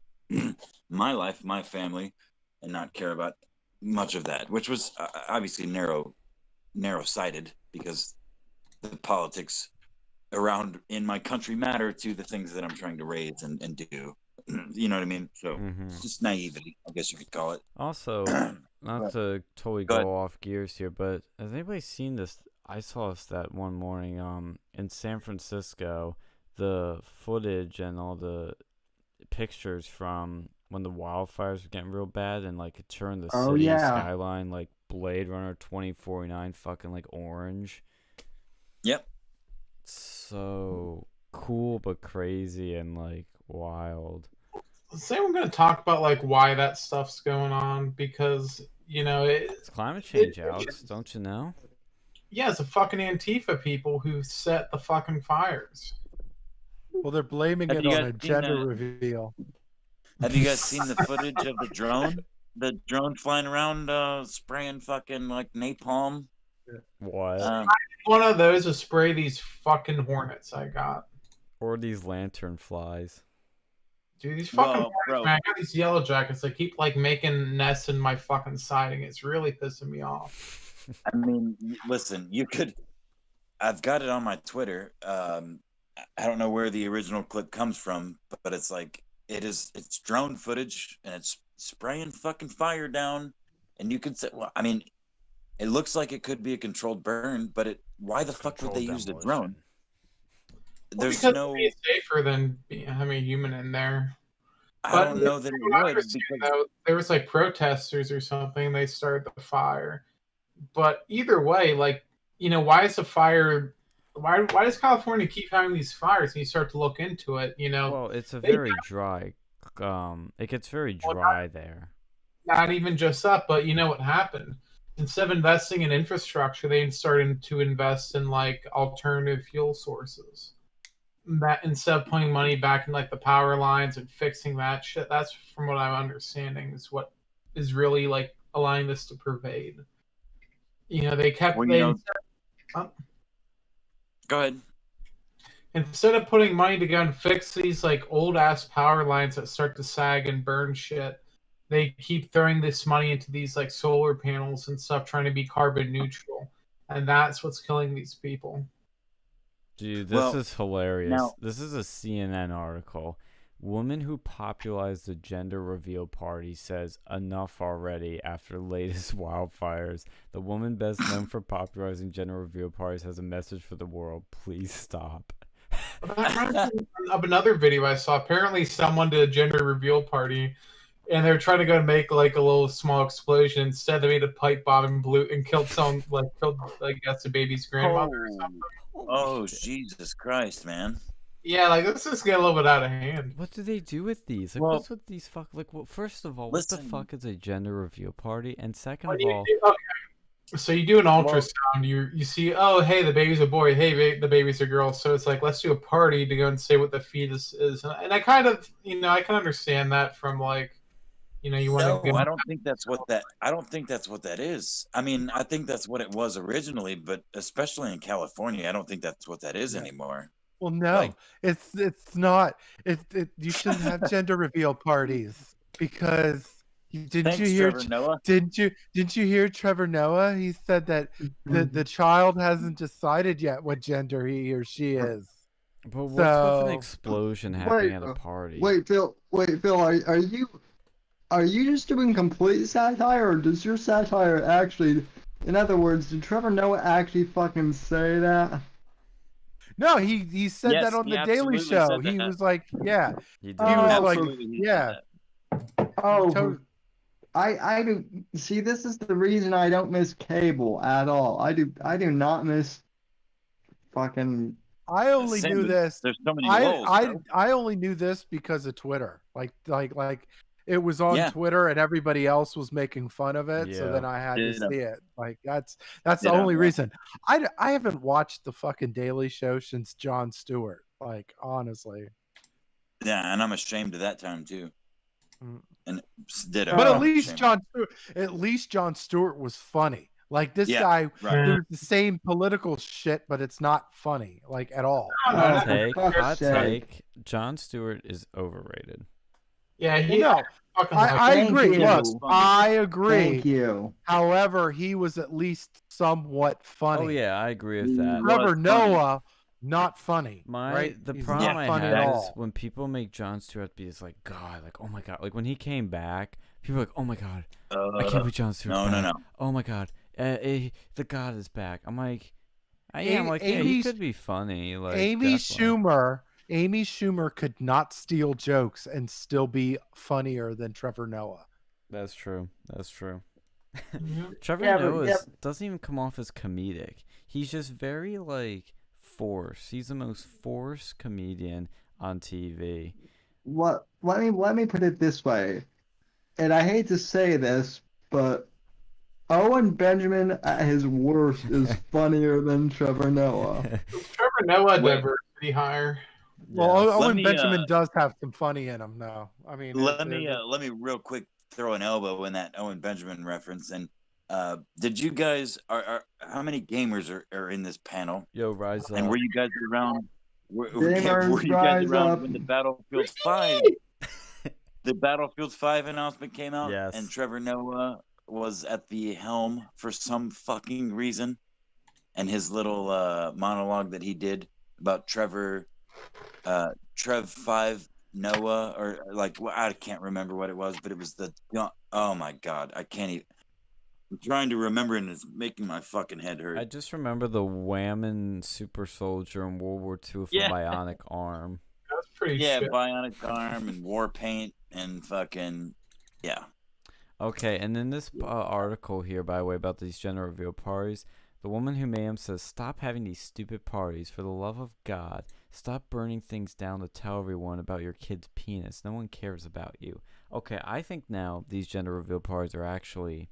my life, my family, and not care about much of that, which was obviously narrow-sighted, because the politics around in my country matter to the things that I'm trying to raise and do. You know what I mean? So just naivety, I guess you could call it.
Also, not to totally go off gears here, but has anybody seen this? I saw this that one morning in San Francisco, the footage and all the pictures from when the wildfires were getting real bad, and like it turned the city skyline like Blade Runner 2049 fucking like orange.
Yep.
So cool but crazy and like wild.
Say we're going to talk about like why that stuff's going on, because you know
it's climate change, Alex. Don't you know?
Yeah, it's the fucking Antifa people who set the fucking fires.
Well, they're blaming it on a gender reveal.
Have you guys seen the footage of the drone? The drone flying around spraying fucking like napalm?
What?
One of those to spray these fucking hornets I got.
Or these lantern flies.
Dude, these fucking hornets, man, I got these yellow jackets. They keep like making nests in my fucking siding. It's really pissing me off.
I mean, listen, I've got it on my Twitter. I don't know where the original clip comes from, but it's like, it's drone footage, and it's spraying fucking fire down. And you could say, well, I mean, it looks like it could be a controlled burn, but why the fuck would they use the drone? There's no.
It's safer than having a human in there.
I don't know that it would.
Because there was like protesters or something. They started the fire. But either way, like, you know, why is the fire why does California keep having these fires? And you start to look into it,
Well, it's a
they-
very dry. It gets very dry there.
not even just that, but you know what happened? Instead of investing in infrastructure, they started to invest in like alternative fuel sources. That instead of putting money back in like the power lines and fixing that shit, that's from what I'm understanding is what is really like allowing this to pervade. They kept
Go ahead.
instead of putting money to go and fix these like old ass power lines that start to sag and burn shit, they keep throwing this money into these like solar panels and stuff, trying to be carbon neutral, and that's what's killing these people.
Dude, this
Well,
is hilarious.
now-
This is a CNN article. Woman who popularized the gender reveal party says enough already after latest wildfires. The woman best known for popularizing gender reveal parties has a message for the world. Please stop.
That reminds me of another video I saw. Apparently, someone did a gender reveal party, and they were trying to go and make like a little small explosion. Instead, they made a pipe bomb and blew and killed someone, killed I guess the baby's grandmother or something.
Oh, Jesus Christ, man.
Yeah, like this is getting a little bit out of hand.
What do they do with these? Like,
Well,
what's with these fuck? Like, well, first of all, what the
listen.
fuck is a gender reveal party? And second
What
of
do you
all,
do? Okay. So you do an ultrasound. You see, oh hey, the baby's a boy. Hey, the baby's a girl. So it's like let's do a party to go and say what the fetus is. And I kind of, I can understand that from like, you want
No,
to.
I don't think that's what that. I don't think that's what that is. I mean, I think that's what it was originally, but especially in California, I don't think that's what that is anymore.
Well, no,
Like-
it's not. You shouldn't have gender reveal parties because didn't
Thanks,
you hear?
Trevor Noah.
Didn't you hear Trevor Noah? He said that the child hasn't decided yet what gender he or she is.
but what's with an
So-
explosion happening at a party?
Wait, Phil. Are you just doing complete satire, or does your satire actually? In other words, did Trevor Noah actually fucking say that?
No, he said
Yes,
that on
he
the Daily
absolutely
Show.
said
He
that.
was like, yeah,
He did.
he was
Oh,
like,
Absolutely, he said
yeah.
that.
Oh,
To-
I do. See, this is the reason I don't miss cable at all. I do not miss fucking.
I only
Same
knew
with-
this.
There's so many roles.
I only knew this because of Twitter. Like it was on
Yeah.
Twitter and everybody else was making fun of it. So
Yeah.
then I had to
Ditto.
see it. Like that's the
Ditto,
only
yeah.
reason. I haven't watched the fucking Daily Show since Jon Stewart. Like honestly.
Yeah, and I'm ashamed of that time too.
Mm.
And ditto.
But
Oh,
at least
Shame.
Jon Stewart was funny. Like this
Yeah,
guy,
right.
there's the same political shit, but it's not funny, like at all.
Hot
Oh,
take.
for fuck's
Hot
sake.
take. Jon Stewart is overrated.
Yeah, he.
No,
fucking
I
Thank
agree.
you.
Look, I agree.
Thank you.
However, he was at least somewhat funny.
Oh yeah, I agree with that.
Right.
Trevor
funny.
Noah, not funny. right?
The
He's
problem
not
I
funny
have
at
is
all.
when people make Jon Stewart be like God, like oh my God, like when he came back, people are like oh my God, I can't believe Jon Stewart.
no, no, no.
Oh my God, the God is back. I'm like, yeah, he
Amy's-
could be funny. Like
Amy
definitely.
Schumer could not steal jokes and still be funnier than Trevor Noah.
That's true. That's true.
Yeah.
Trevor
Yeah, but-
Noah
yeah.
doesn't even come off as comedic. He's just very like forced. He's the most forced comedian on TV.
Let me put it this way, and I hate to say this, but Owen Benjamin at his worst is funnier than Trevor Noah.
Trevor Noah
Wait.
diversity higher.
Well,
Yes.
Owen
me,
Benjamin does have some funny in him, though. I mean,
Let me real quick throw an elbow in that Owen Benjamin reference. And did you guys are how many gamers are in this panel?
Yo, rise up.
And were you guys around? Were
Gamers,
you guys
rise
around
up.
when the Battlefield 5 announcement came out?
Yes.
And Trevor Noah was at the helm for some fucking reason, and his little monologue that he did about Trev 5 Noah, or like I can't remember what it was, but it was oh my God, I can't even. I'm trying to remember, and it's making my fucking head hurt.
I just remember the whamming super soldier in World War II with
Yeah.
a bionic arm.
That's pretty
Yeah,
shit.
bionic arm and war paint and fucking yeah.
Okay, and then this article here, by the way, about these gender reveal parties, The woman who made him says, "Stop having these stupid parties. For the love of God, stop burning things down to tell everyone about your kid's penis. No one cares about you." Okay, I think now these gender reveal parties are actually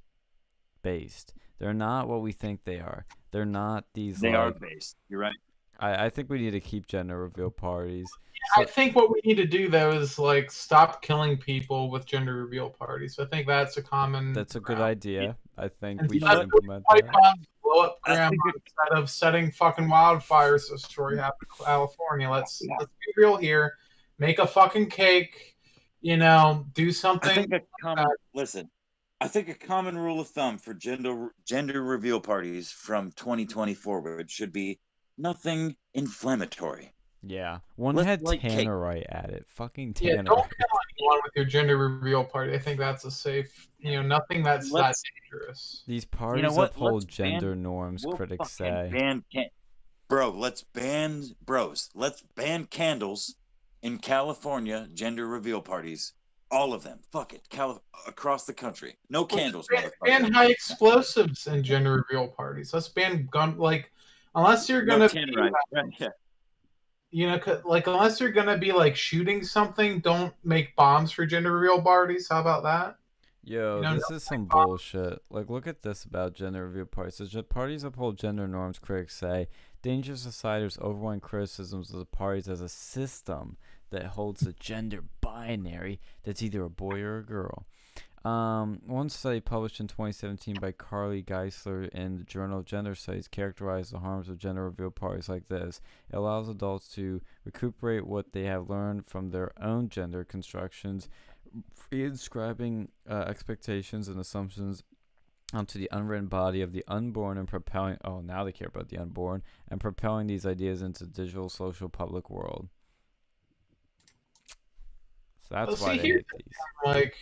based. They're not what we think they are. They're not these.
They are based. You're right.
I think we need to keep gender reveal parties.
I think what we need to do though is like stop killing people with gender reveal parties. I think that's a common.
That's a good idea. I think
And
we
that's
should implement
White
that.
bombs blow up
I
grandma
think
instead of setting fucking wildfires. A story happened in California. Let's be real here. Make a fucking cake. You know, do something.
I think a common listen. I think a common rule of thumb for gender reveal parties from 2020 forward should be nothing inflammatory.
Yeah, one
Let's
had
like cake.
tannerite at it. Fucking
Yeah,
tannerite.
don't kill anyone with your gender reveal party. I think that's a safe. You know, nothing that's that dangerous.
These parties
what?
uphold
Let's ban-
gender norms,
We'll
critics
fucking
say.
let's ban candles in California gender reveal parties. All of them. Fuck it. Across the country. No candles.
Ban high explosives in gender reveal parties. Let's ban gun unless you're gonna you know, like unless you're gonna be like shooting something, don't make bombs for gender reveal parties. How about that?
Yo, this is some bullshit. Like, look at this about gender reveal parties. It says, parties uphold gender norms, critics say. Dangerous society's overwhelming criticisms of the parties as a system that holds a gender binary that's either a boy or a girl. One study published in 2017 by Carly Geisler in the Journal of Gender Studies characterized the harms of gender reveal parties like this. It allows adults to recuperate what they have learned from their own gender constructions, reinscribing expectations and assumptions onto the unwritten body of the unborn and propelling now they care about the unborn and propelling these ideas into the digital social public world. So that's why they hate these.
Like,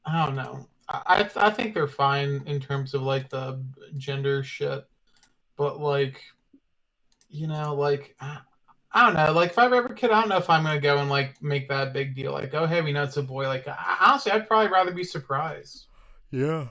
I don't know. I think they're fine in terms of like the gender shit, but like, you know, like I don't know. Like if I have ever a kid, I don't know if I'm gonna go and like make that big deal. Like, oh hey, we know it's a boy. Like honestly, I'd probably rather be surprised.
Yeah.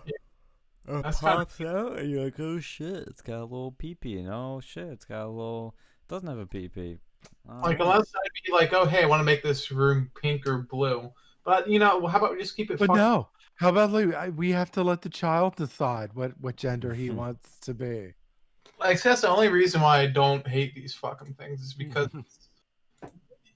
It
pops out and you're like, oh shit, it's got a little pee-pee. And oh shit, it's got a little... doesn't have a pee-pee.
Like, unless I'd be like, oh hey, I want to make this room pink or blue. But, you know, how about we just keep it
But no. How about we have to let the child decide what gender he wants to be.
Like, that's the only reason why I don't hate these fucking things is because,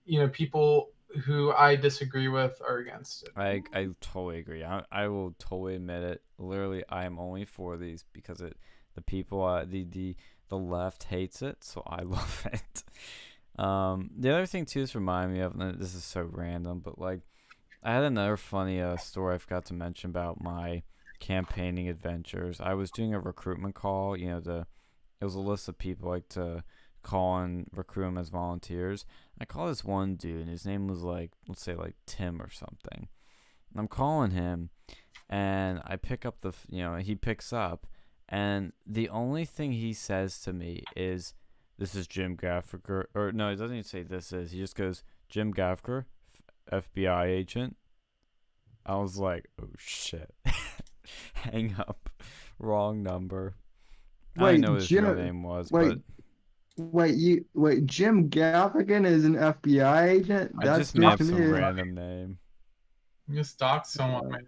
you know, people who I disagree with are against it.
I totally agree. I will totally admit it. Literally, I am only for these because the people the left hates it, so I love it. The other thing too is remind me of, and this is so random, but like I had another funny story I forgot to mention about my campaigning adventures. I was doing a recruitment call. You know, it was a list of people like to call and recruit them as volunteers. I called this one dude, and his name was like, let's say like Tim or something. And I'm calling him, and I pick up he picks up, and the only thing he says to me is, "This is Jim Gaffer," or no, he doesn't even say this is. He just goes, "Jim Gaffer, FBI agent." I was like, oh shit. Hang up. Wrong number. I didn't know what his real name was, but...
Jim Gaffigan is an FBI agent?
I just made up some random name.
You just doxed someone, man.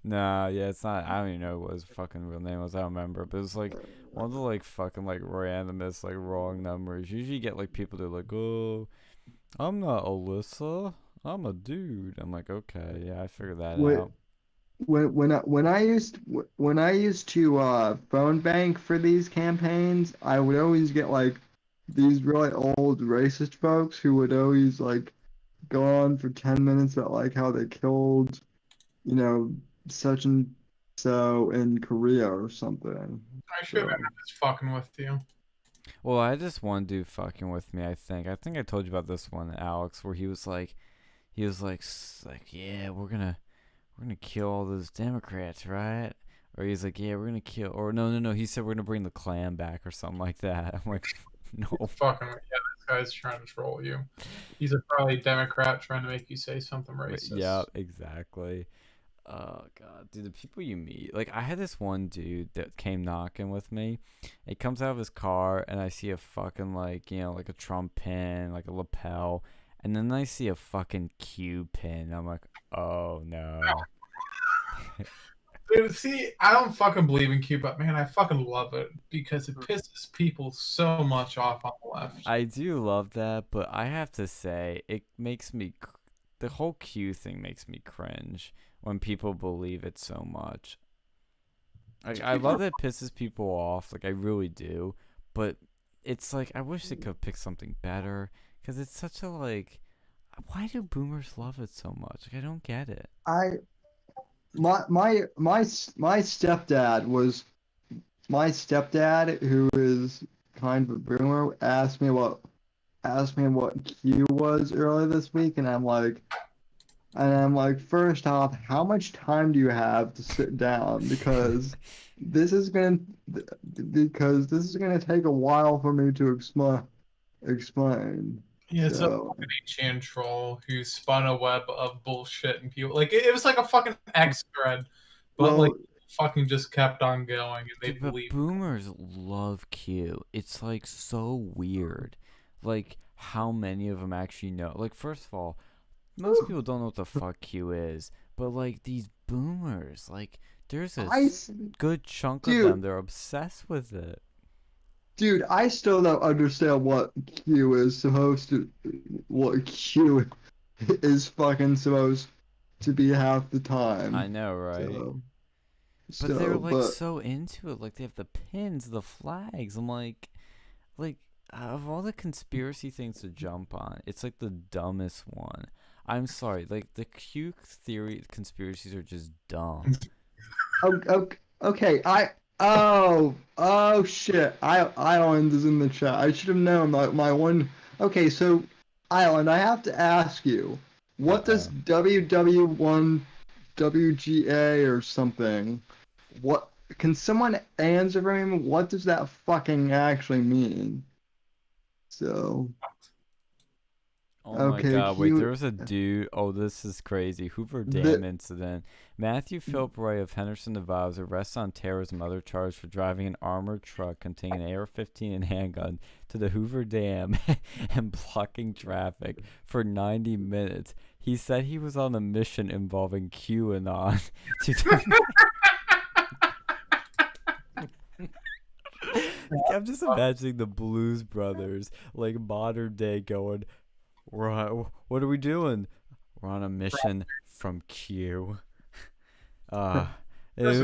Nah, yeah, it's not. I don't even know what his fucking real name was. I don't remember. But it's like one of the like fucking like randomest like wrong numbers. Usually you get like people that are like, oh, I'm not Alyssa. I'm a dude. I'm like, okay, yeah, I figured that out.
When I used to phone bank for these campaigns, I would always get like these really old racist folks who would always like go on for 10 minutes about like how they killed, you know, such and so in Korea or something.
I should have just fucking with you.
Well, I just one dude fucking with me. I think I told you about this one, Alex, where he was like, yeah, we're gonna kill all those Democrats, right? Or he's like, yeah, we're gonna kill, or no, he said we're gonna bring the Klan back or something like that. I'm like, no.
Fucking, yeah, this guy's trying to troll you. He's a probably Democrat trying to make you say something racist.
Yeah, exactly. Oh god, dude, the people you meet. Like, I had this one dude that came knocking with me. He comes out of his car, and I see a fucking, like, you know, like a Trump pin, like a lapel, and then I see a fucking Q pin. I'm like, oh no.
Dude, see, I don't fucking believe in Q, but man, I fucking love it because it pisses people so much off on the left.
I do love that, but I have to say, it makes me. The whole Q thing makes me cringe when people believe it so much. Like, I love that it pisses people off, like I really do, but it's like I wish they could pick something better because it's such a like. Why do boomers love it so much? Like, I don't get it.
My stepdad, who is kind of a boomer, asked me what Q was earlier this week, and I'm like, first off, how much time do you have to sit down? Because this is gonna take a while for me to explain.
Yeah, it's a
So,
fucking HN troll who spun a web of bullshit and people like it was like a fucking X thread, but
well,
like fucking just kept on going and they
Dude, but
believed.
boomers love Q. It's like so weird. Like, how many of them actually know? Like, first of all, most people don't know what the fuck Q is, but like these boomers, like, there's a good chunk of them, they're obsessed with it.
Dude, I still don't understand what Q is fucking supposed to be half the time.
I know, right? But they're like so into it. Like, they have the pins, the flags. I'm like, of all the conspiracy things to jump on, it's like the dumbest one. I'm sorry, like the Q theory conspiracies are just dumb.
Okay, oh shit! Island is in the chat. I should have known my one. Okay, so Island, I have to ask you, what does WW1 WGA or something? What can someone answer for me? What does that fucking actually mean? So.
Oh my god, wait, there was a dude. Oh, this is crazy. Hoover Dam incident. Matthew Philip Roy of Henderson, Nevada was arrested on terrorism and other charges for driving an armored truck containing an AR-15 and handgun to the Hoover Dam and blocking traffic for 90 minutes. He said he was on a mission involving QAnon I'm just imagining the Blues Brothers, like modern day, going, what are we doing? We're on a mission from Q. He said he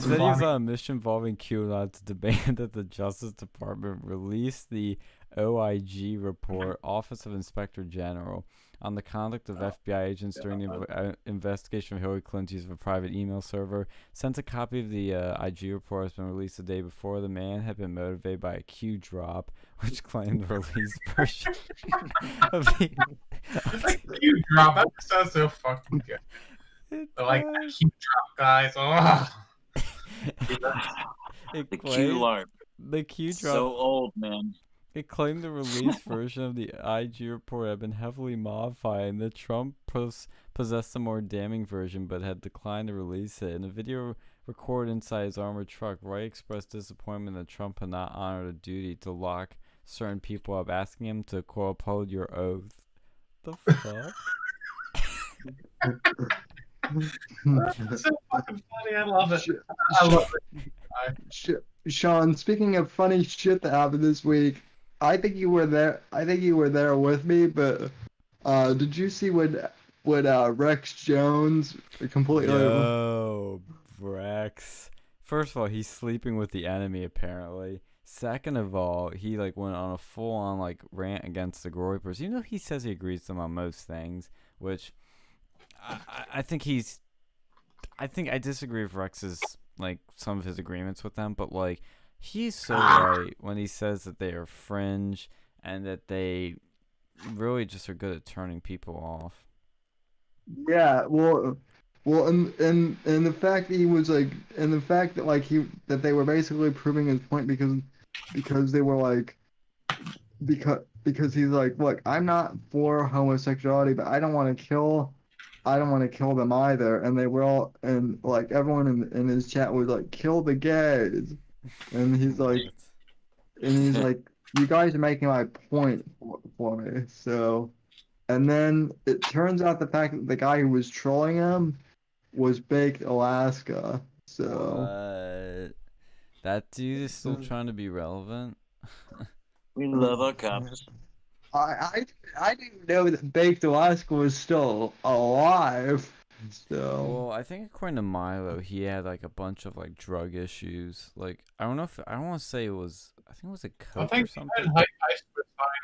was on a mission involving QAnon to demand that the Justice Department release the OIG report, Office of Inspector General, on the conduct of FBI agents during the investigation of Hillary Clinton's use of a private email server. Since a copy of the IG report has been released the day before, the man had been motivated by a Q drop, which claimed the released version of the
Q drop. That sounds so fucking good. I like that Q drop, guys. Oh.
The Q LARP.
The Q drop.
So old, man.
It claimed the released version of the IG report had been heavily modified, and that Trump possessed a more damning version, but had declined to release it. In a video recorded inside his armored truck, Roy expressed disappointment that Trump had not honored a duty to lock certain people up, asking him to, quote, uphold your oath. The fuck?
That's so fucking funny. I love it. I love it.
Sean, speaking of funny shit that happened this week, I think you were there. I think you were there with me, but did you see what Rex Jones completely?
Yo, Rex. First of all, he's sleeping with the enemy apparently. Second of all, he like went on a full-on like rant against the Groypers, even though he says he agrees with them on most things, which I think he's. I think I disagree with Rex's like some of his agreements with them, but like he's so right when he says that they are fringe and that they really just are good at turning people off.
Yeah, well, and the fact that he was like, and the fact that like that they were basically proving his point because they were like, because he's like, look, I'm not for homosexuality, but I don't want to kill I don't want to kill them either. And they were all, and like everyone in his chat was like, kill the gays. And he's like, you guys are making my point for me. So, and then it turns out the fact that the guy who was trolling him was Baked Alaska. So,
that dude is still trying to be relevant.
We love our cops.
I didn't know that Baked Alaska was still alive. So,
Well, I think according to Milo, he had like a bunch of like drug issues. Like I don't know if I don't want to say it was. I think it was a
I
coke or
think
something.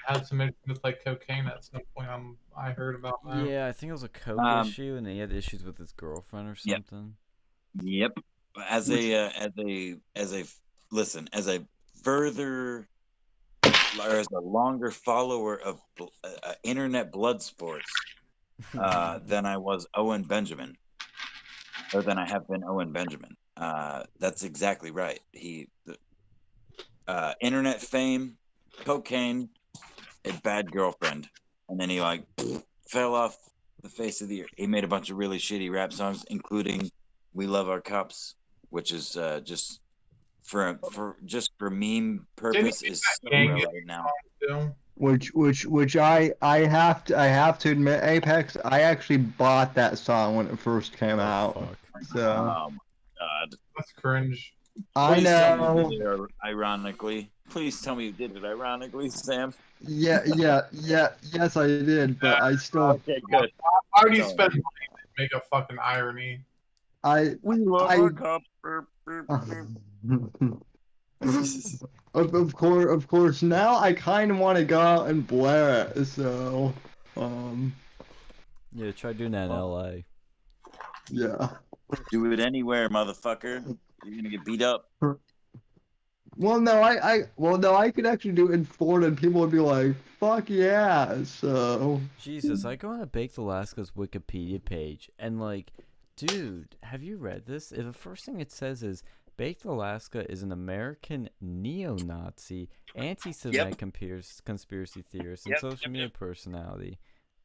had some issues with like cocaine at some point. I heard about that.
Yeah, I think it was a coke issue, and he had issues with his girlfriend or something.
Yep. As a further or as a longer follower of internet blood sports than I was Owen Benjamin, or than I have been Owen Benjamin. That's exactly right. Internet fame, cocaine, a bad girlfriend, and then he like fell off the face of the earth. He made a bunch of really shitty rap songs, including "We Love Our Cops," which is just for meme purpose is so relevant now.
which I have to admit, Apex, I actually bought that song when it first came out.
Fuck.
So,
Oh my god,
That's cringe.
I know.
Ironically, please tell me you did it ironically, Sam.
Yes, I did, but I still.
Okay, good.
Why would you spend money to make a fucking irony?
We love our cops.
Of course. Now I kind of want to go out and blare it. So,
Yeah, try doing that in L.A.
Yeah.
Do it anywhere, motherfucker. You're gonna get beat up.
Well, no, I could actually do it in Florida, and people would be like, "Fuck yeah!" So.
Jesus, I go on to Baked Alaska's Wikipedia page, and like, dude, have you read this? The first thing it says is Baked Alaska is an American neo-Nazi, anti-Semitic conspiracy theorist, and social media personality.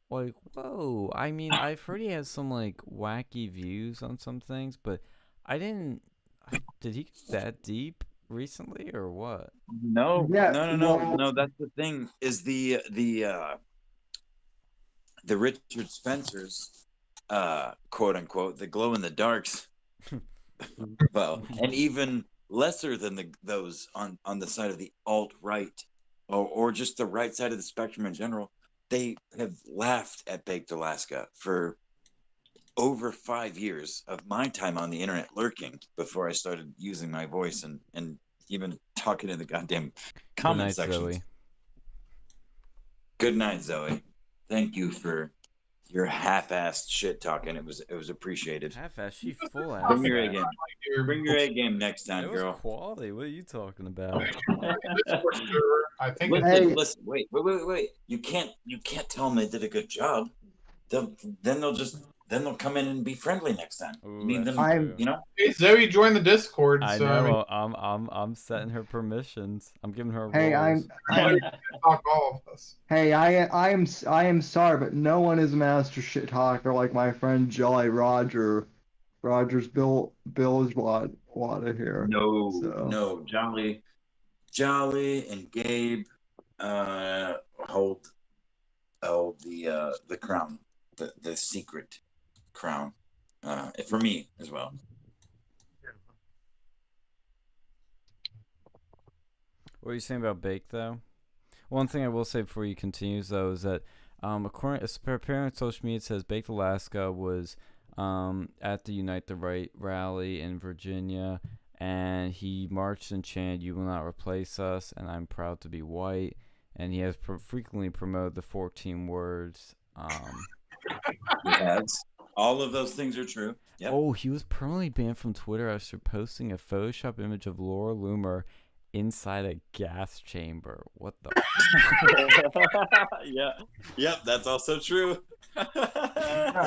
Like, whoa! I mean, I've heard he has some like wacky views on some things, but I didn't. Did he get that deep recently or what?
No,
Yeah,
no. That's the thing. Is the Richard Spencer's quote unquote the glow in the darks. Well, and even lesser than those on the side of the alt right or just the right side of the spectrum in general. They have laughed at Baked Alaska for over 5 years of my time on the internet lurking before I started using my voice and even talking in the goddamn comment section.
Zoe.
Good night, Zoe. Thank you for your half-assed shit talking. It was appreciated.
Half-assed, she full ass.
Bring your A game. Bring your A game next time,
It was
girl.
quality. What are you talking about?
I think.
Listen. Wait. You can't tell them they did a good job. Then they'll come in and be friendly next time.
Ooh,
I mean,
that's true.
Hey, Zoe joined the Discord.
I
so,
know. I'm setting her permissions. I'm giving her.
Hey,
roles.
I'm talk all of us.
Hey, I am sorry, but no one is a master shit talker like my friend Jolly Roger. Roger's Bill's Wada here.
No, Jolly and Gabe hold the crown, the secret crown, for me as well.
What are you saying about Bake though? One thing I will say before you continues though is that according to social media, it says Baked Alaska was at the Unite the Right rally in Virginia, and he marched and chanted, "You will not replace us," and "I'm proud to be white," and he has frequently promoted the 14 words.
He has. All of those things are true. Yep.
Oh, he was permanently banned from Twitter after posting a Photoshop image of Laura Loomer inside a gas chamber. What the?
Yeah. Yep, that's also true.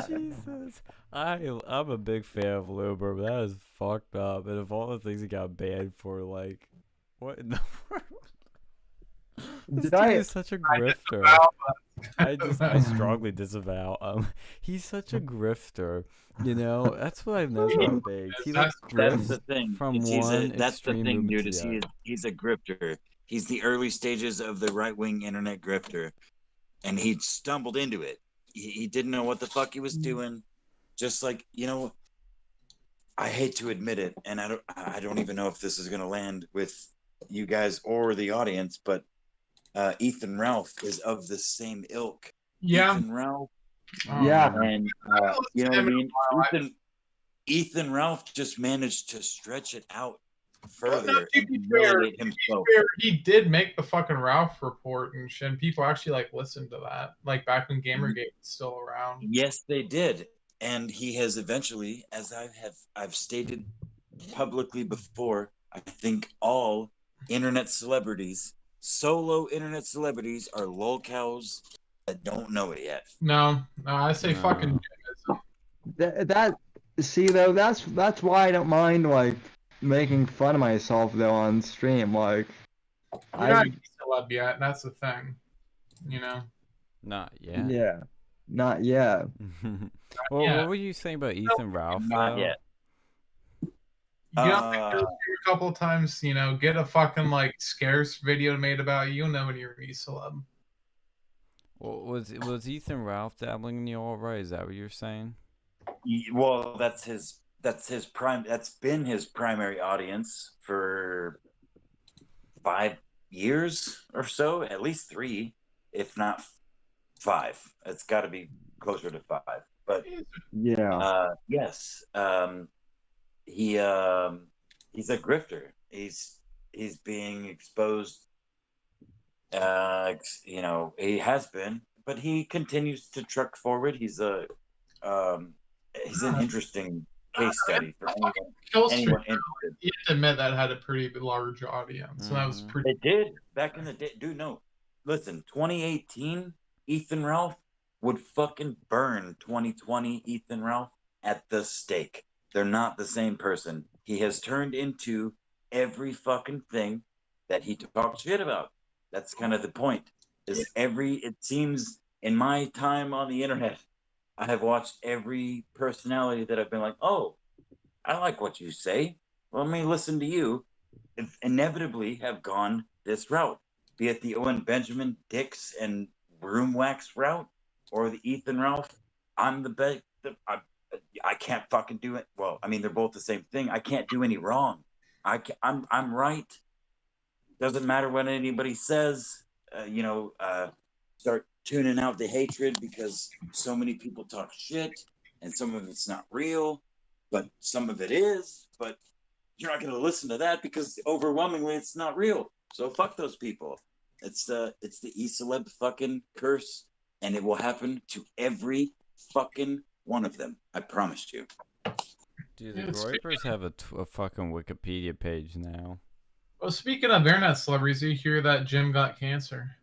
Jesus. I'm a big fan of Loomer, but that is fucked up. And of all the things he got banned for, like, what in the world? This dude is such a grifter. I strongly disavow. He's such a grifter. You know, that's what I've noticed about Biggs. He like
That's
grifts
the thing.
from
It's,
one
that's the
extreme
thing,
movement
dude.
to
Is
the other.
he's a grifter. He's the early stages of the right wing internet grifter, and he stumbled into it. He didn't know what the fuck he was doing. Just like, you know, I hate to admit it, and I don't even know if this is gonna land with you guys or the audience, but Ethan Ralph is of the same ilk.
Yeah.
Ethan Ralph,
Yeah.
and you know what I mean. Ethan Ralph just managed to stretch it out
Well,
further
no, to
and
be fair,
humiliate himself.
he did make the fucking Ralph report and shit, and people actually like listened to that, like back when Gamergate was still around.
Yes, they did, and he has eventually, as I've stated publicly before, I think all internet celebrities, solo internet celebrities, are lolcows that don't know it yet.
No, I say
No.
fucking.
That see though, that's why I don't mind like making fun of myself though on stream. Like
You're not a celeb yet. That's the thing, you know.
Not yet.
yeah, not yet.
Well,
yet.
what were you saying about Ethan Ralph?
Not
though?
yet.
Get up and go a couple times, you know, get a fucking like scarce video made about you, and then when you're a celeb.
Well, was Ethan Ralph dabbling in the alt-right? Is that what you're saying?
Well, that's been his primary audience for 5 years or so, at least 3, if not 5. It's got to be closer to 5. But
Yeah.
yes, he's a grifter. He's being exposed. You know, he has been, but he continues to truck forward. He's an interesting case study for anyone interested.
You have to admit that had a pretty large audience, so that was pretty.
It did back in the day, dude. No, listen, 2018 Ethan Ralph would fucking burn 2020 Ethan Ralph at the stake. They're not the same person. He has turned into every fucking thing that he talked shit about. That's kind of the point. It seems in my time on the internet, I have watched every personality that I've been like, oh, I like what you say. Well, let me listen to you. Inevitably have gone this route, be it the Owen Benjamin Dix and Broomwax route, or the Ethan Ralph. I'm the best. I can't fucking do it. Well, I mean, they're both the same thing. I can't do any wrong. I'm right. Doesn't matter what anybody says. Start tuning out the hatred because so many people talk shit, and some of it's not real, but some of it is. But you're not going to listen to that because overwhelmingly it's not real. So fuck those people. It's the e-celeb fucking curse, and it will happen to every fucking one of them. I promised you.
Dude, the Groypers have a fucking Wikipedia page now.
Well, speaking of internet celebrities, you hear that Jim got cancer?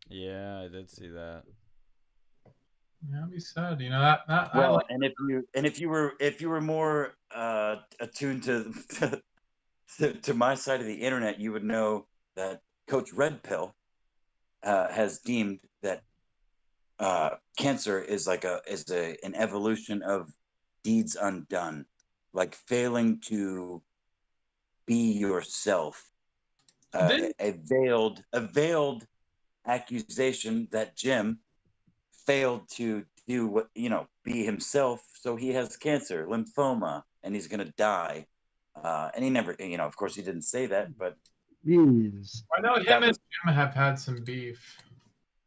Yeah, I did see that.
Yeah, be sad. You know that.
Well,
like...
and if you were more attuned to my side of the internet, you would know that Coach Red Pill has deemed that cancer is like an evolution of deeds undone, like failing to be yourself. A veiled accusation that Jim failed to do what, be himself, so he has cancer, lymphoma, and he's gonna die. And he never, of course he didn't say that, but
Jeez.
I know him and Jim have had some beef.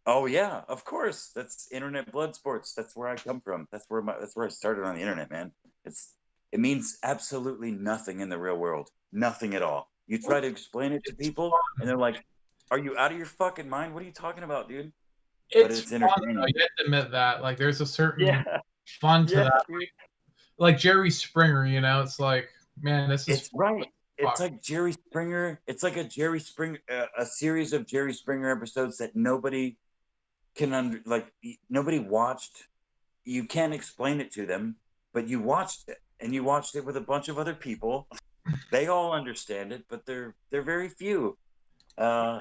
Oh yeah, of course. That's internet blood sports. That's where I come from. That's where I started on the internet, man. It means absolutely nothing in the real world. Nothing at all. You try to explain it to people, and they're like, "Are you out of your fucking mind? What are you talking about, dude?"
It's fun, though. You have to admit that. Like, there's a certain fun to that. Like Jerry Springer, it's like, man, this is.
It's right. It's like Jerry Springer. It's like a series of Jerry Springer episodes that nobody can nobody watched. You can't explain it to them, but you watched it, and you watched it with a bunch of other people. They all understand it, but they're very few.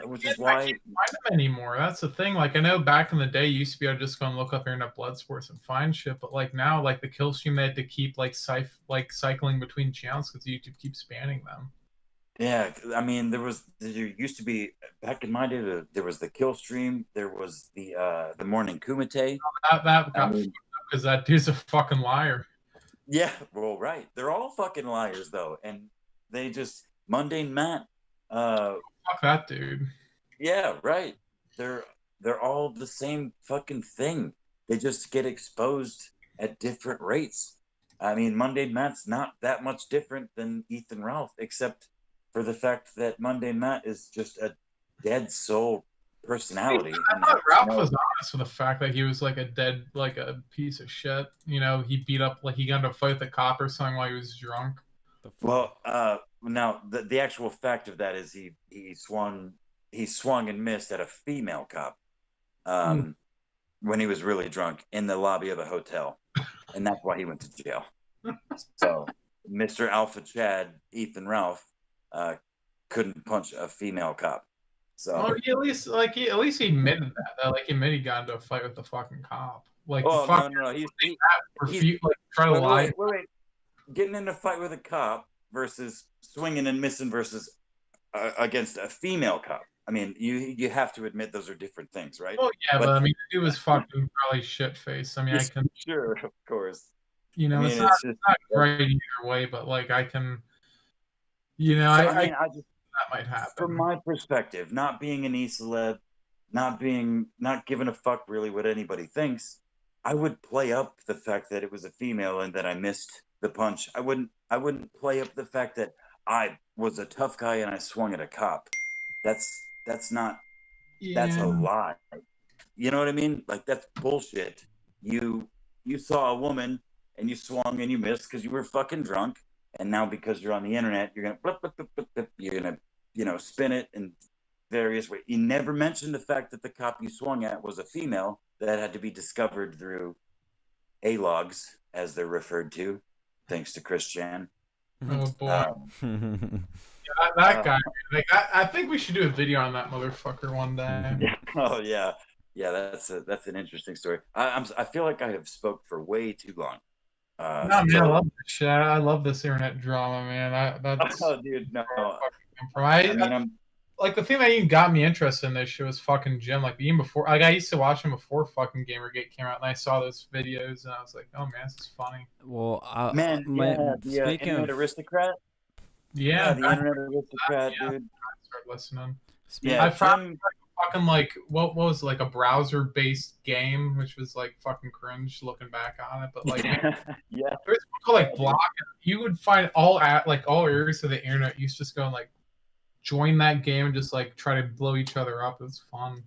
which is
I
why.
can't find them anymore. That's the thing. Like I know back in the day, you used to be able to just go and look up internet blood sports and find shit. But like now, like the kill stream, they had to keep like cycling between channels because YouTube keeps banning them.
Yeah, I mean, there used to be back in my day. There was the kill stream. There was the morning kumite.
That got because that dude's a fucking liar.
Yeah, well, right. They're all fucking liars though, and they just mundane Matt.
Fuck that dude.
Yeah, right. They're all the same fucking thing. They just get exposed at different rates. I mean, Mundane Matt's not that much different than Ethan Ralph, except for the fact that Mundane Matt is just a dead soul personality.
I thought Ralph was honest with the fact that he was like a piece of shit. You know, he beat up, like he got into a fight with a cop or something while he was drunk.
Well, now the actual fact of that is he swung and missed at a female cop when he was really drunk in the lobby of a hotel, and that's why he went to jail. So Mr. Alpha Chad Ethan Ralph couldn't punch a female cop. So
well, he at least he admitted that. Like he admitted he got into a fight with the fucking cop. Like
no,
he's like trying to lie.
Wait. Getting in a fight with a cop versus swinging and missing versus against a female cop. I mean, you have to admit those are different things, right?
Oh yeah, but I mean, the dude was fucking probably shit faced. I mean, I can
sure, of course.
You know, I mean, it's not great either way, but like I can, you know,
so,
I
just
that might happen.
From my perspective, not being an e-celeb, not giving a fuck really what anybody thinks, I would play up the fact that it was a female and that I missed the punch. I wouldn't play up the fact that I was a tough guy and I swung at a cop. That's not. Yeah. That's a lie. You know what I mean? Like that's bullshit. You saw a woman and you swung and you missed because you were fucking drunk, and now because you're on the internet, you're gonna blip, blip, blip, blip, blip, you're gonna spin it in various ways. You never mentioned the fact that the cop you swung at was a female that had to be discovered through A-logs, as they're referred to, thanks to Chris Chan.
Oh boy. That guy. Like, I think we should do a video on that motherfucker one day.
Oh yeah, that's an interesting story. I feel like I have spoke for way too long.
No, man, I love this shit. I love this internet drama, man. That's
oh, dude, no.
Like the thing that even got me interested in this shit was fucking Jim. Like even before, like I used to watch him before fucking Gamergate came out, and I saw those videos, and I was like, oh man, this is funny.
Well,
the Internet Aristocrat.
Yeah,
the Internet Aristocrat, dude.
I started listening.
Yeah,
I found fucking like what was it, like a browser based game, which was like fucking cringe looking back on it, but like
yeah,
there's called like Block. You would find all areas of the internet. You used to just go and like join that game and just like try to blow each other up. It was fun.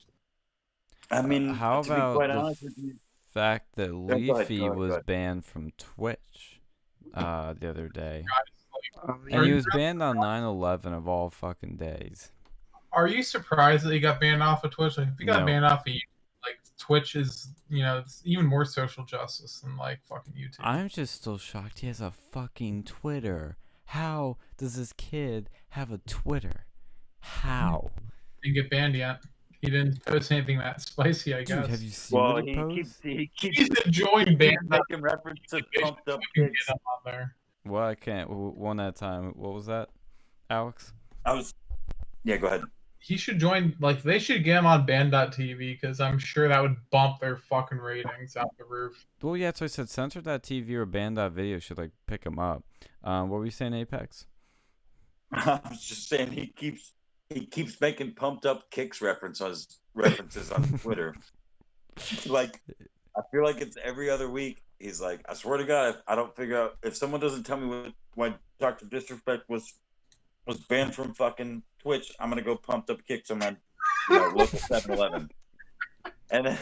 I mean,
how about the fact that Leafy was banned from Twitch the other day? And he was banned on 9/11 of all fucking days.
Are you surprised that he got banned off of Twitch? Like, if he got banned off of YouTube, like Twitch is, you know, it's even more social justice than like fucking YouTube.
I'm just still shocked he has a fucking Twitter. How does this kid have a Twitter? How?
He didn't get banned yet. He didn't post anything that spicy, I guess.
Dude, have you seen what he posts?
He's enjoying band.
Making reference to pumped up kids.
On there.
Well, I can't. One at a time. What was that, Alex?
Yeah, go ahead.
He should join. Like, they should get him on Band.tv because I'm sure that would bump their fucking ratings out the roof.
Well, yeah, so I said Censor.tv or Band.video should like pick him up. What were you saying, Apex?
I was just saying he keeps making pumped up kicks references on Twitter. Like, I feel like it's every other week. He's like, I swear to God, if I don't figure out, if someone doesn't tell me why Dr. Disrespect was banned from fucking Twitch, I'm gonna go pumped up kicks on my local 7-Eleven. And then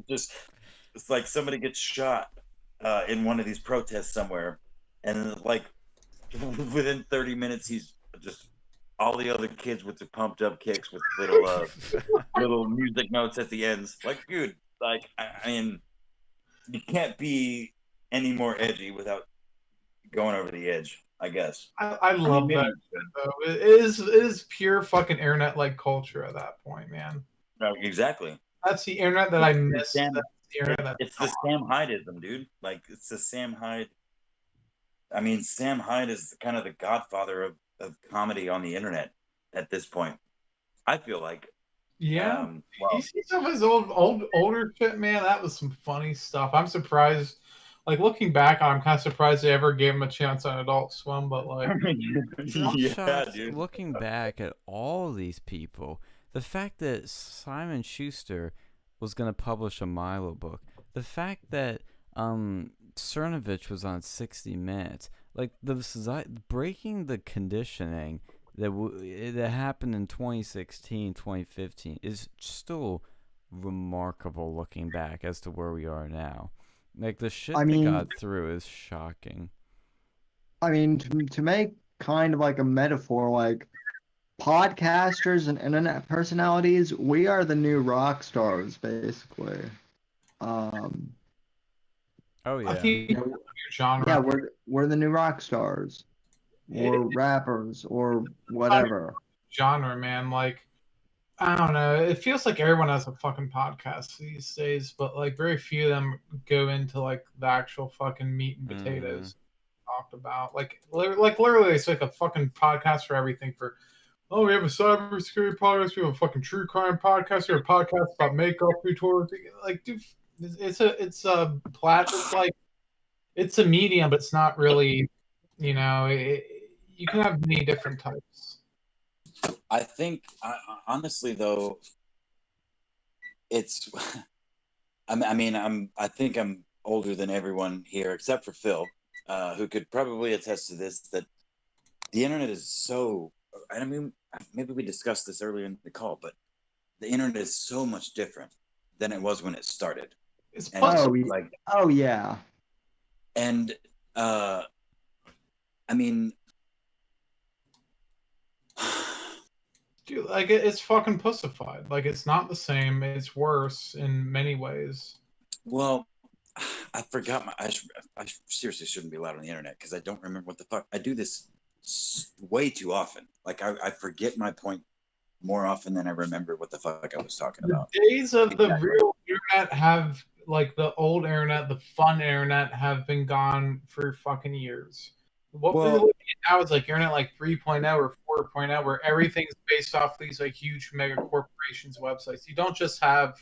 it's like somebody gets shot in one of these protests somewhere, and like within 30 minutes he's just all the other kids with the pumped up kicks with little music notes at the ends. Like, dude, like I mean, you can't be any more edgy without going over the edge. I guess.
I love
maybe
that shit, though. It is pure fucking internet like culture at that point, man.
No, exactly.
That's the internet that I
It's the
miss.
Sam-
That's the internet that's
It's the Sam Hydeism, dude. Like it's the Sam Hyde. I mean, Sam Hyde is kind of the godfather of comedy on the internet at this point. I feel like.
Yeah.
Well,
You see some of his older shit, man. That was some funny stuff. I'm surprised. Like looking back, I'm kind of surprised they ever gave him a chance on Adult Swim. But like,
I'm
yeah,
shocked
dude.
looking back at all these people. The fact that Simon Schuster was going to publish a Milo book. The fact that Cernovich was on 60 Minutes. Like breaking the conditioning that happened in 2016, 2015 is still remarkable looking back as to where we are now. Like the shit they got through is shocking.
I mean, to make kind of like a metaphor, like podcasters and internet personalities, we are the new rock stars, basically.
Oh yeah.
I think genre.
Yeah, we're the new rock stars, or rappers, or whatever.
Genre, man. Like, I don't know. It feels like everyone has a fucking podcast these days, but like very few of them go into like the actual fucking meat and potatoes talked about. Like literally, it's like a fucking podcast for everything. For we have a cybersecurity podcast, we have a fucking true crime podcast, we have a podcast about makeup tutorials. Like, dude, it's a it's a medium, but it's not really. You know, you can have many different types.
I think, honestly, though, it's. I think I'm older than everyone here except for Phil, who could probably attest to this. That the internet is so. I mean, maybe we discussed this earlier in the call, but the internet is so much different than it was when it started.
It's
oh yeah.
And I mean,
dude, like it's fucking pussified. Like it's not the same. It's worse in many ways.
Well, I forgot I seriously shouldn't be allowed on the internet because I don't remember what the fuck. I do this way too often. Like I forget my point more often than I remember what the fuck I was talking about.
The days of the real internet have, like the old internet, the fun internet, have been gone for fucking years. What we're looking at now is like internet like 3.0 or 4.0, where everything's based off these like huge mega corporations websites. You don't just have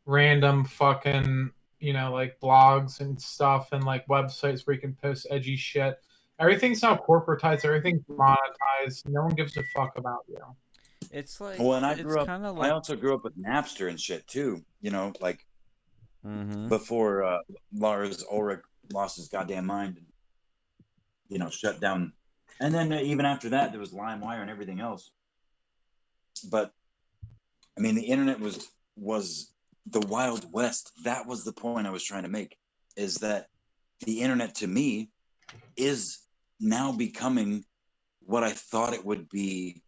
random fucking, like blogs and stuff and like websites where you can post edgy shit. Everything's now corporatized, everything's monetized. No one gives a fuck about you.
It's like,
and I
I
also grew up with Napster and shit too, like before Lars Ulrich lost his goddamn mind and, shut down. And then even after that, there was LimeWire and everything else. But I mean, the internet was the Wild West. That was the point I was trying to make, is that the internet to me is now becoming what I thought it would be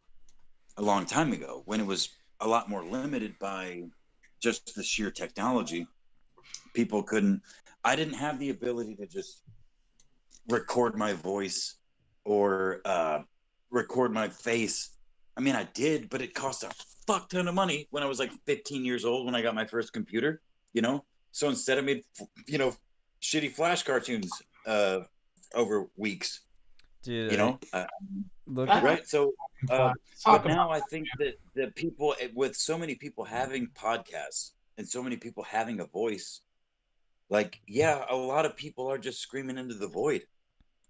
a long time ago, when it was a lot more limited by just the sheer technology. I didn't have the ability to just record my voice or record my face. I mean, I did, but it cost a fuck ton of money when I was like 15 years old when I got my first computer, So instead I made, shitty Flash cartoons over weeks.
Dude,
right? So, but now I think that the people, with so many people having podcasts and so many people having a voice, like, yeah, a lot of people are just screaming into the void.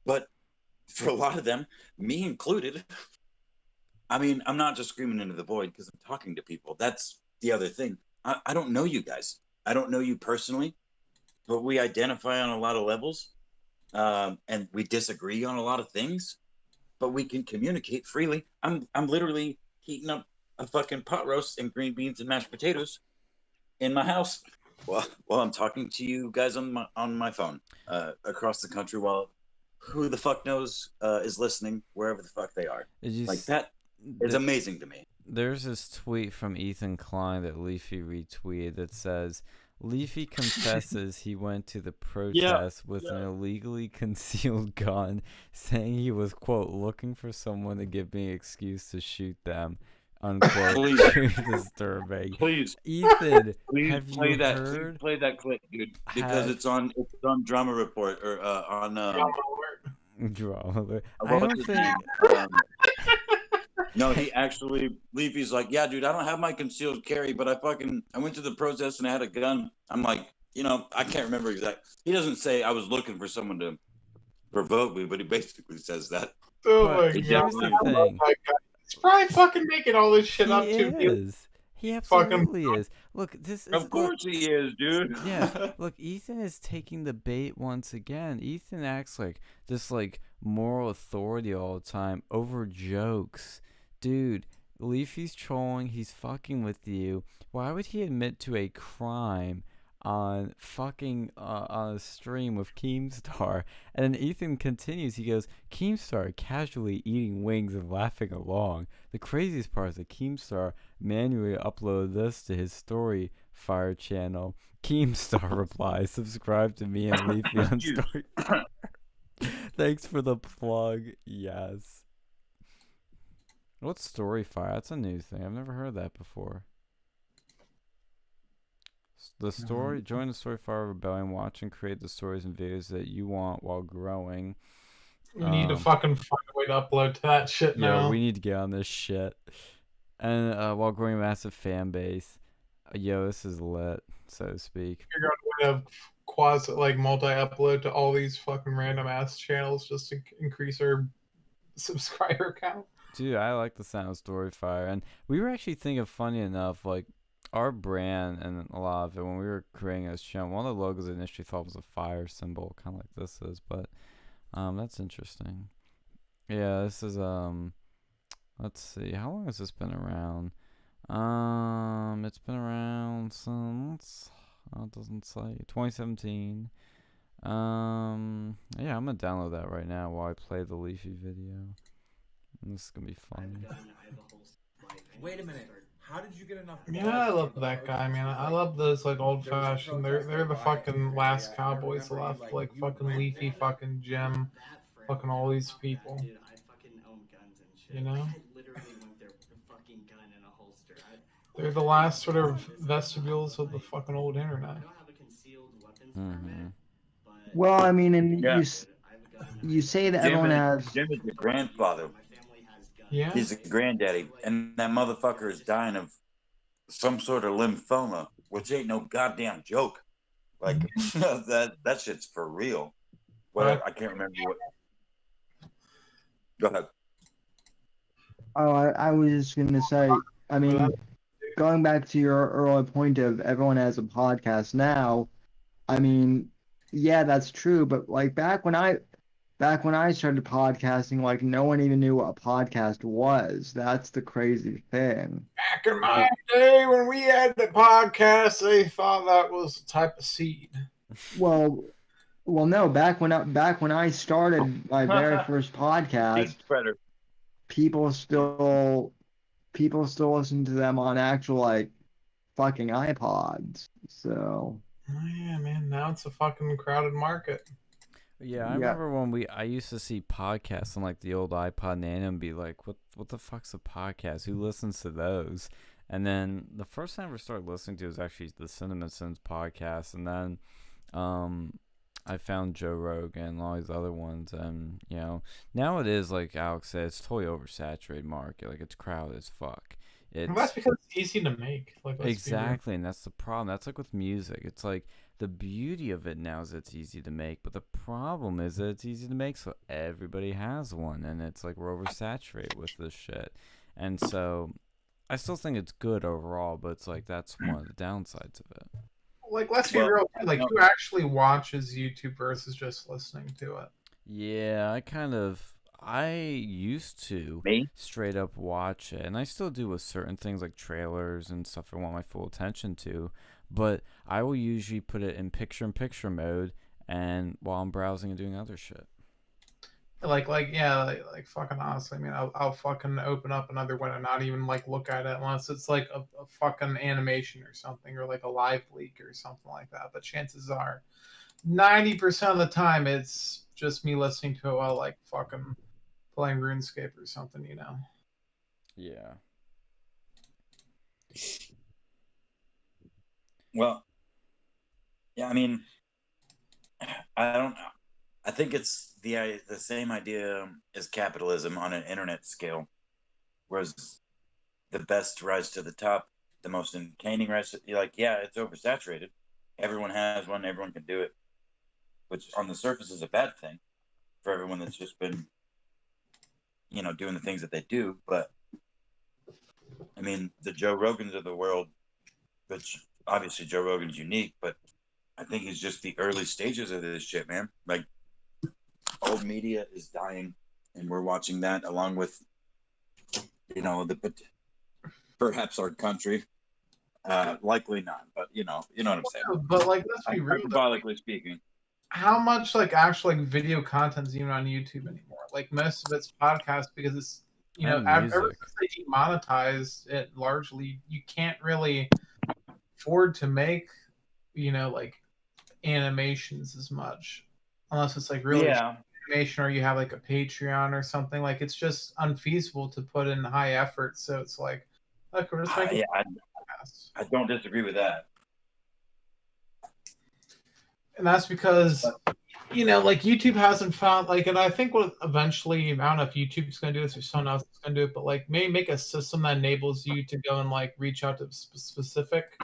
But for a lot of them, me included, I mean, I'm not just screaming into the void because I'm talking to people. That's the other thing. I don't know you guys. I don't know you personally, but we identify on a lot of levels. And we disagree on a lot of things, but we can communicate freely. I'm literally heating up a fucking pot roast and green beans and mashed potatoes in my house while I'm talking to you guys on my phone across the country, while who the fuck knows is listening wherever the fuck they are. That is amazing to me.
There's this tweet from Ethan Klein that Leafy retweeted that says, Leafy confesses he went to the protest with an illegally concealed gun, saying he was, quote, looking for someone to give me an excuse to shoot them, unquote.
Please.
Disturbing.
Please,
Ethan,
please
have
play
you
that.
heard?
Please play that clip, dude, because it's on Drama Report or on
Drama. I
what's
don't
his
think.
name? No, he actually, Leafy's like, yeah, dude, I don't have my concealed carry, but I went to the protest and I had a gun. I'm like, I can't remember exactly. He doesn't say I was looking for someone to provoke me, but he basically says that.
Oh
But
my
here's
god.
the thing.
He's probably fucking making all this shit up too.
He is. He absolutely is. Look, this is.
Of course he is, dude.
Yeah. Look, Ethan is taking the bait once again. Ethan acts like this, like, moral authority all the time over jokes. Dude, Leafy's trolling. He's fucking with you. Why would he admit to a crime on fucking on a stream with Keemstar? And then Ethan continues. He goes, Keemstar casually eating wings and laughing along. The craziest part is that Keemstar manually uploaded this to his Story Fire channel. Keemstar replies, subscribe to me and Leafy on Story Fire. Thanks for the plug. Yes. What's Storyfire? That's a new thing. I've never heard that before. Join the Storyfire Rebellion. Watch and create the stories and videos that you want while growing.
We need to fucking find a way to upload to that shit now.
Yeah, we need to get on this shit. And while growing a massive fan base. Yo, this is lit, so to speak.
Figure out a way to multi-upload to all these fucking random ass channels just to increase our subscriber count.
Dude, I like the sound of Storyfire. And we were actually thinking, funny enough, like, our brand and a lot of it, when we were creating this channel, one of the logos I initially thought was a fire symbol, kind of like this is, but that's interesting. Yeah, this is, let's see, how long has this been around? It's been around since, it doesn't say, 2017. Yeah, I'm gonna download that right now while I play the Leafy video. This is gonna be fun.
Wait a minute. How did you get enough?
Yeah, I love that guy, man. I love those old fashioned. They're the fucking last cowboys left. Fucking Leafy, fucking Jim, fucking all these people.
Dude, I fucking own guns and shit.
You know?
I literally went there with a fucking gun in a holster.
They're the last sort of vestibules of the fucking old internet.
I don't have a concealed weapons permit, but
Well, I mean, and
Yeah.
you say that
Jim
everyone
is,
has.
Jim is your grandfather.
my family has guns.
Yeah.
He's a granddaddy, and that motherfucker is dying of some sort of lymphoma, which ain't no goddamn joke. Like that shit's for real. Well, I can't remember what. Go ahead.
Oh, I was just gonna say. I mean, going back to your earlier point of everyone has a podcast now. I mean, yeah, that's true. But like back when I started podcasting, like no one even knew what a podcast was. That's the crazy thing.
Back in my day when we had the podcast, they thought that was a type of seed.
Well, no. Back when I started my very first podcast,
Seed spreader.
people still listen to them on actual like fucking iPods. So
Oh yeah, man. Now it's a fucking crowded market.
Yeah, I remember when I used to see podcasts on like the old iPod Nano and be like, what the fuck's a podcast? Who listens to those? And then the first time I ever started listening to was actually the Cinnamon Sins podcast, and then I found Joe Rogan and all these other ones, and now it is, like Alex said, it's totally oversaturated market. Like, it's crowded as fuck.
Well, that's because it's easy to make.
Exactly, and that's the problem. That's like with music. It's like the beauty of it now is it's easy to make, but the problem is that it's easy to make, so everybody has one, and it's like we're oversaturated with this shit. And so I still think it's good overall, but it's like that's one of the downsides of it.
Like, let's be real. Like, who actually watches YouTube versus just listening to it?
Yeah, I used to straight up watch it, and I still do with certain things like trailers and stuff I want my full attention to, but I will usually put it in picture-in-picture mode and while I'm browsing and doing other shit.
like fucking honestly, I mean, I'll fucking open up another window, not even like look at it unless it's like a fucking animation or something, or like a live leak or something like that. But chances are, 90% of the time, it's just me listening to it while like fucking playing RuneScape or something, you know.
Yeah.
Well, yeah, I mean, I don't know. I think it's the same idea as capitalism on an internet scale, whereas the best rise to the top, the most entertaining rise to, you're like, yeah, it's oversaturated. Everyone has one, everyone can do it, which on the surface is a bad thing for everyone that's just been, you know, doing the things that they do. But I mean, the Joe Rogans of the world, which obviously Joe Rogan's unique, but I think it's just the early stages of this shit, man. Like, old media is dying, and we're watching that along with, you know, perhaps our country. Likely not, but you know what I'm saying.
But like, let's be real.
Hyperbolically speaking,
How much like actual like video content is even on YouTube anymore? Like most of it's podcasts because it's, you know,
And
ever
music.
since they demonetized it, largely you can't really afford to make, you know, like animations as much unless it's like really
yeah.
animation or you have like a Patreon or something. Like it's just unfeasible to put in high effort. So it's like, look, we're just making podcasts.
I don't disagree with that.
And that's because, you know, like YouTube hasn't found like, and I think what eventually, I don't know if YouTube's going to do this or someone else is going to do it, but like maybe make a system that enables you to go and like reach out to specific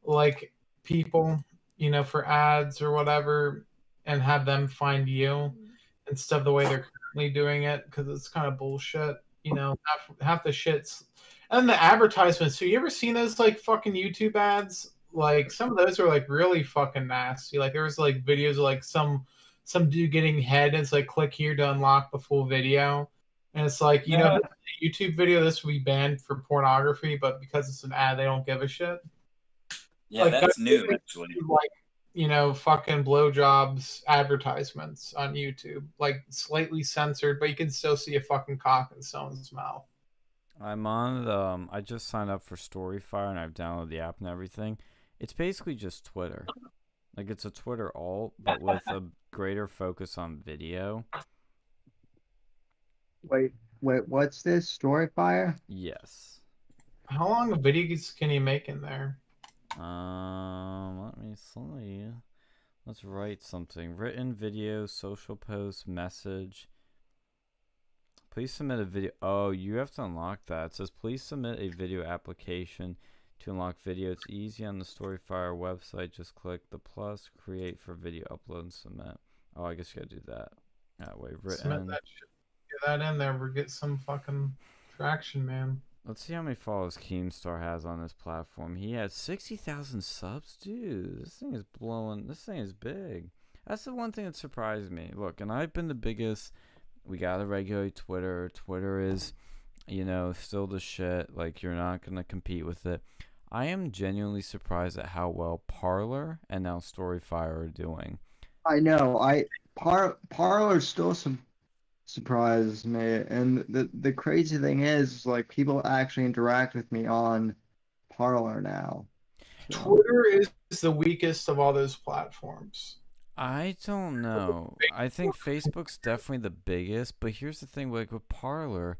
like people, you know, for ads or whatever, and have them find you instead of the way they're currently doing it, because it's kind of bullshit. You know, half the shits and the advertisements. So you ever seen those like fucking YouTube ads? Like some of those are like really fucking nasty. Like there was like videos of like some dude getting head. And it's like click here to unlock the full video, and it's like, you know, this is a YouTube video, this would be banned for pornography, but because it's an ad, they don't give a shit.
Yeah,
Like
that's new actually.
Like, you know, fucking blowjobs advertisements on YouTube, like slightly censored, but you can still see a fucking cock in someone's mouth.
I'm on the, I just signed up for Storyfire and I've downloaded the app and everything. It's basically just Twitter. Like it's a Twitter alt, but with a greater focus on video.
Wait, what's this? Storyfire?
Yes.
How long of videos can you make in there?
Let me see. Let's write something. Written video, social post, message. Please submit a video. Oh, you have to unlock that. It says, please submit a video application to unlock video. It's easy on the Storyfire website. Just click the plus, create for video upload, and submit. Oh, I guess you gotta do that. That way, written.
Submit that shit. Get that in there. We'll get some fucking traction, man.
Let's see how many followers Keemstar has on this platform. He has 60,000 subs? Dude, this thing is blowing. This thing is big. That's the one thing that surprised me. Look, and I've been the biggest. We gotta regulate Twitter. Twitter is, you know, still the shit. Like, you're not gonna compete with it. I am genuinely surprised at how well Parler and now Storyfire are doing.
I know. Parler still surprises me, and the crazy thing is, like, people actually interact with me on Parler now.
So. Twitter is the weakest of all those platforms.
I don't know. I think Facebook's definitely the biggest, but here's the thing, like with Parler,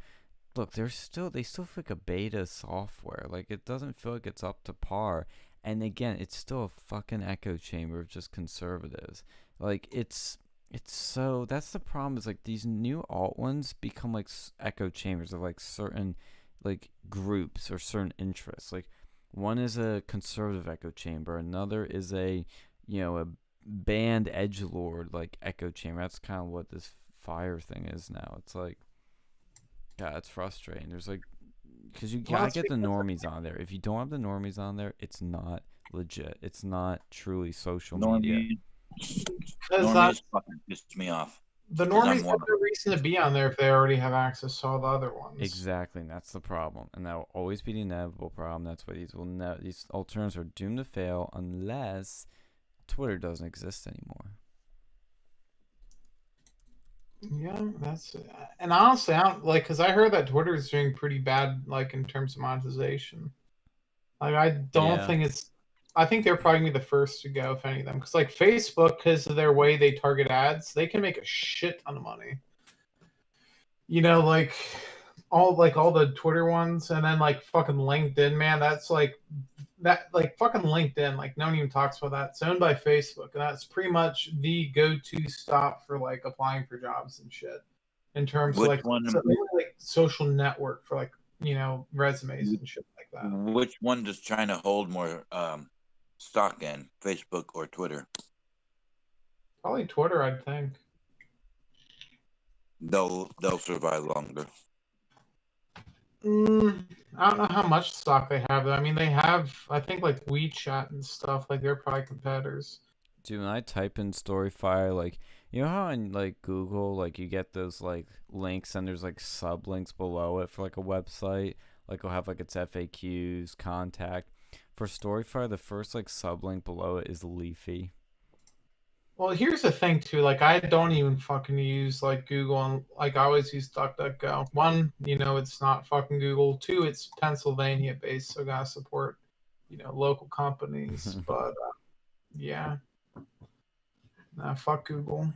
look, they still feel like a beta software. Like, it doesn't feel like it's up to par. And again, it's still a fucking echo chamber of just conservatives. Like, it's so, that's the problem, is like these new alt ones become like echo chambers of like certain like groups or certain interests. Like, one is a conservative echo chamber, another is a, you know, a banned edgelord like echo chamber. That's kind of what this fire thing is now. It's like, yeah, it's frustrating. There's like, because you gotta get the normies on there. If you don't have the normies on there, it's not legit. It's not truly social media.
Normies fucking pissed me off.
The normies have no reason to be on there if they already have access to all the other ones.
Exactly, and that's the problem, and that will always be the inevitable problem. That's why these alternatives are doomed to fail unless Twitter doesn't exist anymore.
Yeah, that's and honestly, I don't like because I heard that Twitter is doing pretty bad, like in terms of monetization. Like, I don't
Yeah.
think it's. I think they're probably gonna be the first to go, if any of them, because like Facebook, because of their way they target ads, they can make a shit ton of money. You know, like all the Twitter ones, and then like fucking LinkedIn, man. That's like that like fucking LinkedIn. Like no one even talks about that. It's owned by Facebook, and that's pretty much the go-to stop for like applying for jobs and shit. In terms of
Which
like
one?
so they have, like social network for like resumes and shit like that.
Which one does China hold more stock in, Facebook or Twitter?
Probably Twitter, I'd think.
They'll survive longer.
I don't know how much stock they have. I mean, they have, I think, like WeChat and stuff. Like they're probably competitors.
Dude, when I type in Storyfire, like, you know how in like Google, like you get those like links and there's like sublinks below it for like a website. Like it'll have like its FAQs, contact. For Storyfire, the first like sublink below it is Leafy.
Well, here's the thing too. Like, I don't even fucking use like Google, and like I always use DuckDuckGo. One, it's not fucking Google. Two, it's Pennsylvania based, so gotta support, local companies. But yeah, nah, fuck Google.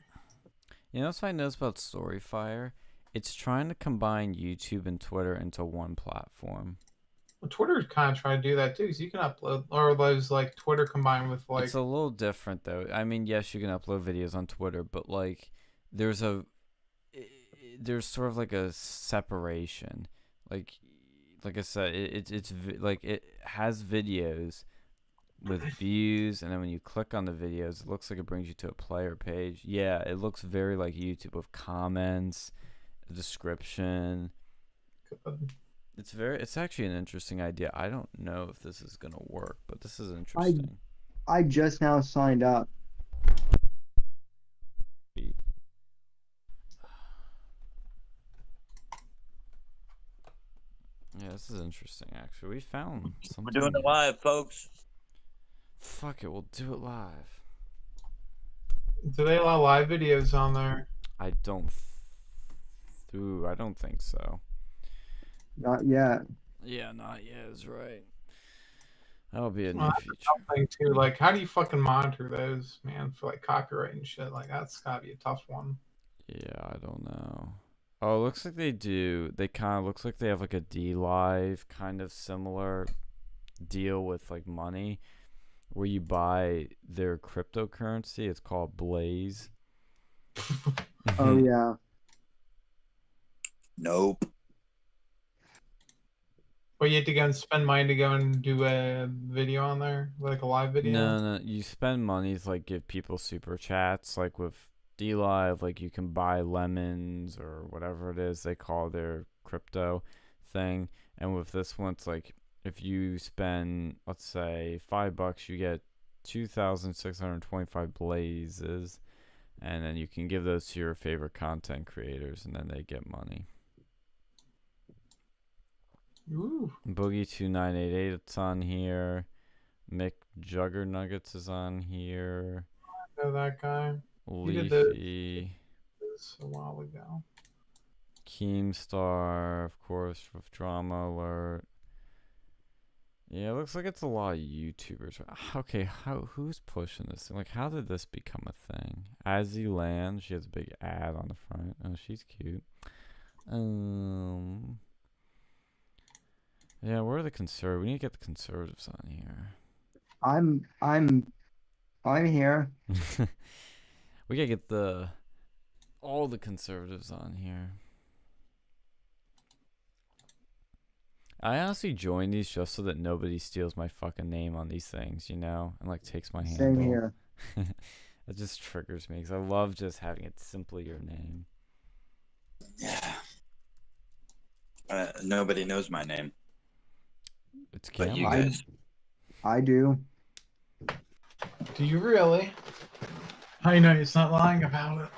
You know what I noticed about Storyfire? It's trying to combine YouTube and Twitter into one platform.
Well, Twitter kind of trying to do that too, because you can upload, or those like Twitter combined with like.
It's a little different though. I mean, yes, you can upload videos on Twitter, but like, there's sort of like a separation. Like I said, it's like it has videos with views, and then when you click on the videos, it looks like it brings you to a player page. Yeah, it looks very like YouTube with comments, a description. It's actually an interesting idea. I don't know if this is gonna work, but this is interesting.
I just now signed up.
Yeah, this is interesting. Actually, we found something.
We're doing it live, folks.
Fuck it, we'll do it live.
Do they allow live videos on there?
I don't think so.
Not yet.
Yeah, not yet is right. That'll be a new
That's
feature.
Something too. Like, how do you fucking monitor those, man, for like copyright and shit? Like, that's gotta be a tough one.
Yeah, I don't know. Oh, it looks like they do. They kind of looks like they have like a D-Live kind of similar deal with like money, where you buy their cryptocurrency. It's called Blaze.
Oh yeah.
Nope.
But you have to go and spend money to go and do a video on there, like a live video.
No, you spend money to like give people super chats. Like with D-Live, like you can buy lemons or whatever it is they call their crypto thing. And with this one, it's like if you spend, let's say, $5, you get 2,625 blazes, and then you can give those to your favorite content creators, and then they get money.
Ooh.
Boogie2988, it's on here. Mick Juggernuggets is on here.
I know that guy.
Leafy.
This a while ago.
Keemstar, of course, with Drama Alert. Yeah, it looks like it's a lot of YouTubers. Okay, who's pushing this? Like, how did this become a thing? Azzy Land, she has a big ad on the front. Oh, she's cute. Yeah, where are the conservatives? We need to get the conservatives on here.
I'm here.
We gotta get all the conservatives on here. I honestly join these just so that nobody steals my fucking name on these things, and like takes my handle.
Same here.
It just triggers me because I love just having it simply your name.
Yeah. Nobody knows my name.
It's
but you
Cameron.
guys.
I do.
Do you really? How you know he's not lying about it?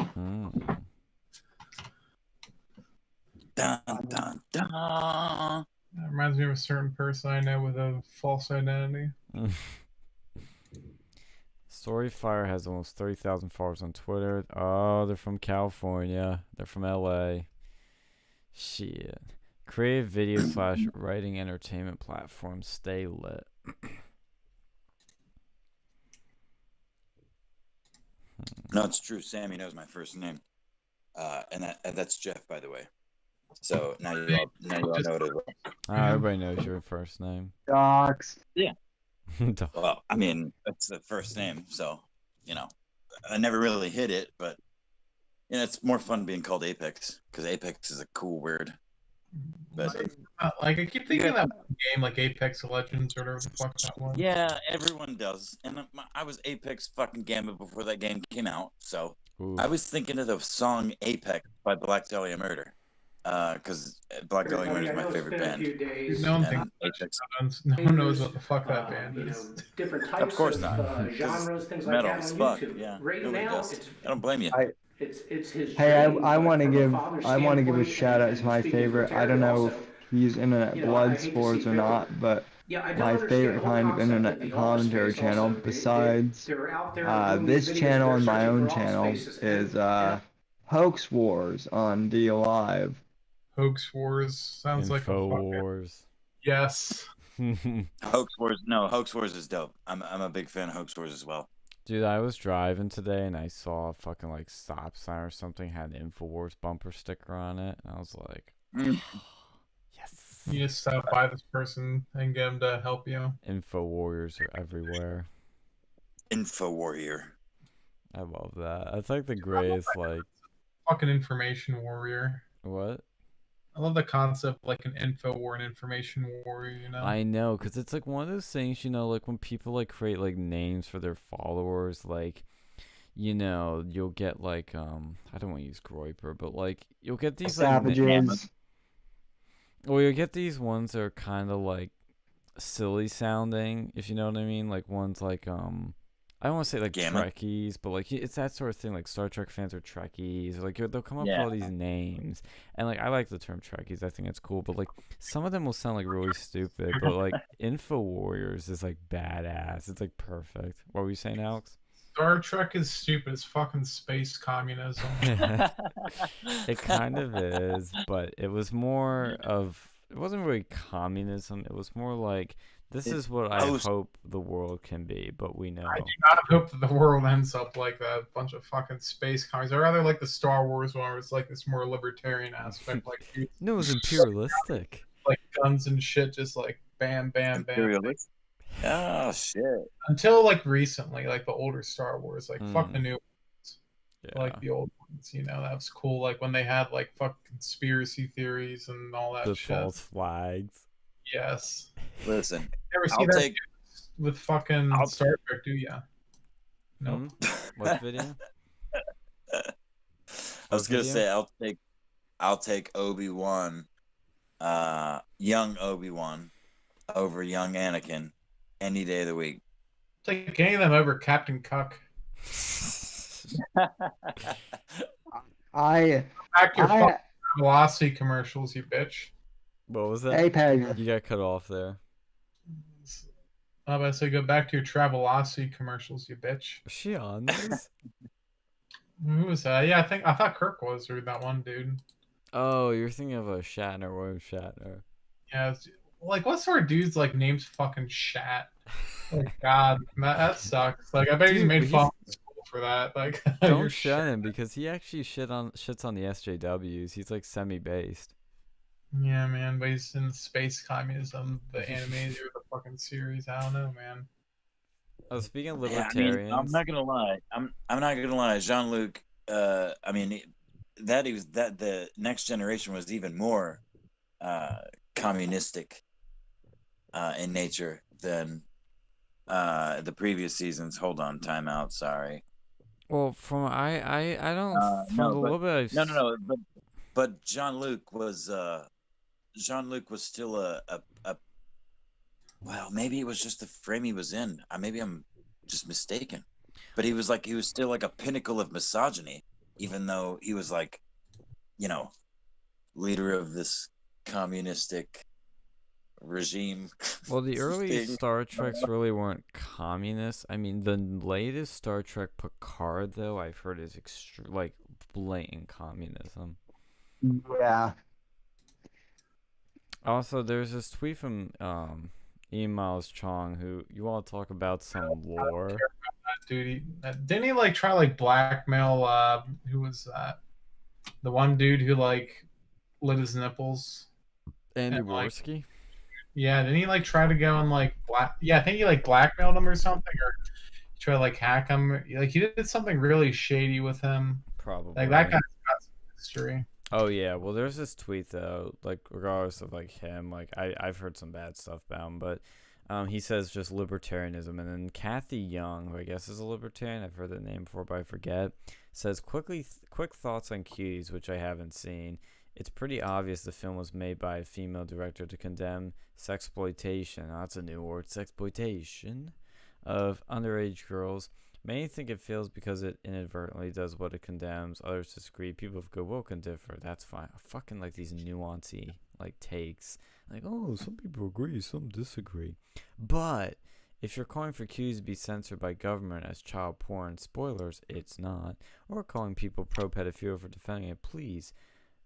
Dun, dun, dun.
That reminds me of a certain person I know with a false identity.
Storyfire has almost 30,000 followers on Twitter. Oh, they're from California. They're from LA. Shit. Creative video / writing entertainment platform. Stay lit.
No, it's true. Sammy knows my first name. And that's Jeff, by the way. So now you all know it as well.
Everybody knows your first name.
Docs.
Yeah. Well, I mean, that's the first name, so I never really hit it, but it's more fun being called Apex because Apex is a cool word. But
I keep thinking of that game like Apex Legends or whatever the fuck that was.
Yeah, everyone does, and I was Apex fucking Gambit before that game came out, so I was thinking of the song Apex by Black Dahlia Murder. Because Black Dahlia Murder is my favorite band.
No one knows what the fuck that band is.
Different types
of course not.
Genres, things like
metal
that
as
on
fuck.
YouTube.
Yeah,
Right
nobody
now,
does. I don't blame you.
It's his.
Hey, I want to give a shout out to my favorite. I don't know if he's internet blood sports or not, but my favorite kind of internet commentary channel besides this channel and my own channel is Hoax Wars on D Live.
Hoax Wars sounds like a
Wars.
Yes.
Hoax Wars. No, Hoax Wars is dope. I'm a big fan of Hoax Wars as well.
Dude, I was driving today and I saw a fucking like stop sign or something had an InfoWars bumper sticker on it, and I was like, yes.
You just stop by this person and get them to help you.
Info warriors are everywhere.
Info warrior.
I love that. That's like the greatest like
fucking information warrior.
What?
I love the concept like an info war and information warrior,
I know, because it's like one of those things, like when people like create like names for their followers, like, you'll get like, I don't want to use Groiper, but like, you'll get these
Savages.
Well, you'll get these ones that are kind of like silly sounding, if you know what I mean, like ones like, I don't want to say like Trekkies, but like it's that sort of thing. Like Star Trek fans are Trekkies. Or, like they'll come up with all these names, and like I like the term Trekkies. I think it's cool, but like some of them will sound like really stupid. But like Info Warriors is like badass. It's like perfect. What were you saying, Alex?
Star Trek is stupid. It's fucking space communism.
It kind of is, but it was more of. It wasn't really communism. It was more like. This is what I hope the world can be, but we know.
I do not hope that the world ends up like that bunch of fucking space commies. I rather like the Star Wars one where it's like this more libertarian aspect. Like
no, it was imperialistic.
Like guns and shit, just like bam, bam, bam.
Imperialistic? Oh, shit.
Until like recently, like the older Star Wars, like fuck the new ones.
Yeah.
Like the old ones, that was cool. Like when they had like fucking conspiracy theories and all that shit.
The false flags.
Yes.
Listen,
never see that with fucking Star Trek, do ya? No. Nope.
What video?
I was gonna say I'll take Obi-Wan, young Obi-Wan, over young Anakin, any day of the week.
Take any of them over Captain Cuck. Back your fucking Velocity commercials, you bitch.
What was that?
Apex.
You got cut off there.
I'm about to say go back to your Travelocity commercials, you bitch.
Was she on this?
Who was that? Yeah, I thought Kirk was, or that one dude.
Oh, you're thinking of a Shatner, William Shatner.
Yeah, like what sort of dude's like name's fucking Shat? Oh God, that sucks. Like I bet he's made fun of school for that. Like
don't shut him because he actually shits on the SJWs. He's like semi-based.
Yeah, man, but he's in space communism, the animated or the fucking series. I don't know, man.
Oh, speaking of libertarians,
I'm not gonna lie. I'm not gonna lie. Jean-Luc. I mean, the next generation was even more communistic in nature than the previous seasons. Hold on, time out. Sorry.
Well, from I don't from a little bit.
But Jean-Luc was still a well, maybe it was just the frame he was in. Maybe I'm just mistaken. But he was still like a pinnacle of misogyny, even though he was like, leader of this communistic regime.
Well, the early
thing.
Star Treks really weren't communist. I mean, the latest Star Trek Picard, though, I've heard is like blatant communism.
Yeah.
Also, there's this tweet from Emails Chong, who you all talk about some lore.
Dude, didn't he like try like blackmail? Who was that? The one dude who like lit his nipples.
Andy
And, like,
Worski?
yeah, didn't he like try to go and like black? Yeah, I think he like blackmailed him or something, or try to like hack him. Like he did something really shady with him.
Probably.
Like that guy's got some history.
Oh yeah, well there's this tweet though, like regardless of like him, like I've heard some bad stuff about him, but he says just libertarianism, and then Kathy Young, who I guess is a libertarian, I've heard the name before but I forget, says quick thoughts on Cuties, which I haven't seen. It's pretty obvious the film was made by a female director to condemn sexploitation. Oh, that's a new word, sexploitation of underage girls. Many think it fails because it inadvertently does what it condemns. Others disagree. People of goodwill can differ. That's fine. I fucking like these nuancy like takes. Like, oh, some people agree, some disagree. But if you're calling for cues to be censored by government as child porn, spoilers, it's not. Or calling people pro-pedophilia for defending it, please.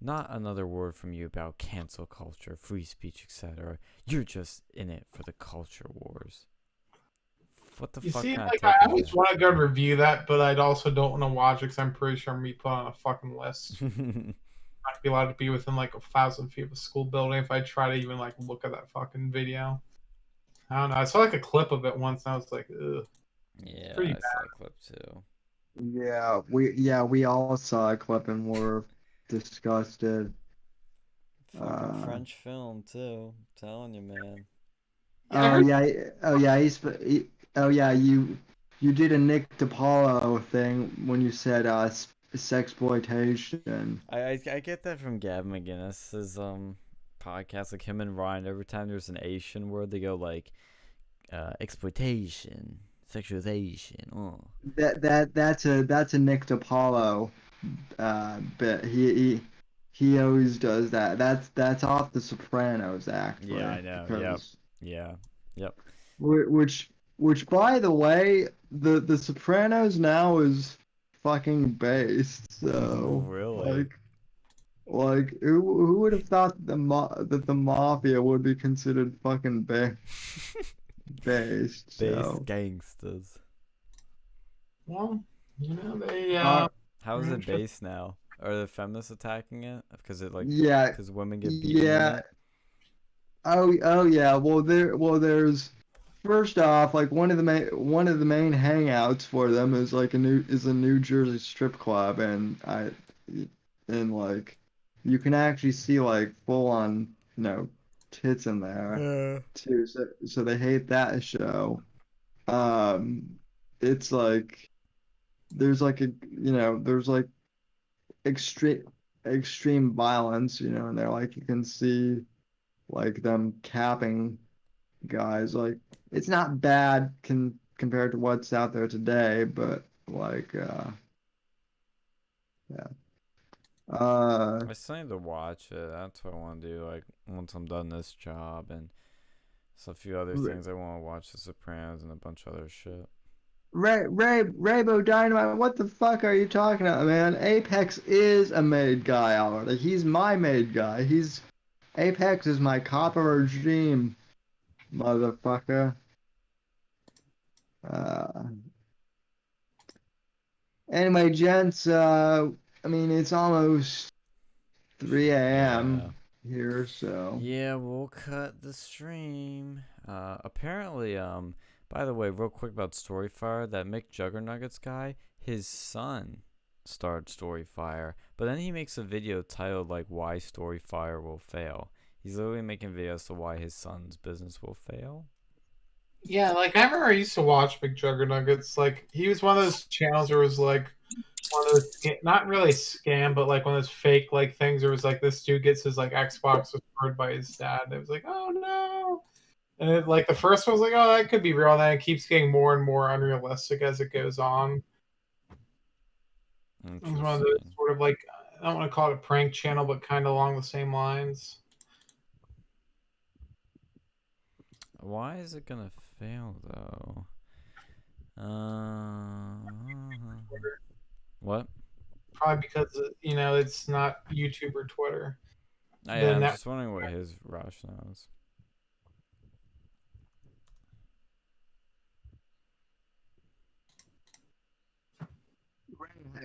Not another word from you about cancel culture, free speech, etc. You're just in it for the culture wars. What the
You
fuck
see,
kind of
like
take
I
is
always
that?
want to go review that, but I also don't want to watch it because I'm pretty sure I'm gonna be put on a fucking list. Not be allowed to be within like 1,000 feet of a school building if I try to even like look at that fucking video. I don't know. I saw like a clip of it once, and I was like, ugh.
Yeah,
Pretty
I saw a clip too.
We all saw a clip and were disgusted.
Fucking French film too. I'm telling you, man.
Oh yeah, you did a Nick DiPaolo thing when you said sexploitation.
I get that from Gavin McGinnis's podcast, like him and Ryan. Every time there's an Asian word, they go like exploitation, sexualization. Oh.
That's a Nick DiPaolo bit. He always does that. That's off The Sopranos, actually.
Yeah, I know.
Because,
Yep.
Which by the way, the Sopranos now is fucking based. So
Really?
like who would have thought that the mafia would be considered fucking based?
Base
So.
gangsters.
Well, you know they.
How is it based now? Are the feminists attacking it because it like
Yeah,
because women get beaten in it?
Oh yeah. There's first off, like one of the main hangouts for them is like a New Jersey strip club, and like you can actually see like full on tits in there too. So they hate that show. It's like there's like there's like extreme violence, and they're like you can see like them capping guys. Like it's not bad compared to what's out there today, but like yeah.
I still need to watch it. That's what I want to do. Like once I'm done this job, and so a few other things I want to watch, The Sopranos and a bunch of other shit.
Rainbow Dynamite, what the fuck are you talking about, man? Apex is a made guy already. He's my made guy. Apex is my copper regime, motherfucker. Anyway, gents, I mean, it's almost 3 a.m. here, so.
Yeah, we'll cut the stream. Apparently, by the way, real quick about Storyfire, that Mick Juggernuggets guy, his son started Storyfire, but then he makes a video titled, like, Why Storyfire Will Fail. He's literally making videos to why his son's business will fail.
Yeah, like I remember I used to watch Big Juggernuggets. Like he was one of those channels where it was like one of those not really scam, but like one of those fake like things. Where it was like this dude gets his like Xbox destroyed by his dad. And it was like, oh no. And it, like the first one was like, oh, that could be real. And then it keeps getting more and more unrealistic as it goes on. It was one of those sort of like I don't want to call it a prank channel, but kind of along the same lines.
Why is it gonna fail though? What?
Probably because it's not YouTube or Twitter.
I'm just wondering what his rationale is.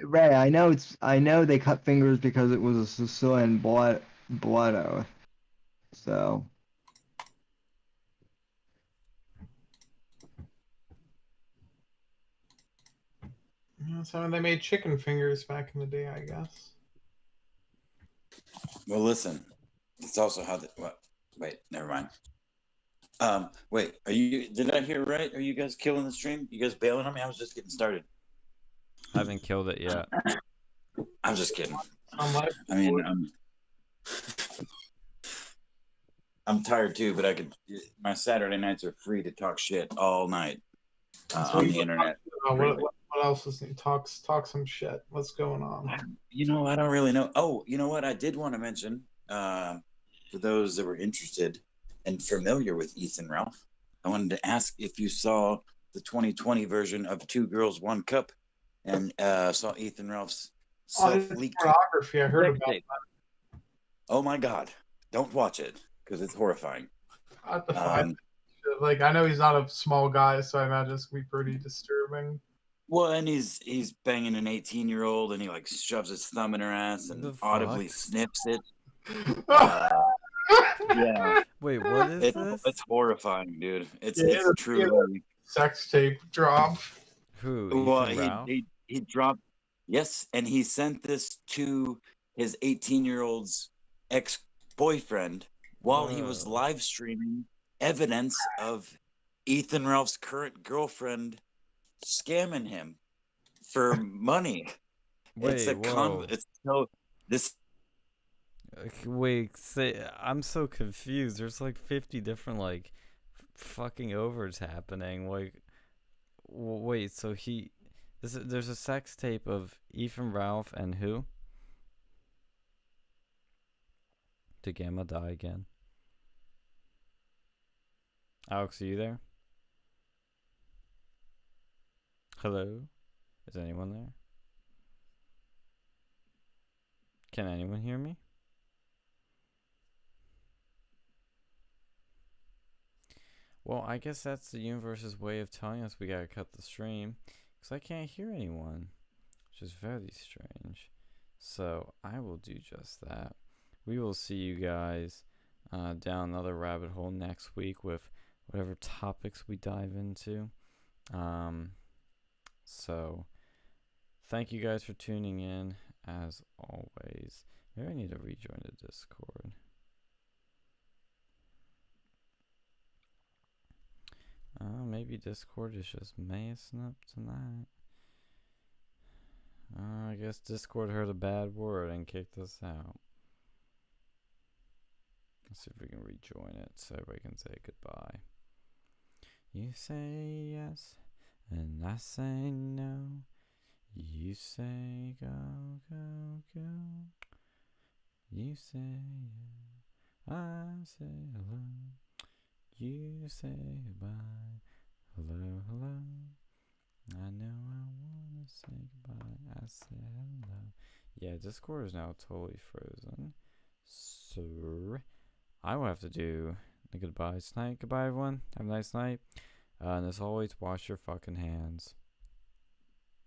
Ray, I know they cut fingers because it was a Sicilian blood oath. So
So they made chicken fingers back in the day, I guess.
Well, listen, it's also how the wait, never mind. Wait, did I hear right? Are you guys killing the stream? You guys bailing on me? I was just getting started.
I haven't killed it yet.
I'm just kidding.
I
mean, I'm tired too, but my Saturday nights are free to talk shit all night on the internet.
What else is new? Talk some shit. What's going on?
I don't really know. Oh, you know what? I did want to mention, for those that were interested and familiar with Ethan Ralph, I wanted to ask if you saw the 2020 version of Two Girls, One Cup, and saw Ethan Ralph's self-leaked
pornography. I heard about that.
Oh my God! Don't watch it because it's horrifying.
Like, I know he's not a small guy, so I imagine it's gonna be pretty disturbing.
Well, and he's banging an 18-year-old, and he like shoves his thumb in her ass and audibly sniffs it. Yeah.
Wait, what is this?
It's horrifying, dude. It's truly
sex tape drop.
Who?
Well, he dropped. Yes, and he sent this to his 18-year-old's ex-boyfriend while he was live streaming evidence of Ethan Ralph's current girlfriend scamming him for money.
Wait, I'm so confused. There's like 50 different like fucking overs happening. Like, wait, so there's a sex tape of Ethan Ralph and who? Did Gamma die again? Alex, are you there? Hello? Is anyone there? Can anyone hear me? Well, I guess that's the universe's way of telling us we gotta cut the stream, because I can't hear anyone, which is very strange. So I will do just that. We will see you guys down another rabbit hole next week with whatever topics we dive into. So thank you guys for tuning in as always. Maybe I need to rejoin the Discord. Maybe Discord is just messing up tonight. I guess Discord heard a bad word and kicked us out. Let's see if we can rejoin it so everybody can say goodbye. You say yes, and I say no. You say go, go, go. You say yeah, I say hello. You say goodbye. Hello, hello. I know I wanna say goodbye. I say hello. Yeah, Discord is now totally frozen. So I will have to do the goodbyes tonight. Goodbye, everyone. Have a nice night. And as always, wash your fucking hands.